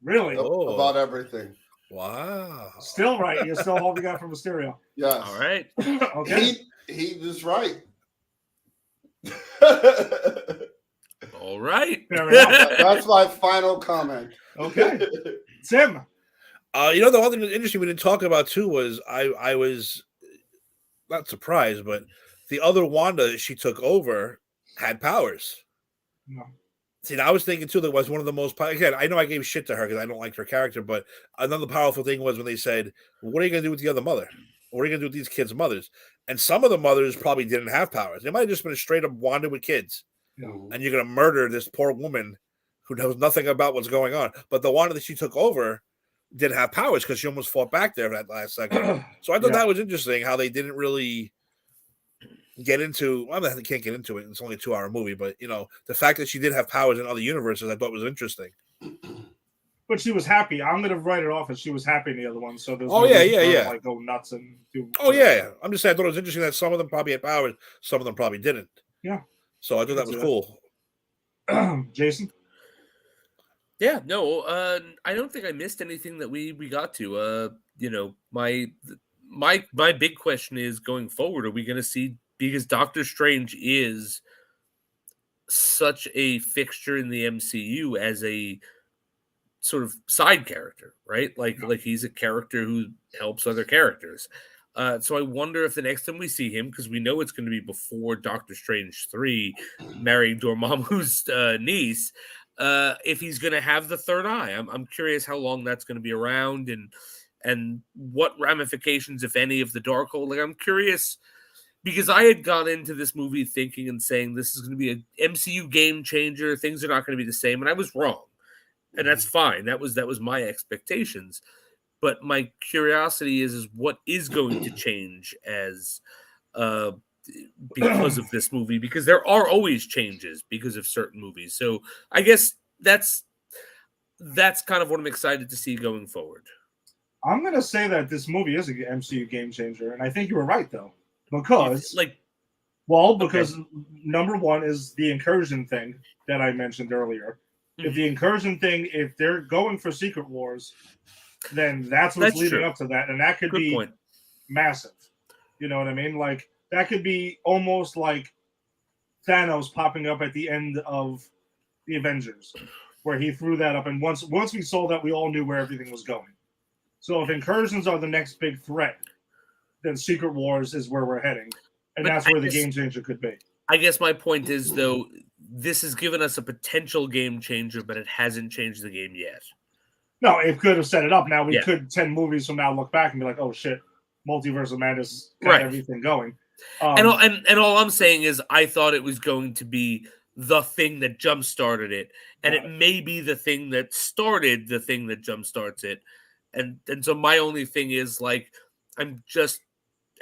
Speaker 1: Really?
Speaker 3: About everything.
Speaker 4: Wow.
Speaker 1: Still right. You're still holding out for Mysterio.
Speaker 3: Yes.
Speaker 2: All right.
Speaker 1: Okay.
Speaker 3: He was right.
Speaker 2: All right.
Speaker 1: Fair enough.
Speaker 3: That's my final comment.
Speaker 1: Okay. Tim.
Speaker 4: The one thing that's interesting we didn't talk about too was I was not surprised, but the other Wanda she took over had powers.
Speaker 1: No.
Speaker 4: See, I was thinking too that was one of the most. Again, I know I gave shit to her because I don't like her character, but another powerful thing was when they said, "What are you going to do with the other mother? What are you going to do with these kids' mothers?" And some of the mothers probably didn't have powers. They might have just been a straight up Wanda with kids, and you're going to murder this poor woman who knows nothing about what's going on. But the Wanda that she took over didn't have powers because she almost fought back there that last second. So I thought that was interesting how they didn't really get into. Well, they can't get into it. It's only a 2-hour movie, but the fact that she did have powers in other universes, I thought was interesting.
Speaker 1: But she was happy. I'm gonna write it off as she was happy in the other one. So there's like go nuts and do.
Speaker 4: I'm just saying I thought it was interesting that some of them probably had powers, some of them probably didn't.
Speaker 1: Yeah.
Speaker 4: So I thought that was cool.
Speaker 1: Jason.
Speaker 2: Yeah. No. I don't think I missed anything that we got to. My big question is going forward. Are we going to see? Because Doctor Strange is such a fixture in the MCU as a sort of side character, right? Like he's a character who helps other characters. So I wonder if the next time we see him, because we know it's going to be before Doctor Strange 3, marrying Dormammu's niece, if he's going to have the third eye. I'm curious how long that's going to be around and what ramifications, if any, of the Darkhold. Like, I'm curious. Because I had gone into this movie thinking and saying this is going to be an MCU game changer. Things are not going to be the same, and I was wrong, and that's fine. That was my expectations. But my curiosity is what is going to change as because of this movie? Because there are always changes because of certain movies. So I guess that's kind of what I'm excited to see going forward.
Speaker 1: I'm going to say that this movie is an MCU game changer, and I think you were right though. Because number one is the incursion thing that I mentioned earlier. Mm-hmm. If the incursion thing, if they're going for Secret Wars, then that's what's
Speaker 2: That's
Speaker 1: leading
Speaker 2: true.
Speaker 1: up to that, and that could
Speaker 2: Good
Speaker 1: be
Speaker 2: point.
Speaker 1: massive. You know what I mean? Like that could be almost like Thanos popping up at the end of the Avengers, where he threw that up, and once we saw that, we all knew where everything was going. So if incursions are the next big threat, then Secret Wars is where we're heading, and
Speaker 2: But
Speaker 1: that's
Speaker 2: I
Speaker 1: where the
Speaker 2: guess-
Speaker 1: game changer could be.
Speaker 2: I guess my point is, though, this has given us a potential game changer, but it hasn't changed the game yet.
Speaker 1: No, it could have set it up. Now we
Speaker 2: Yeah.
Speaker 1: could 10 movies from now look back and be like, oh shit, Multiverse of Madness got
Speaker 2: Right.
Speaker 1: everything going.
Speaker 2: And all I'm saying is I thought it was going to be the thing that jump-started it, and it may be the thing that started the thing that jump-starts it. And so my only thing is, like, I'm just,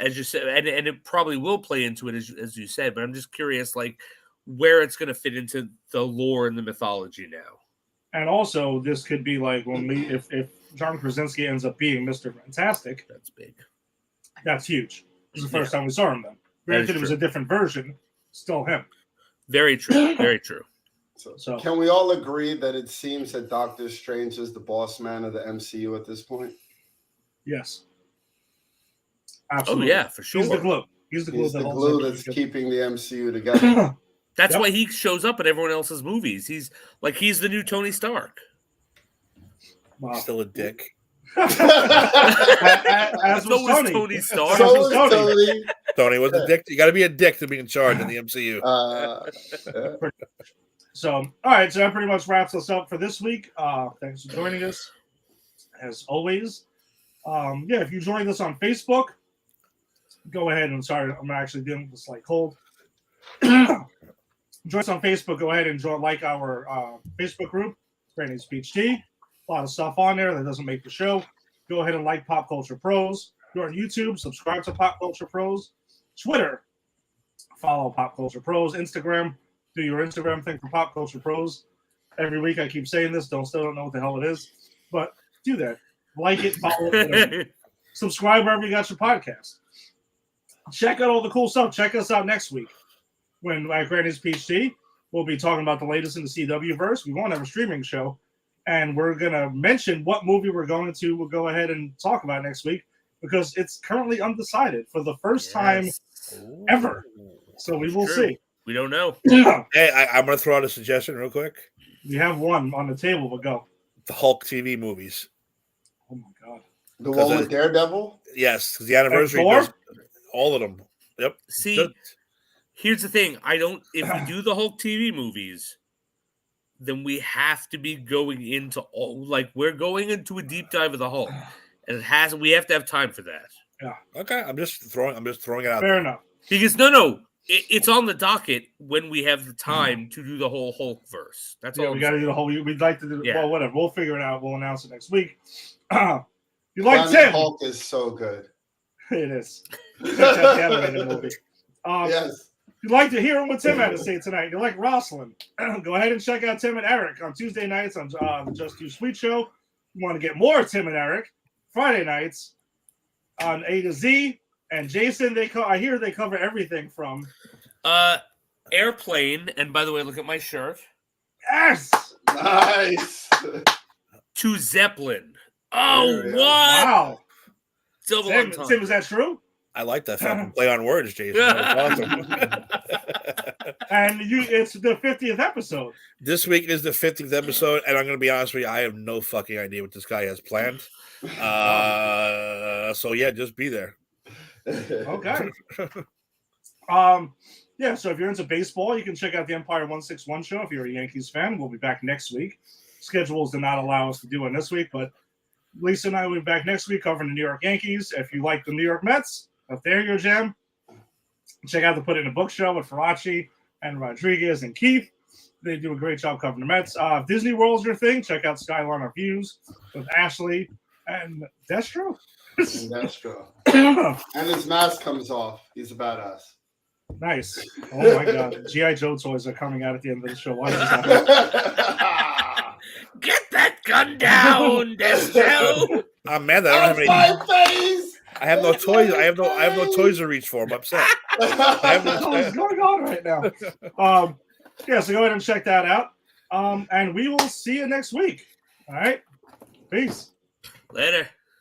Speaker 2: as you said, and it probably will play into it, as you said, but I'm just curious, like, where it's going to fit into the lore and the mythology now.
Speaker 1: And also, this could be like when if John Krasinski ends up being Mr. Fantastic,
Speaker 2: That's big.
Speaker 1: that's huge. This is the first time we saw him then. Granted, it was a different version, still him.
Speaker 2: Very true. Very true.
Speaker 3: So, can we all agree that it seems that Doctor Strange is the boss man of the MCU at this point?
Speaker 1: Yes. Absolutely.
Speaker 2: Oh, yeah, for sure.
Speaker 1: He's the glue. He's the glue,
Speaker 3: He's the glue that's keeping the MCU together.
Speaker 2: That's why he shows up in everyone else's movies. He's the new Tony Stark.
Speaker 1: Wow.
Speaker 4: Still a dick.
Speaker 1: As
Speaker 2: So
Speaker 1: was
Speaker 2: was Tony Stark.
Speaker 3: So
Speaker 1: was
Speaker 3: is Tony.
Speaker 4: Tony was a dick. You got to be a dick to be in charge in the MCU.
Speaker 1: So, all right. So that pretty much wraps us up for this week. Thanks for joining us, as always. If you joined us on Facebook, go ahead and sorry, I'm actually dealing with a slight cold. Join us on Facebook. Go ahead and like our Facebook group, Granny Speech Tea. A lot of stuff on there that doesn't make the show. Go ahead and like Pop Culture Pros. Go on YouTube, subscribe to Pop Culture Pros. Twitter, follow Pop Culture Pros. Instagram, do your Instagram thing for Pop Culture Pros. Every week I keep saying this. Still don't know what the hell it is, but do that. Like it, follow it, whatever. Subscribe wherever you got your podcast. Check out all the cool stuff. Check us out next week when at Granny's PhD we'll be talking about the latest in the CW verse. We won't have a streaming show, and we're gonna mention what movie we're going to. We'll go ahead and talk about next week because it's currently undecided for the first time ever. So we will see.
Speaker 2: We don't know.
Speaker 4: Hey, I'm going to throw out a suggestion real quick.
Speaker 1: We have one on the table, but go.
Speaker 4: The Hulk TV movies.
Speaker 1: Oh my god.
Speaker 3: The one with Daredevil?
Speaker 4: Yes, because the anniversary
Speaker 1: Thor?
Speaker 4: does all of them. Yep.
Speaker 2: See, here's the thing. If we do the Hulk TV movies, then we have to be going into we're going into a deep dive of the Hulk. And we have to have time for that.
Speaker 1: Yeah.
Speaker 4: Okay, I'm just throwing it out.
Speaker 1: Fair enough.
Speaker 2: Because it's on the docket when we have the time to do the whole Hulk verse. That's all.
Speaker 1: We got to do the whole. We'd like to do.
Speaker 2: Yeah.
Speaker 1: Well, whatever. We'll figure it out. We'll announce it next week. You like Tim?
Speaker 3: Hulk is so good.
Speaker 1: It is. That's the animated movie.
Speaker 3: Yes.
Speaker 1: If you'd like to hear what Tim had to say tonight, you like Rosalind, go ahead and check out Tim and Eric on Tuesday nights on the Just Too Sweet show. You want to get more Tim and Eric, Friday nights on A to Z. And Jason, I hear they cover everything from
Speaker 2: Airplane, and by the way, look at my shirt.
Speaker 1: Yes!
Speaker 3: Nice.
Speaker 2: To Zeppelin. Oh, what?
Speaker 1: Wow.
Speaker 2: Double
Speaker 1: Tim,
Speaker 2: entendre.
Speaker 1: is that true?
Speaker 4: I like that fucking play on words, Jason. That was awesome.
Speaker 1: And it's the 50th episode.
Speaker 4: This week is the 50th episode, and I'm going to be honest with you, I have no fucking idea what this guy has planned. So yeah, just be there.
Speaker 1: Okay. So if you're into baseball, you can check out the Empire 161 show. If you're a Yankees fan, we'll be back next week. Schedules did not allow us to do it this week, but Lisa and I will be back next week covering the New York Yankees. If you like the New York Mets, if they're your jam, check out the Put It in a Book show with Faraci and Rodriguez and Keith. They do a great job covering the Mets. If Disney World's your thing, check out Skyline Reviews with Ashley and Destro.
Speaker 3: And Destro. And his mask comes off. He's a badass.
Speaker 1: Nice. Oh my god. G.I. Joe toys are coming out at the end of the show. Why does this happen?
Speaker 2: Get that gun down, Destro.
Speaker 4: I'm mad that I don't have any.
Speaker 3: My face!
Speaker 4: I have no toys. I have no toys to reach for. I'm upset.
Speaker 1: What's going on right now? So go ahead and check that out. And we will see you next week. All right. Peace.
Speaker 2: Later.